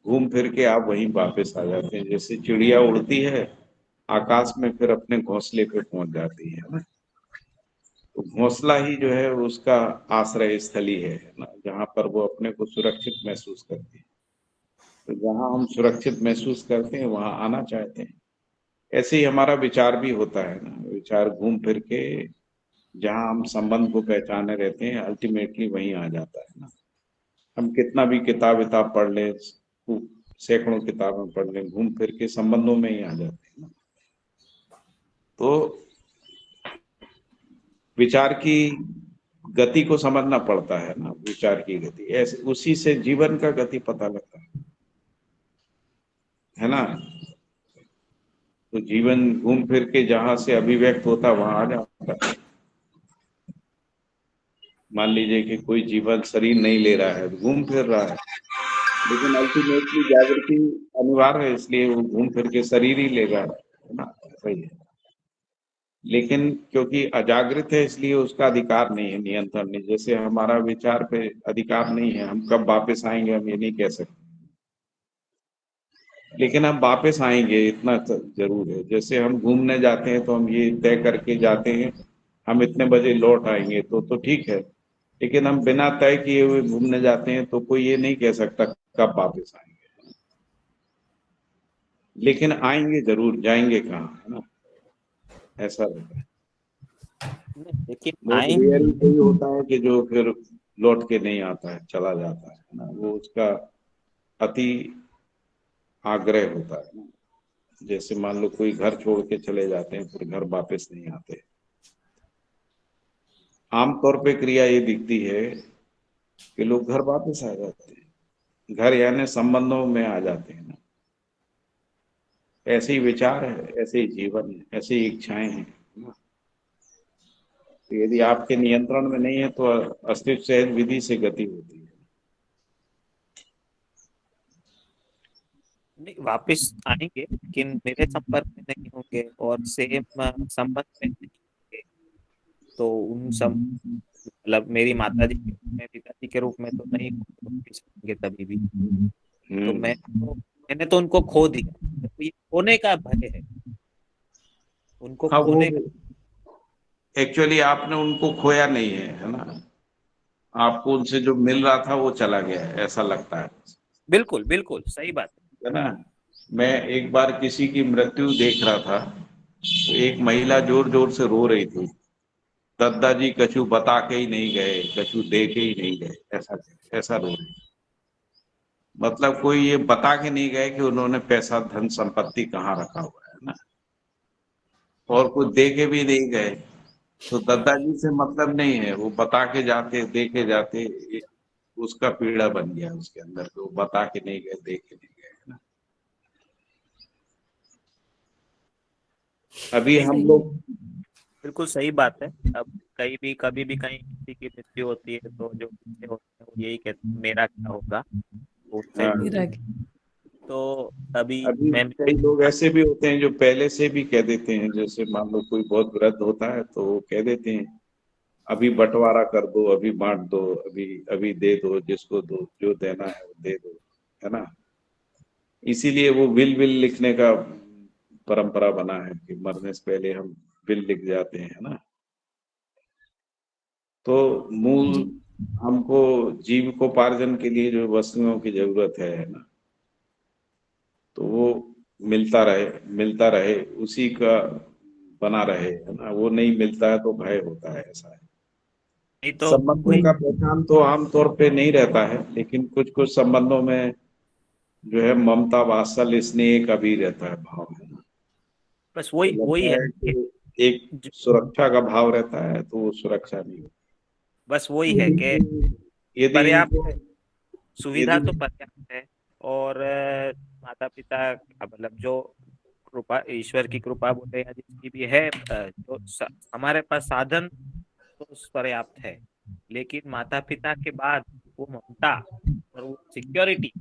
घूम फिर के आप वहीं वापस आ जाते हैं। जैसे चिड़िया उड़ती है आकाश में, फिर अपने घोंसले पे पहुंच जाती है ना। तो घोंसला ही जो है उसका आश्रय स्थली है ना, जहाँ पर वो अपने को सुरक्षित महसूस करती है। तो जहाँ हम सुरक्षित महसूस करते हैं वहां आना चाहते हैं। ऐसे ही हमारा विचार भी होता है ना, विचार घूम फिर के जहाँ हम संबंध को पहचाने रहते हैं अल्टीमेटली वहीं आ जाता है ना। हम कितना भी किताब पढ़ लें, सैकड़ों किताबें पढ़ लें, घूम फिर के संबंधों में ही आ जाते हैं ना। तो विचार की गति को समझना पड़ता है ना, विचार की गति ऐसे, उसी से जीवन का गति पता लगता है ना। तो जीवन घूम फिर के जहां से अभिव्यक्त होता है वहां आ जाता है। मान लीजिए कि कोई जीवन शरीर नहीं ले रहा है, घूम फिर रहा है, लेकिन अल्टीमेटली जागृति अनिवार्य है, इसलिए वो घूम फिर के शरीर ही लेगा, है ना। सही है, लेकिन क्योंकि अजागृत है इसलिए उसका अधिकार नहीं है, नियंत्रण नहीं। जैसे हमारा विचार पे अधिकार नहीं है, हम कब वापस आएंगे हम ये नहीं कह सकते, लेकिन हम वापस आएंगे इतना जरूर है। जैसे हम घूमने जाते हैं तो हम ये तय करके जाते हैं हम इतने बजे लौट आएंगे, तो ठीक है। लेकिन हम बिना तय किए हुए घूमने जाते हैं तो कोई ये नहीं कह सकता कब वापस आएंगे, लेकिन आएंगे जरूर, जाएंगे कहाँ, है ना। ऐसा रहता है। लेकिन बहुत रेयर ही कोई होता है कि जो फिर लौट के नहीं आता है, चला जाता है ना, वो उसका अति आग्रह होता है ना। जैसे मान लो कोई घर छोड़ के चले जाते हैं फिर घर वापस नहीं आते। आमतौर पे क्रिया ये दिखती है कि लोग घर वापस आ जाते हैं, घर यानी संबंधों में आ जाते हैं ना। ऐसे ही विचार है, ऐसे ही जीवन है, ऐसे ही इच्छाएं हैं ना। तो यदि आपके नियंत्रण में नहीं है तो अस्तित्व सहज विधि से गति होती है। नहीं, वापिस आएंगे लेकिन मेरे संपर्क में नहीं होंगे और सेम संबंध में नहीं होंगे। तो उन सब मतलब मेरी माता जी के रूप में, पिताजी के रूप में तो नहीं होंगे कभी भी। तो मैंने तो उनको खो दिया, तो ये खोने का भय है, उनको हाँ, खोने वो का। एक्चुअली आपने उनको खोया नहीं है ना, आपको उनसे जो मिल रहा था वो चला गया है, ऐसा लगता है। बिल्कुल बिल्कुल सही बात है ना। मैं एक बार किसी की मृत्यु देख रहा था, तो एक महिला जोर जोर से रो रही थी, दादाजी कछु बता के ही नहीं गए, कछु दे के ही नहीं गए, ऐसा ऐसा रो रही। मतलब कोई ये बता के नहीं गए कि उन्होंने पैसा धन संपत्ति कहाँ रखा हुआ है ना, और कुछ दे के भी नहीं गए। तो दादाजी से मतलब नहीं है, वो बता के जाते दे के जाते, उसका पीड़ा बन गया उसके अंदर, तो बता के नहीं गए, दे के नहीं गए, है ना। अभी हम लोग बिल्कुल सही बात है। अब कभी भी कहीं किसी की मृत्यु होती है तो जो बच्चे होते हैं वो यही कहते हैं मेरा क्या होगा, उससे हाँ, तो अभी अभी मैं कई लोग ऐसे भी होते हैं जो पहले से भी कह देते हैं। जैसे मान लो कोई बहुत वृद्ध होता है तो वो कह देते हैं अभी बंटवारा कर दो, अभी बांट दो, अभी अभी दे दो, जिसको दो जो देना है वो दे दो, है ना। इसीलिए वो विल लिखने का परंपरा बना है कि मरने से पहले हम विल लिख जाते हैं, है ना। तो मूल हमको जीविकोपार्जन के लिए जो वस्तुओं की जरूरत है ना, तो वो मिलता रहे उसी का बना रहे, है ना। वो नहीं मिलता है तो भय होता है, ऐसा है। नहीं तो संबंधों का पहचान तो आमतौर पे नहीं रहता है, लेकिन कुछ कुछ संबंधों में जो है ममता वात्सल्य स्नेह का भी रहता है भाव, है ना। बस तो वही लगता है है कि एक सुरक्षा का भाव रहता है, तो वो सुरक्षा नहीं होती। बस वही है कि यदि पर्याप्त इनको है, सुविधा यदि तो पर्याप्त है। और माता पिता मतलब जो कृपा, ईश्वर की कृपा बोले या जिसकी भी है, जो हमारे पास साधन तो पर्याप्त है, लेकिन माता पिता के बाद वो ममता और वो सिक्योरिटी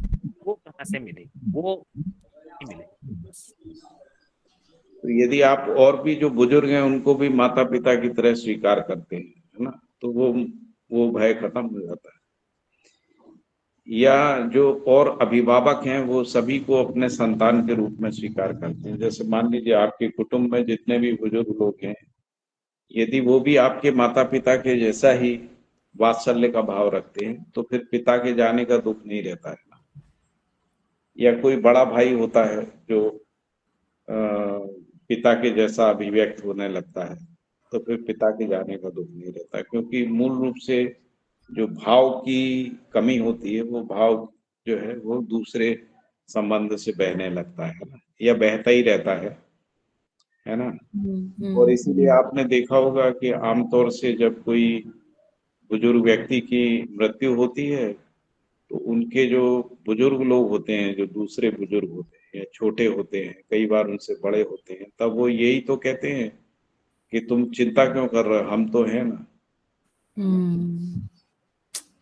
वो कहाँ से मिलेगी, वो नहीं मिलेगी बस। तो यदि आप और भी जो बुजुर्ग हैं उनको भी माता पिता की तरह स्वीकार करते हैं, है ना, तो वो भय खत्म हो जाता है। या जो और अभिभावक हैं वो सभी को अपने संतान के रूप में स्वीकार करते हैं। जैसे मान लीजिए आपके कुटुंब में जितने भी बुजुर्ग लोग हैं, यदि वो भी आपके माता पिता के जैसा ही वात्सल्य का भाव रखते हैं तो फिर पिता के जाने का दुख नहीं रहता है ना। या कोई बड़ा भाई होता है जो पिता के जैसा अभिव्यक्त होने लगता है तो फिर पिता के जाने का दुख नहीं रहता, क्योंकि मूल रूप से जो भाव की कमी होती है वो भाव जो है वो दूसरे संबंध से बहने लगता है ना, या बहता ही रहता है ना। और इसीलिए आपने देखा होगा कि आमतौर से जब कोई बुजुर्ग व्यक्ति की मृत्यु होती है तो उनके जो बुजुर्ग लोग होते हैं, जो दूसरे बुजुर्ग होते हैं या छोटे होते हैं, कई बार उनसे बड़े होते हैं, तब वो यही तो कहते हैं कि तुम चिंता क्यों कर रहे हो, हम तो हैं ना।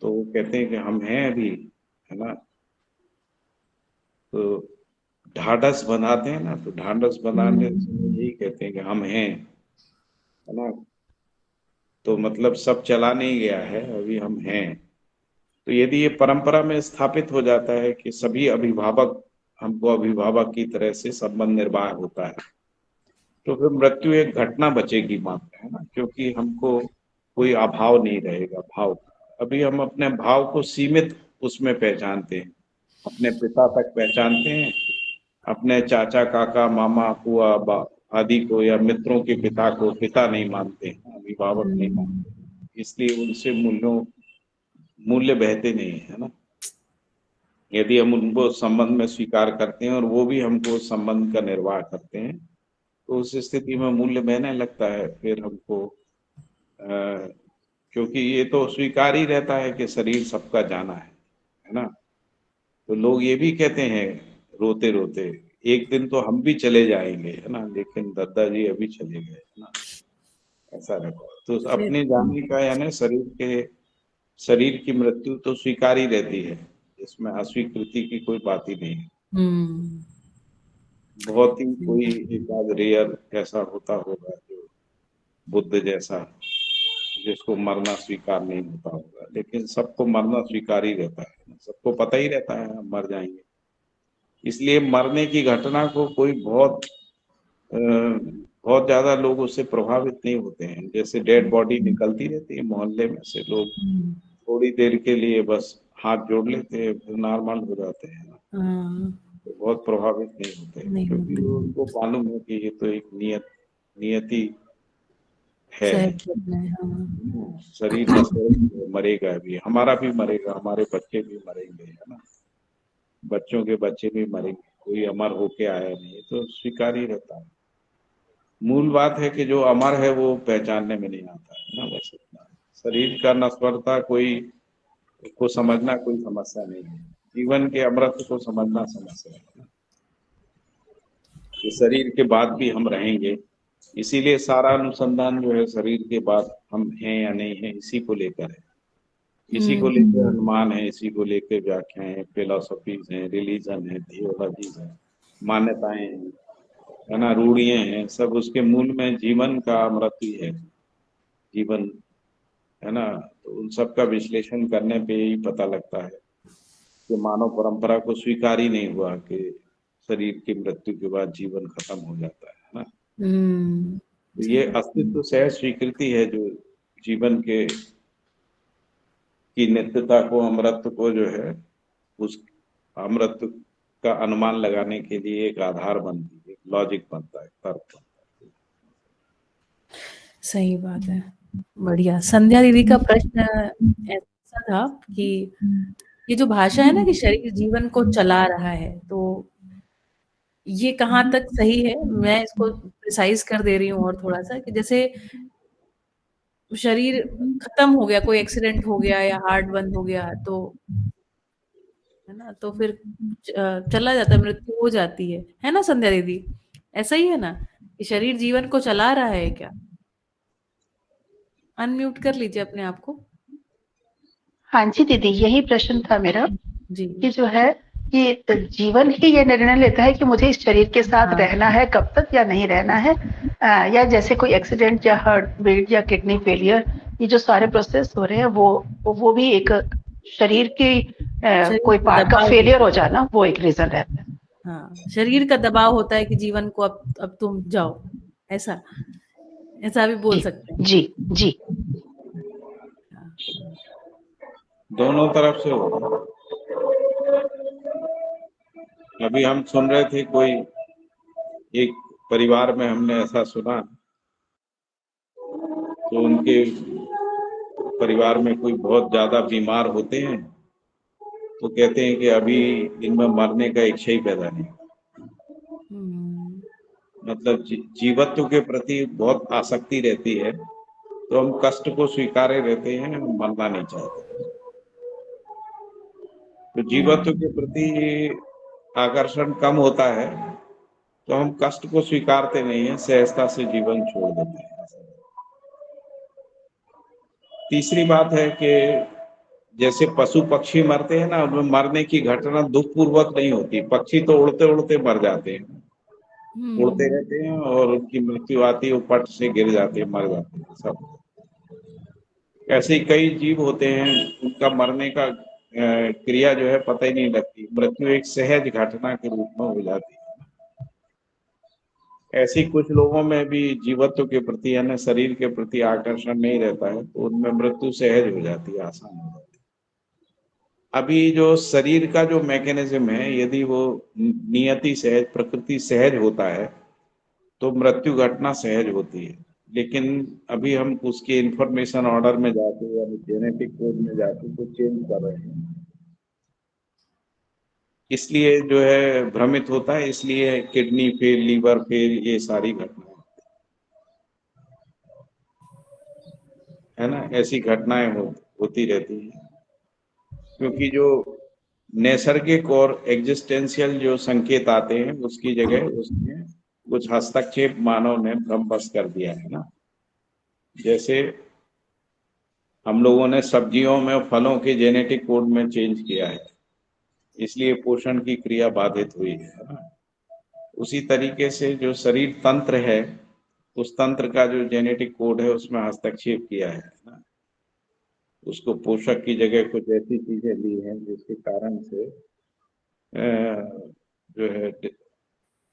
तो वो कहते हैं कि हम हैं अभी, है ना। तो ढाढ़स बंधाते हैं ना, तो ढाढ़स बंधाने से यही कहते हैं कि हम हैं, है ना। तो मतलब सब चला नहीं गया है, अभी हम हैं। तो यदि ये परंपरा में स्थापित हो जाता है कि सभी अभिभावक हमको अभिभावक की तरह से संबंध निर्वाह होता है, तो फिर मृत्यु एक घटना बचेगी मात्र, है ना, क्योंकि हमको कोई अभाव नहीं रहेगा भाव का। अभी हम अपने भाव को सीमित उसमें पहचानते हैं, अपने पिता तक पहचानते हैं, अपने चाचा काका मामा बुआ आदि को या मित्रों के पिता को पिता नहीं मानते हैं, अभिभावक नहीं मानते, इसलिए उनसे मूल्य बहते नहीं है ना। यदि हम उनको संबंध में स्वीकार करते हैं और वो भी हमको संबंध का निर्वाह करते हैं तो उस स्थिति में मूल्य बहने लगता है फिर हमको, क्योंकि ये तो स्वीकार ही रहता है कि शरीर सबका जाना है ना। तो लोग ये भी कहते हैं रोते रोते, एक दिन तो हम भी चले जाएंगे, है ना, लेकिन दादाजी अभी चले गए, है ना, ऐसा रहता है। तो अपने जाने का यानी शरीर की मृत्यु तो स्वीकार ही रहती है, इसमें अस्वीकृति की कोई बात ही नहीं है। बहुत ही कोई एक आध रेयर ऐसा होता होगा जो बुद्ध जैसा, जिसको मरना स्वीकार नहीं होता होगा, लेकिन सबको मरना स्वीकार ही रहता है, सबको पता ही रहता है हम मर जाएंगे। इसलिए मरने की घटना को कोई बहुत ज्यादा लोग उससे प्रभावित नहीं होते हैं। जैसे डेड बॉडी निकलती रहती है मोहल्ले में से, लोग थोड़ी देर के लिए बस हाथ जोड़ लेते हैं, फिर नॉर्मल हो जाते हैं ना, तो बहुत प्रभावित नहीं होते, क्योंकि उनको मालूम है कि ये तो एक नियति है। शरीर मरेगा भी, हमारा भी मरेगा, हमारे बच्चे भी मरेंगे, है ना, बच्चों के बच्चे भी मरेंगे, कोई अमर होके आया नहीं, तो स्वीकार ही रहता है। मूल बात है कि जो अमर है वो पहचानने में नहीं आता है ना, बस इतना। शरीर का नश्वरता को समझना कोई समस्या नहीं है, जीवन के अमृत को समझना समस्या है ना। शरीर के बाद भी हम रहेंगे, इसीलिए सारा अनुसंधान जो है शरीर के बाद हम हैं या नहीं है इसी को लेकर है, इसी को लेकर अनुमान है, इसी को लेकर व्याख्याएं हैं, फिलोसफीज हैं, रिलीजन है, थियोलॉजीज है, मान्यताएं हैं, है ना, रूढ़ियां हैं, सब उसके मूल में जीवन का अमृत ही है, जीवन, है ना। तो उन सब का विश्लेषण करने पे ही पता लगता है कि मानव परंपरा को स्वीकार ही नहीं हुआ कि शरीर की मृत्यु के बाद जीवन खत्म हो जाता है ना। तो ये अस्तित्व सहज स्वीकृति है जो जीवन की नित्यता को, अमृत को जो है, उस अमृत का अनुमान लगाने के लिए एक आधार बनती है, लॉजिक बनता है, तर्क बनता है। सही बात है, बढ़िया। संध्या दीदी का प्रश्न ऐसा था कि ये जो भाषा है ना कि शरीर जीवन को चला रहा है, तो ये कहाँ तक सही है? मैं इसको प्रिसाइज कर दे रही हूँ और थोड़ा सा कि जैसे शरीर खत्म हो गया, कोई एक्सीडेंट हो गया या हार्ट बंद हो गया, तो है ना, तो फिर चला जाता है, मृत्यु हो जाती है ना संध्या दीदी? ऐसा ही है ना कि शरीर जीवन को चला रहा है क्या? अनम्यूट कर लीजिए अपने आप को। हाँ जी दीदी, यही प्रश्न था मेरा जी। कि जो है कि जीवन ही ये निर्णय लेता है कि मुझे इस शरीर के साथ हाँ। रहना है कब तक या नहीं रहना है, या जैसे कोई एक्सीडेंट या हार्ट बीट या किडनी फेलियर, ये जो सारे प्रोसेस हो रहे हैं वो भी एक शरीर की शरीर कोई का पार्ट का दबाव फेलियर होता हो जाना वो एक रीजन रहता है। हाँ, शरीर का दबाव होता है कि जीवन को अब तुम जाओ, ऐसा ऐसा भी बोल जी सकते हैं। जी जी। दोनों तरफ से होगा। अभी हम सुन रहे थे, कोई एक परिवार में हमने ऐसा सुना, तो उनके परिवार में कोई बहुत ज्यादा बीमार होते हैं तो कहते हैं कि अभी इनमें मरने का इच्छा ही पैदा नहीं। मतलब जीवत्व के प्रति बहुत आसक्ति रहती है, तो हम कष्ट को स्वीकारे रहते हैं, हम मरना नहीं चाहते। तो जीवत्व के प्रति आकर्षण कम होता है तो हम कष्ट को स्वीकारते नहीं है, सहजता से जीवन छोड़ देते हैं। तीसरी बात है कि जैसे पशु पक्षी मरते हैं ना, उनमें मरने की घटना दुखपूर्वक नहीं होती। पक्षी तो उड़ते उड़ते मर जाते हैं, उड़ते रहते हैं और उनकी मृत्यु आती है, वो पट से गिर जाते हैं, मर जाते हैं सब। ऐसे ही कई जीव होते हैं, उनका मरने का क्रिया जो है पता ही नहीं लगती। मृत्यु एक सहज घटना के रूप में हो जाती है। ऐसे कुछ लोगों में भी जीवत्व के प्रति यानी शरीर के प्रति आकर्षण नहीं रहता है, तो उनमें मृत्यु सहज हो जाती है, आसान हो जाती है। अभी जो शरीर का जो मैकेनिज्म है, यदि वो नियति सहज, प्रकृति सहज होता है तो मृत्यु घटना सहज होती है। लेकिन अभी हम उसके इंफॉर्मेशन ऑर्डर में जाके या जेनेटिक कोड में जाके कुछ चेंज कर रहे हैं, इसलिए जो है भ्रमित होता है। इसलिए किडनी फेल, लीवर फेल, ये सारी घटनाएं है ना, ऐसी घटनाएं होती रहती हैं। क्योंकि जो नैसर्गिक और एग्जिस्टेंशियल जो संकेत आते हैं, उसकी जगह उसमें कुछ हस्तक्षेप मानव ने भ्रमवश कर दिया है ना। जैसे हम लोगों ने सब्जियों में, फलों के जेनेटिक कोड में चेंज किया है, इसलिए पोषण की क्रिया बाधित हुई है ना। उसी तरीके से जो शरीर तंत्र है, उस तंत्र का जो जेनेटिक कोड है उसमें हस्तक्षेप किया है ना। उसको पोषक की जगह कुछ ऐसी चीजें ली हैं जिसके कारण से जो है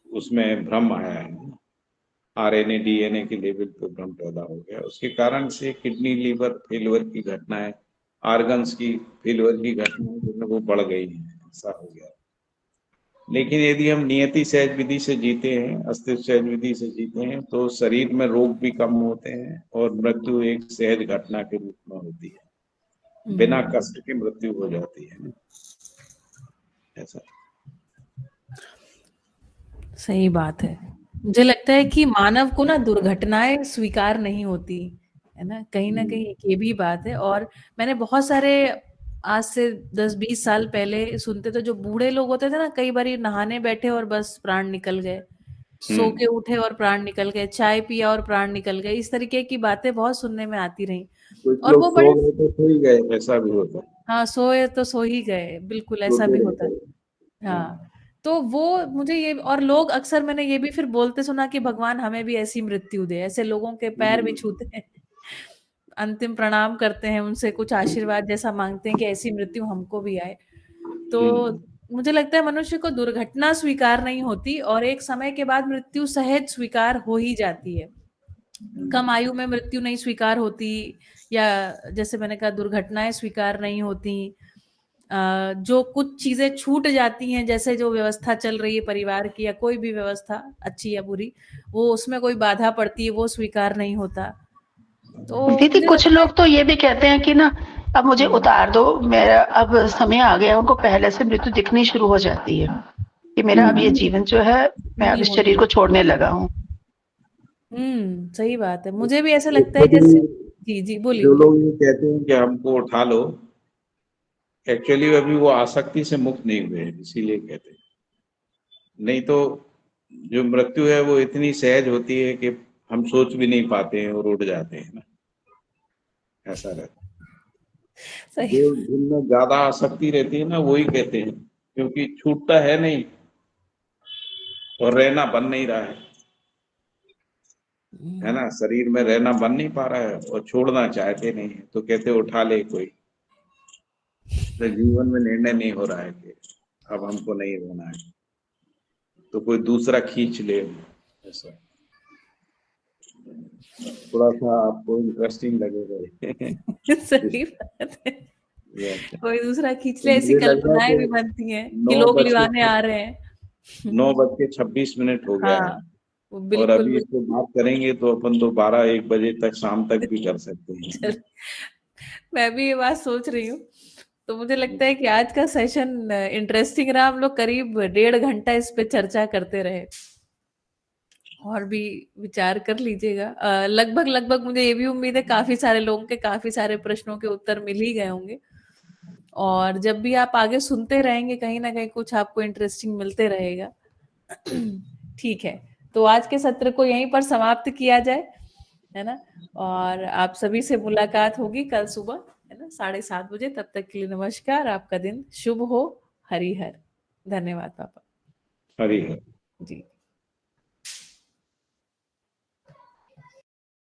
उसमें भ्रम आया है। आरएनए डीएनए के लेवल पे भ्रम पैदा हो गया, उसके कारण से किडनी लीवर फेलियर की घटनाएं, ऑर्गन्स की फेलियर की घटनाएं जो है वो बढ़ गई हैं, ऐसा हो गया। लेकिन यदि हम नियति सहज विधि से जीते हैं, अस्तित्व सहज विधि से जीते हैं, तो शरीर में रोग भी कम होते हैं और मृत्यु एक सहज घटना के रूप में होती है, बिना कष्ट की मृत्यु हो जाती है, ऐसा। सही बात है। मुझे लगता है कि मानव को ना दुर्घटनाएं स्वीकार नहीं होती है ना कहीं एक ये भी बात है। और मैंने बहुत सारे आज से 10-20 साल पहले सुनते थे, जो बूढ़े लोग होते थे ना, कई बार नहाने बैठे और बस प्राण निकल गए, सो के उठे और प्राण निकल गए, चाय पिया और प्राण निकल गए, इस तरीके की बातें बहुत सुनने में आती रही। कुछ और लोग वो सो बड़े गए तो सो ही गए, ऐसा भी होता है। हाँ, सोए तो सो ही गए, बिल्कुल ऐसा भी होता है। हाँ, तो वो मुझे ये, और लोग अक्सर, मैंने ये भी फिर बोलते सुना कि भगवान हमें भी ऐसी मृत्यु दे। ऐसे लोगों के पैर भी छूते हैं, अंतिम प्रणाम करते हैं, उनसे कुछ आशीर्वाद जैसा मांगते हैं कि ऐसी मृत्यु हमको भी आए। तो मुझे लगता है मनुष्य को दुर्घटना स्वीकार नहीं होती, और एक समय के बाद मृत्यु सहज स्वीकार हो ही जाती है। कम आयु में मृत्यु नहीं स्वीकार होती, या जैसे मैंने कहा दुर्घटनाएं स्वीकार नहीं होती। जो कुछ चीजें छूट जाती हैं, जैसे जो व्यवस्था चल रही है परिवार की या कोई भी व्यवस्था अच्छी या बुरी, वो उसमें कोई बाधा पड़ती है, वो स्वीकार नहीं होता। तो दीदी मुझे कुछ लगता है लोग तो ये भी कहते हैं कि ना अब मुझे उतार दो, मेरा अब समय आ गया, उनको पहले से मृत्यु दिखनी शुरू हो जाती है कि मेरा अब ये जीवन जो है, मैं अब नहीं इस होती। शरीर को छोड़ने लगा हूँ। सही बात है। मुझे भी ऐसा लगता है जैसे, जी जी बोलिए जो बोलिए। लोग ये कहते हैं कि हमको उठा लो, एक्चुअली अभी वो आसक्ति से मुक्त नहीं हुए हैं, इसीलिए कहते हैं। नहीं तो जो मृत्यु है वो इतनी सहज होती है कि हम सोच भी नहीं पाते हैं और उड़ जाते हैं ना, ऐसा रहता है। सही। जो जिनमें ज्यादा आसक्ति रहती है ना, वही कहते हैं क्योंकि छूटता है नहीं और रहना बन नहीं रहा है ना, शरीर में रहना बन नहीं पा रहा है और छोड़ना चाहते नहीं है, तो कहते उठा ले कोई। तो जीवन में निर्णय नहीं हो रहा है कि अब हमको नहीं रहना है, तो कोई दूसरा खींच ले। ऐसा थोड़ा सा आपको इंटरेस्टिंग लगेगा। सही बात है, ये कोई दूसरा खींच तो ले, ऐसी मुझे लग रहा है कल्पनाएं भी कि बनती हैं कि 9 लोग बज लिवाने के आ रहे हैं। 9:26 हो गया है। हाँ, वो और बिल्कुल अभी इसको बात करेंगे तो अपन तो 12-1 बजे तक, शाम तक भी कर सकते हैं। चल, मैं भी ये बात सोच रही हूँ। तो मुझे लगता है कि आज का सेशन इंटरेस्टिंग रहा। हम लोग करीब 1.5 घंटा इस पे चर्चा करते रहे, और भी विचार कर लीजिएगा। लगभग लगभग मुझे ये भी उम्मीद है काफी सारे लोगों के काफी सारे प्रश्नों के उत्तर मिल ही गए होंगे। और जब भी आप आगे सुनते रहेंगे, कहीं ना कहीं कुछ आपको इंटरेस्टिंग मिलते रहेगा। ठीक है, तो आज के सत्र को यहीं पर समाप्त किया जाए, है ना। और आप सभी से मुलाकात होगी कल सुबह, है ना, 7:30 बजे। तब तक के लिए नमस्कार, आपका दिन शुभ हो। हरि हर। धन्यवाद पापा हरी है। जी।